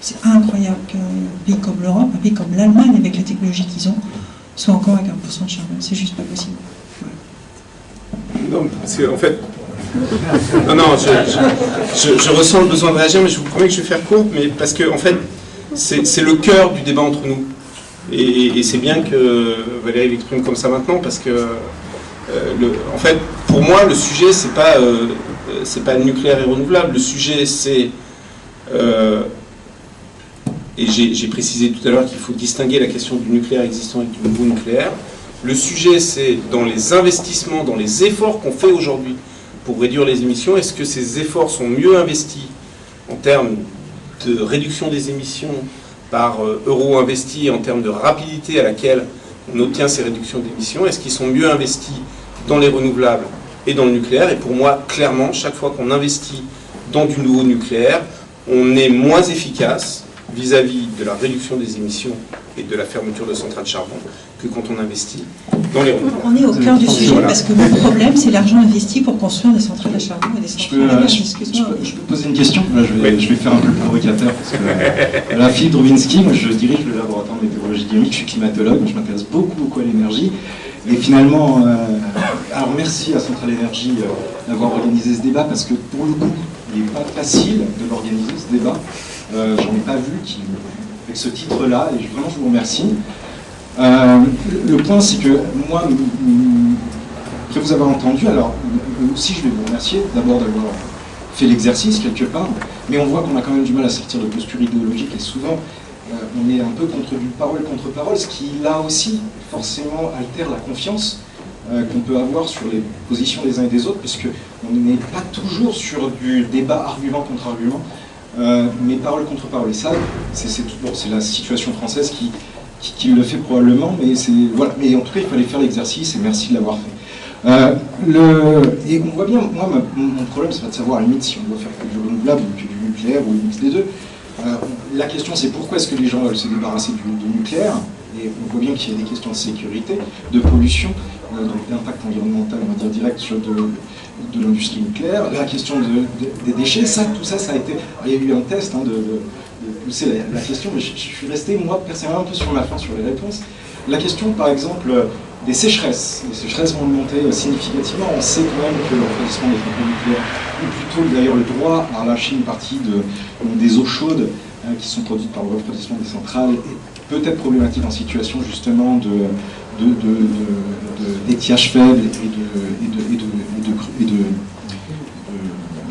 C'est incroyable qu'un pays comme l'Europe, un pays comme l'Allemagne, avec la technologie qu'ils ont, soit encore à 40% de charbon. C'est juste pas possible. Non, parce que, en fait, non, je ressens le besoin de réagir, mais je vous promets que je vais faire court, mais parce que, en fait, c'est le cœur du débat entre nous. Et c'est bien que Valérie l'exprime comme ça maintenant, parce que, en fait, pour moi, le sujet, c'est pas nucléaire et renouvelable. Le sujet, c'est... et j'ai précisé tout à l'heure qu'il faut distinguer la question du nucléaire existant et du nouveau nucléaire. Le sujet, c'est dans les investissements, dans les efforts qu'on fait aujourd'hui pour réduire les émissions. Est-ce que ces efforts sont mieux investis en termes de réduction des émissions par euro investi, en termes de rapidité à laquelle on obtient ces réductions d'émissions? Est-ce qu'ils sont mieux investis dans les renouvelables et dans le nucléaire? Et pour moi, clairement, chaque fois qu'on investit dans du nouveau nucléaire, on est moins efficace vis-à-vis de la réduction des émissions et de la fermeture de centrales charbon que quand on investit dans les renouvelables. On est au cœur du sujet parce que le problème, c'est l'argent investi pour construire des centrales à charbon et des centrales à gaz. Je peux poser une question? Là, je vais faire un peu le provocateur. Parce que, là, Philippe Drobinski, moi, je dirige le laboratoire de météorologie dynamique, je suis climatologue, je m'intéresse beaucoup à l'énergie. Et finalement, alors merci à Centrale Énergie d'avoir organisé ce débat, parce que pour le coup, il n'est pas facile de l'organiser, ce débat. J'en ai pas vu avec ce titre-là, et vraiment je vous remercie. Le point, c'est que moi, après vous avoir entendu, alors aussi je vais vous remercier d'abord d'avoir fait l'exercice quelque part, mais on voit qu'on a quand même du mal à sortir de posture idéologique, et souvent on est un peu contre du parole contre parole, ce qui là aussi forcément altère la confiance qu'on peut avoir sur les positions des uns et des autres, puisque on n'est pas toujours sur du débat argument contre argument, mais parole contre parole. Et ça, c'est la situation française qui le fait probablement, mais voilà. Mais en tout cas, il fallait faire l'exercice, et merci de l'avoir fait. Et on voit bien, moi, mon problème, c'est pas de savoir à la limite si on doit faire que du renouvelable ou que du nucléaire ou le mix des deux. La question, c'est pourquoi est-ce que les gens veulent se débarrasser du nucléaire? Et on voit bien qu'il y a des questions de sécurité, de pollution, donc d'impact environnemental, on va dire, direct sur de l'industrie nucléaire. La question des déchets, tout ça a été... Il y a eu un test de pousser la question, mais je suis resté, moi, personnellement, un peu sur ma faim sur les réponses. La question, par exemple, des sécheresses. Les sécheresses vont augmenter significativement. On sait quand même que le refroidissement des centrales nucléaires, ou plutôt d'ailleurs le droit à relâcher une partie des eaux chaudes qui sont produites par le refroidissement des centrales, est peut-être problématique en situation justement d'étiage faible et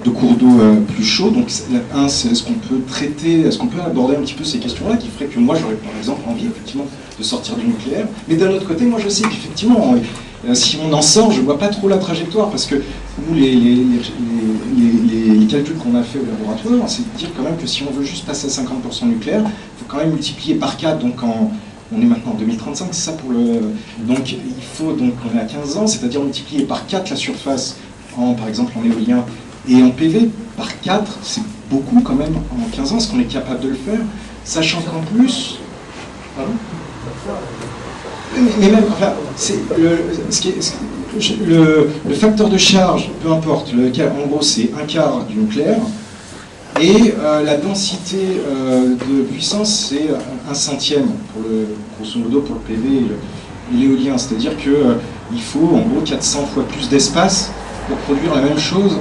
de cours d'eau plus chauds. Donc est-ce qu'on peut aborder un petit peu ces questions-là qui feraient que moi j'aurais par exemple envie effectivement de sortir du nucléaire, mais d'un autre côté moi je sais qu'effectivement si on en sort, je ne vois pas trop la trajectoire, parce que nous les calculs qu'on a fait au laboratoire, c'est de dire quand même que si on veut juste passer à 50% nucléaire, il faut quand même multiplier par 4, donc on est maintenant en 2035, c'est ça pour le... Donc il faut, on est à 15 ans, c'est-à-dire multiplier par 4 la surface, par exemple en éolien, et en PV, par 4, c'est beaucoup quand même en 15 ans, est-ce qu'on est capable de le faire, sachant qu'en plus... Pardon ? Mais même, enfin, le facteur de charge, peu importe, en gros c'est un quart du nucléaire, et la densité de puissance c'est un centième, grosso modo pour le PV et l'éolien, c'est-à-dire qu'il faut en gros 400 fois plus d'espace pour produire la même chose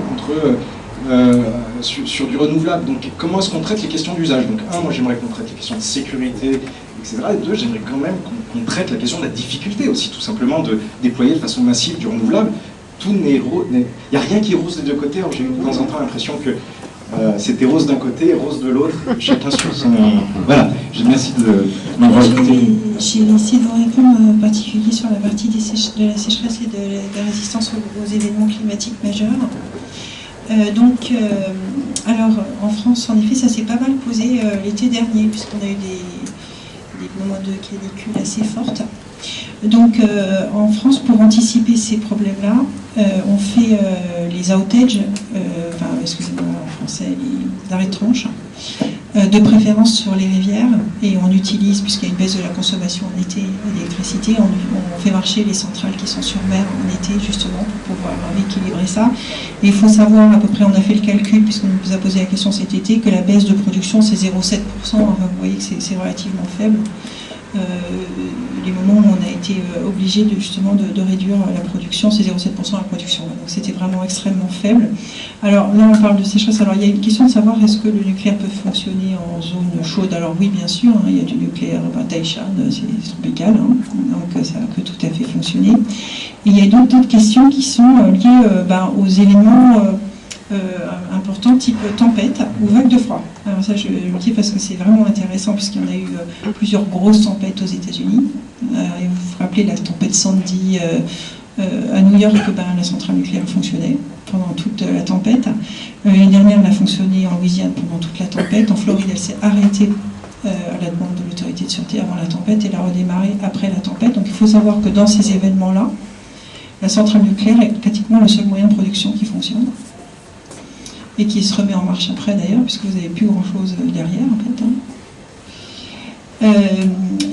sur du renouvelable. Donc comment est-ce qu'on traite les questions d'usage? Donc moi j'aimerais qu'on traite les questions de sécurité, etc. Et deux, j'aimerais quand même qu'on traite la question de la difficulté aussi, tout simplement de déployer de façon massive du renouvelable. Il n'y a rien qui est rose des deux côtés. J'ai eu de temps en temps l'impression que c'était rose d'un côté et rose de l'autre, chacun sur son... Voilà, merci de m'avoir écouté. J'ai essayé de vous répondre en particulier sur la partie de la sécheresse et de la résistance aux événements climatiques majeurs. Alors en France, en effet, ça s'est pas mal posé l'été dernier, puisqu'on a eu des moments de canicule assez fortes. Donc en France, pour anticiper ces problèmes-là, on fait les outages, excusez-moi en français, les arrêts de tronche, de préférence sur les rivières, et on utilise, puisqu'il y a une baisse de la consommation en été d'électricité, on fait marcher les centrales qui sont sur mer en été, justement, pour pouvoir équilibrer ça. Et il faut savoir, à peu près, on a fait le calcul, puisqu'on nous a posé la question cet été, que la baisse de production, c'est 0,7%, enfin, vous voyez que c'est relativement faible. Les moments où on a été obligé justement de réduire la production, c'est 0,7% la production. Donc c'était vraiment extrêmement faible. Alors là, on parle de sécheresse. Alors il y a une question de savoir est-ce que le nucléaire peut fonctionner en zone chaude. Alors oui, bien sûr, hein, il y a du nucléaire, Taishan, c'est tropical, hein, donc ça peut tout à fait fonctionner. Et il y a d'autres questions qui sont liées aux événements importants type tempête ou vague de froid. Alors ça, je le dis parce que c'est vraiment intéressant, puisqu'il y en a eu plusieurs grosses tempêtes aux États-Unis. Et vous vous rappelez la tempête Sandy à New York, la centrale nucléaire fonctionnait pendant toute la tempête. L'année dernière, elle a fonctionné en Louisiane pendant toute la tempête. En Floride, elle s'est arrêtée à la demande de l'autorité de sûreté avant la tempête, et elle a redémarré après la tempête. Donc il faut savoir que dans ces événements-là, la centrale nucléaire est pratiquement le seul moyen de production qui fonctionne, et qui se remet en marche après d'ailleurs, puisque vous n'avez plus grand-chose derrière en fait.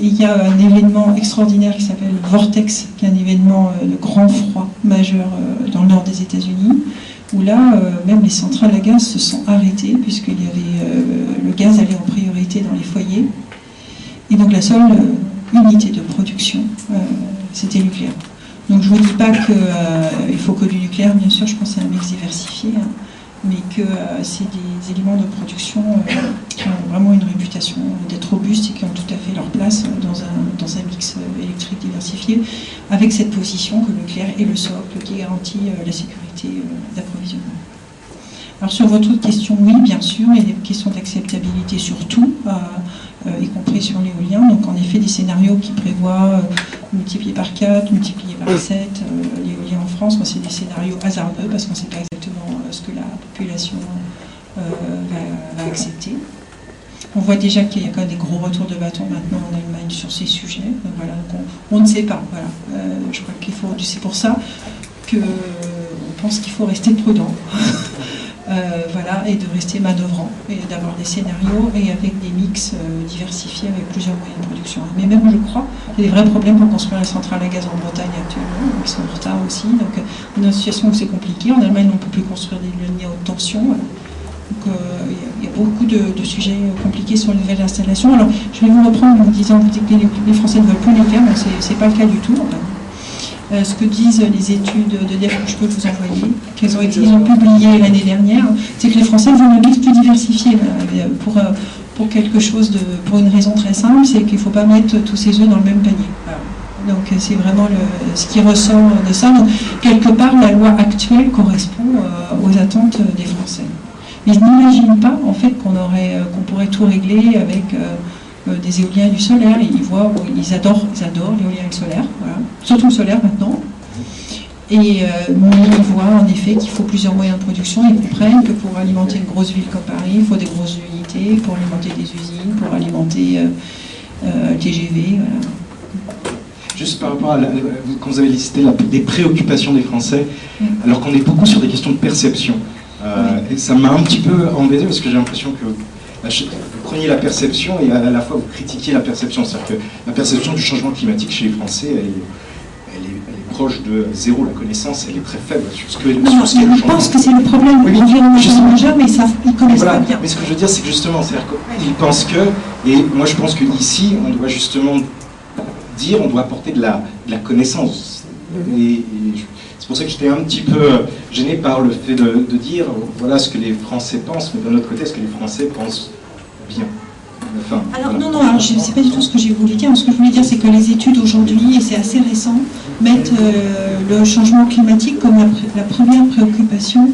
Il y a un événement extraordinaire qui s'appelle Vortex, qui est un événement de grand froid majeur dans le nord des États-Unis, où là, même les centrales à gaz se sont arrêtées, puisqu'il y avait le gaz allait en priorité dans les foyers, et donc la seule unité de production, c'était le nucléaire. Donc je ne vous dis pas qu'il faut que du nucléaire, bien sûr, je pense que c'est un mix diversifié, hein, mais que c'est des éléments de production qui ont vraiment une réputation d'être robustes et qui ont tout à fait leur place dans un mix électrique diversifié, avec cette position que le nucléaire est le socle qui garantit la sécurité d'approvisionnement. Alors sur votre autre question, oui, bien sûr, il y a des questions d'acceptabilité sur tout, y compris sur l'éolien. Donc en effet, des scénarios qui prévoient multiplié par 4, multiplié par 7, l'éolien en France, c'est des scénarios hasardeux parce qu'on ne sait pas exactement ce que la population va accepter. On voit déjà qu'il y a quand même des gros retours de bâton maintenant en Allemagne sur ces sujets. Donc voilà, donc on ne sait pas. Voilà. Je crois qu'il faut. C'est pour ça qu'on pense qu'il faut rester prudent. Voilà, et de rester manœuvrant, et d'avoir des scénarios et avec des mix diversifiés avec plusieurs moyens de production. Mais même, je crois, il y a des vrais problèmes pour construire la centrale à gaz en Bretagne actuellement, ils sont en retard aussi. Donc, on est dans une situation où c'est compliqué. En Allemagne, on ne peut plus construire des lignes à haute tension. Voilà. Donc, il y a beaucoup de sujets compliqués sur les nouvelles installations. Alors, je vais vous reprendre en vous disant que les Français ne veulent plus les faire, mais ce n'est pas le cas du tout. Enfin, ce que disent les études d'EDF que je peux vous envoyer, qu'ils ont publiées l'année dernière, c'est que les Français veulent un mix plus diversifié. Voilà, pour quelque chose pour une raison très simple, c'est qu'il ne faut pas mettre tous ses œufs dans le même panier. Voilà. Donc c'est vraiment ce qui ressort de ça. Donc, quelque part, la loi actuelle correspond aux attentes des Français. Mais je n'imagine pas en fait qu'on pourrait tout régler avec des éoliens et du solaire. Ils adorent l'éolien et le solaire, voilà. Surtout le solaire maintenant. Mais ils voient en effet qu'il faut plusieurs moyens de production. Ils comprennent que pour alimenter une grosse ville comme Paris, il faut des grosses unités, pour alimenter des usines, pour alimenter TGV. Voilà. Juste par rapport quand vous avez listé des préoccupations des Français, alors qu'on est beaucoup sur des questions de perception. Et ça m'a un petit peu embêté parce que j'ai l'impression que vous preniez la perception et à la fois vous critiquiez la perception. C'est-à-dire que la perception du changement climatique chez les Français, elle est proche de zéro. La connaissance, elle est très faible sur ce qu'est le changement. Je pense que c'est le problème environnemental majeur, mais ils ne connaissent pas bien. Mais ce que je veux dire, c'est que justement, c'est-à-dire qu'ils pensent que, et moi je pense qu'ici, on doit justement dire, on doit apporter de la connaissance. Et c'est pour ça que j'étais un petit peu gêné par le fait de dire, voilà ce que les Français pensent, mais d'un autre côté, est-ce que les Français pensent bien? Enfin, alors, voilà. non, c'est pas du tout ce que j'ai voulu dire. Ce que je voulais dire, c'est que les études aujourd'hui, et c'est assez récent, mettent le changement climatique comme la première préoccupation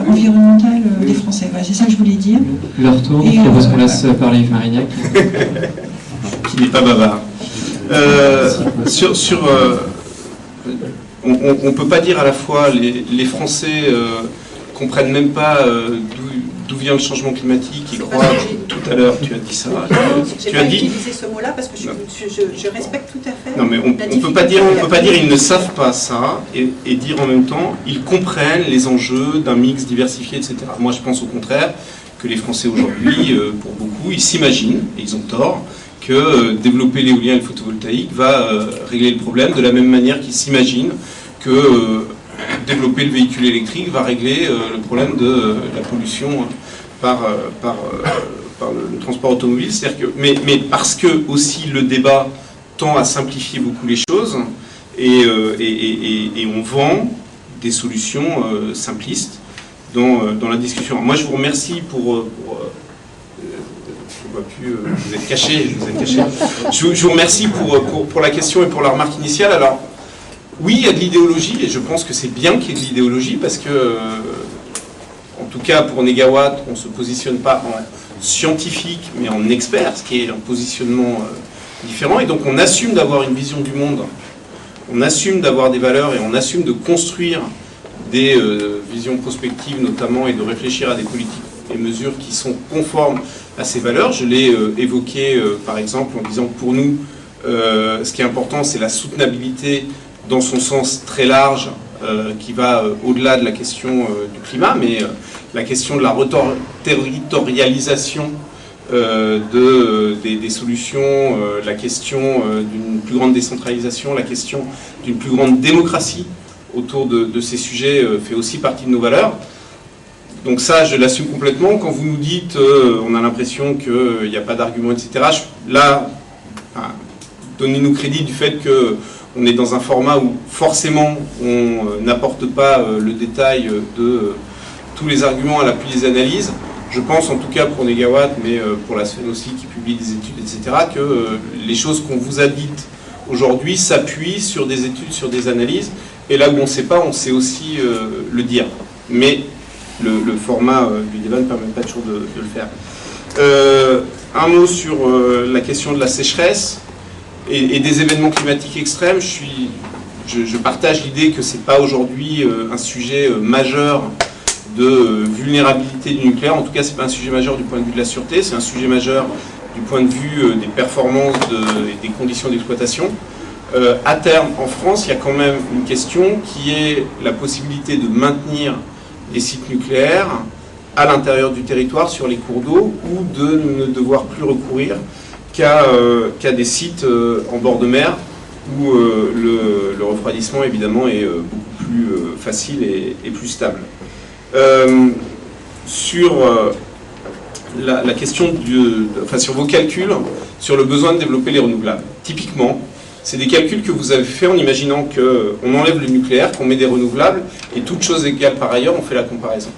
environnementale des Français. Voilà, c'est ça que je voulais dire. Leur tour, je propose qu'on laisse parler Yves Marignac. Qui n'est pas bavard. On ne peut pas dire à la fois les Français comprennent même pas d'où vient le changement climatique, ils croient tout tout à l'heure, tu as dit ça. J'ai pas utilisé ce mot-là parce que je respecte tout à fait. Non, mais on peut pas dire ils ne savent pas ça et dire en même temps ils comprennent les enjeux d'un mix diversifié, etc. Moi, je pense au contraire que les Français aujourd'hui, pour beaucoup, ils s'imaginent, et ils ont tort, que développer l'éolien et le photovoltaïque va régler le problème de la même manière qu'ils s'imaginent que développer le véhicule électrique va régler le problème de la pollution par le transport automobile. C'est-à-dire que, mais parce que aussi le débat tend à simplifier beaucoup les choses et on vend des solutions simplistes dans la discussion. Alors moi, je vous remercie pour vous êtes caché, je vous remercie pour la question et pour la remarque initiale. Alors, oui, il y a de l'idéologie, et je pense que c'est bien qu'il y ait de l'idéologie, parce que, en tout cas, pour Negawatt, on ne se positionne pas en scientifique, mais en expert, ce qui est un positionnement différent, et donc on assume d'avoir une vision du monde, on assume d'avoir des valeurs, et on assume de construire des visions prospectives, notamment, et de réfléchir à des politiques et mesures qui sont conformes à ces valeurs. Je l'ai évoqué, par exemple, en disant que pour nous, ce qui est important, c'est la soutenabilité dans son sens très large, qui va au-delà de la question du climat, mais la question de la territorialisation des solutions, la question d'une plus grande décentralisation, la question d'une plus grande démocratie autour de ces sujets fait aussi partie de nos valeurs. Donc ça, je l'assume complètement. Quand vous nous dites, on a l'impression qu'il n'y a pas d'argument, etc., là, donnez-nous crédit du fait que on est dans un format où forcément on n'apporte pas le détail de tous les arguments à l'appui des analyses. Je pense en tout cas pour Negawatt, mais pour la Sfen aussi qui publie des études, etc., que les choses qu'on vous a dites aujourd'hui s'appuient sur des études, sur des analyses, et là où on ne sait pas, on sait aussi le dire. Mais le format du débat ne permet pas toujours de le faire. Un mot sur la question de la sécheresse et des événements climatiques extrêmes. Je partage l'idée que ce n'est pas aujourd'hui un sujet majeur de vulnérabilité du nucléaire. En tout cas, ce n'est pas un sujet majeur du point de vue de la sûreté, c'est un sujet majeur du point de vue des performances et des conditions d'exploitation. À terme, en France, il y a quand même une question qui est la possibilité de maintenir des sites nucléaires à l'intérieur du territoire, sur les cours d'eau, ou de ne devoir plus recourir qu'à des sites en bord de mer, où le refroidissement, évidemment, est beaucoup plus facile et plus stable. Sur la question sur vos calculs, sur le besoin de développer les renouvelables. Typiquement, c'est des calculs que vous avez fait en imaginant qu'on enlève le nucléaire, qu'on met des renouvelables, et toutes choses égales par ailleurs, on fait la comparaison.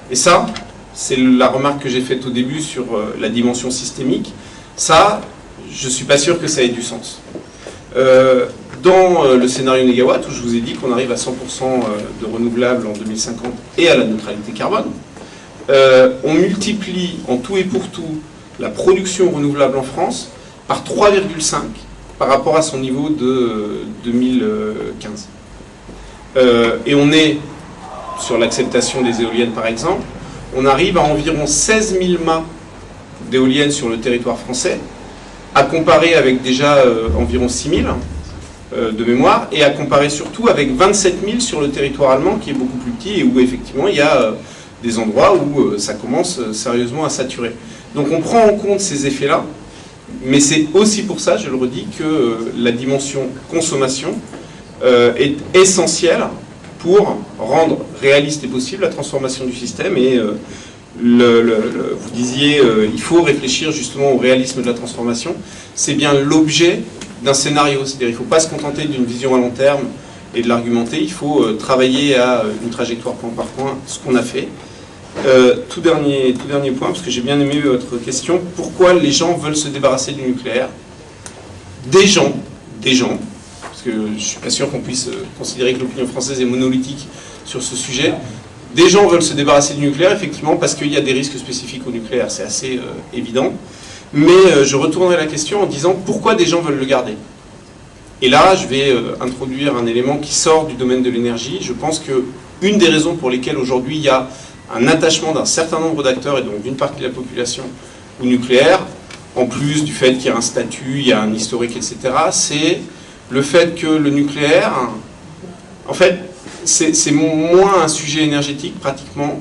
Et ça, c'est la remarque que j'ai faite au début sur la dimension systémique. Ça, je ne suis pas sûr que ça ait du sens. Dans le scénario Negawatt, où je vous ai dit qu'on arrive à 100% de renouvelables en 2050 et à la neutralité carbone, on multiplie en tout et pour tout la production renouvelable en France par 3,5 par rapport à son niveau de 2015. Et on est, sur l'acceptation des éoliennes par exemple, on arrive à environ 16 000 mâts d'éoliennes sur le territoire français, à comparer avec déjà environ 6 000 de mémoire, et à comparer surtout avec 27 000 sur le territoire allemand, qui est beaucoup plus petit, et où effectivement il y a des endroits où ça commence sérieusement à saturer. Donc on prend en compte ces effets-là, mais c'est aussi pour ça, je le redis, que la dimension consommation est essentielle pour rendre réaliste et possible la transformation du système. Et vous disiez, il faut réfléchir justement au réalisme de la transformation. C'est bien l'objet d'un scénario. C'est-à-dire, il ne faut pas se contenter d'une vision à long terme et de l'argumenter. Il faut travailler à une trajectoire point par point, ce qu'on a fait. Tout dernier point, parce que j'ai bien aimé votre question. Pourquoi les gens veulent se débarrasser du nucléaire ? Des gens, parce que je ne suis pas sûr qu'on puisse considérer que l'opinion française est monolithique sur ce sujet. Des gens veulent se débarrasser du nucléaire, effectivement, parce qu'il y a des risques spécifiques au nucléaire, c'est assez évident. Mais je retournerai la question en disant pourquoi des gens veulent le garder. Et là, je vais introduire un élément qui sort du domaine de l'énergie. Je pense qu'une des raisons pour lesquelles aujourd'hui il y a un attachement d'un certain nombre d'acteurs, et donc d'une partie de la population, au nucléaire, en plus du fait qu'il y a un statut, il y a un historique, etc., c'est le fait que le nucléaire, en fait, c'est moins un sujet énergétique pratiquement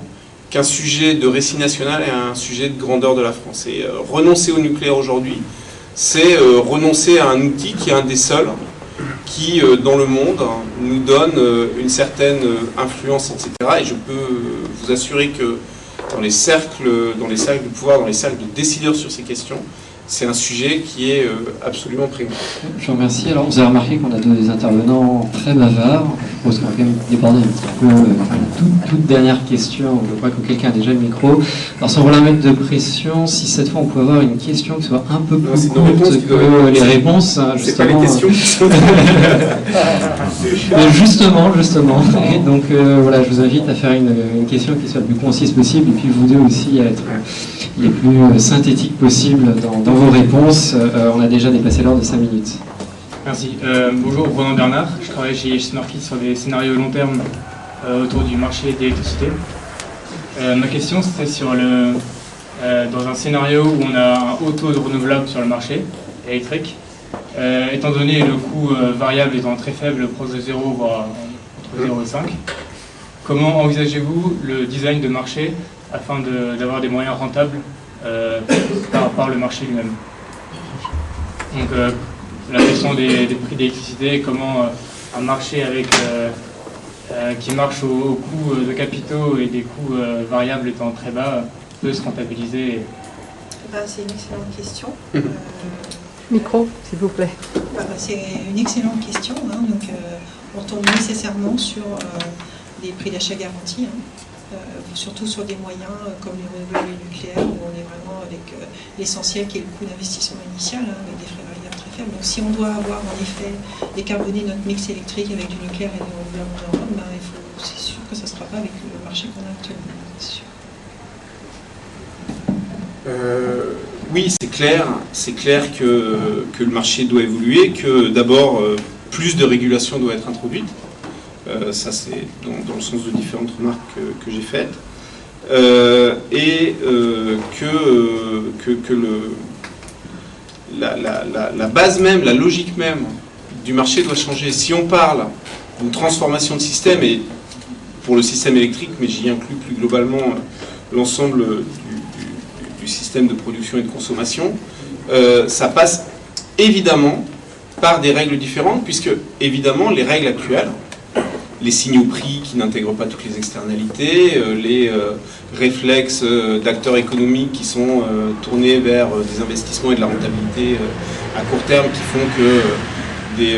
qu'un sujet de récit national et un sujet de grandeur de la France. Et renoncer au nucléaire aujourd'hui, c'est renoncer à un outil qui est un des seuls qui, dans le monde, nous donne une certaine influence, etc. Et je peux vous assurer que dans les cercles de pouvoir, dans les cercles de décideurs sur ces questions, c'est un sujet qui est absolument prégnant. Je vous remercie. Alors, vous avez remarqué qu'on a des intervenants très bavards. Je propose qu'on va quand même déborder un petit peu. Toute dernière question. Je crois que quelqu'un a déjà le micro. Alors, sans vouloir mettre de pression, si cette fois on pouvait avoir une question qui soit un peu plus courte que les réponses, c'est justement. pas les questions qui sont... Justement. Et donc, voilà, je vous invite à faire une question qui soit le plus concise possible, et puis vous deux aussi à être les plus synthétiques possibles dans vos réponses. On a déjà dépassé l'heure de 5 minutes. Merci. Bonjour, Ronan Bernard. Je travaille chez Snorky sur des scénarios long terme autour du marché de l'électricité. Ma question, c'était sur dans un scénario où on a un haut taux de renouvelable sur le marché électrique, étant donné le coût variable étant très faible, proche de 0, voire entre 0 et 5, comment envisagez-vous le design de marché afin d'avoir des moyens rentables par le marché lui-même? Donc la question des prix d'électricité, comment un marché qui marche au coût de capitaux et des coûts variables étant très bas peut se rentabiliser. C'est une excellente question. Micro, s'il vous plaît. C'est une excellente question. Donc, on tombe nécessairement sur des prix d'achat garantis. Surtout sur des moyens comme les renouvelables nucléaires, où on est vraiment avec l'essentiel qui est le coût d'investissement initial, avec des frais variables très faibles. Donc si on doit avoir en effet décarboné notre mix électrique avec du nucléaire et des renouvelables en Europe, c'est sûr que ça ne sera pas avec le marché qu'on a actuellement. C'est sûr. Oui, c'est clair que le marché doit évoluer, que d'abord plus de régulation doit être introduite. Ça, c'est dans le sens de différentes remarques que j'ai faites. La base même, la logique même du marché doit changer. Si on parle d'une transformation de système, et pour le système électrique, mais j'y inclus plus globalement l'ensemble du système de production et de consommation, ça passe évidemment par des règles différentes, puisque évidemment les règles actuelles, les signaux prix qui n'intègrent pas toutes les externalités, les réflexes d'acteurs économiques qui sont tournés vers des investissements et de la rentabilité à court terme, qui font que des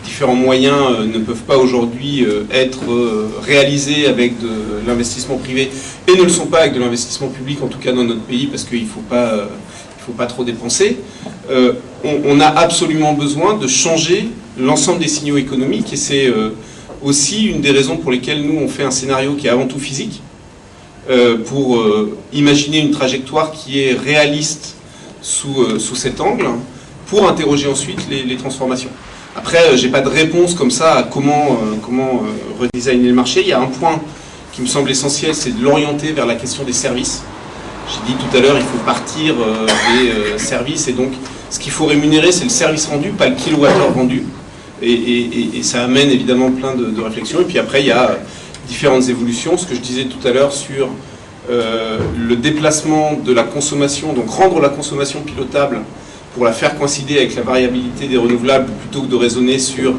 différents moyens ne peuvent pas aujourd'hui être réalisés avec de l'investissement privé et ne le sont pas avec de l'investissement public, en tout cas dans notre pays, parce qu'il ne faut pas trop dépenser. On a absolument besoin de changer l'ensemble des signaux économiques, et c'est aussi une des raisons pour lesquelles nous on fait un scénario qui est avant tout physique, pour imaginer une trajectoire qui est réaliste sous cet angle, pour interroger ensuite les transformations. Après, j'ai pas de réponse comme ça à comment redesigner le marché. Il y a un point qui me semble essentiel, c'est de l'orienter vers la question des services. J'ai dit tout à l'heure, il faut partir des services, et donc ce qu'il faut rémunérer, c'est le service rendu, pas le kilowattheure vendu. Et ça amène évidemment plein de réflexions. Et puis après, il y a différentes évolutions. Ce que je disais tout à l'heure sur le déplacement de la consommation, donc rendre la consommation pilotable pour la faire coïncider avec la variabilité des renouvelables, plutôt que de raisonner sur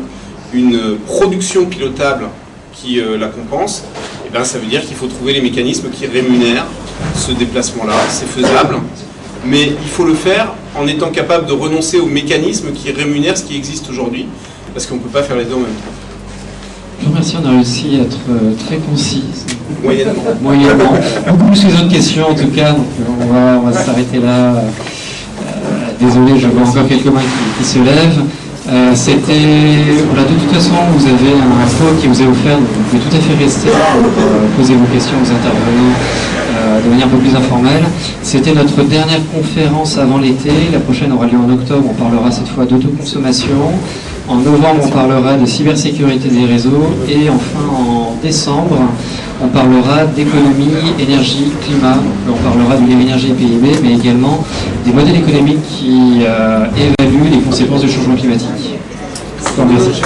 une production pilotable qui la compense, et bien ça veut dire qu'il faut trouver les mécanismes qui rémunèrent ce déplacement-là. C'est faisable, mais il faut le faire en étant capable de renoncer aux mécanismes qui rémunèrent ce qui existe aujourd'hui, parce qu'on ne peut pas faire les deux en même temps. Je vous remercie, on a réussi à être très concis. Moyennement. Beaucoup plus que les autres questions en tout cas, donc on va s'arrêter là. Désolé, je vois encore quelques mains qui se lèvent. Voilà, de toute façon, vous avez un flow qui vous est offert, donc vous pouvez tout à fait rester pour poser vos questions aux intervenants de manière un peu plus informelle. C'était notre dernière conférence avant l'été. La prochaine aura lieu en octobre. On parlera cette fois d'autoconsommation. En novembre, on parlera de cybersécurité des réseaux. Et enfin, en décembre, on parlera d'économie, énergie, climat. On parlera de l'énergie et PIB, mais également des modèles économiques qui évaluent les conséquences du changement climatique. Je vous remercie.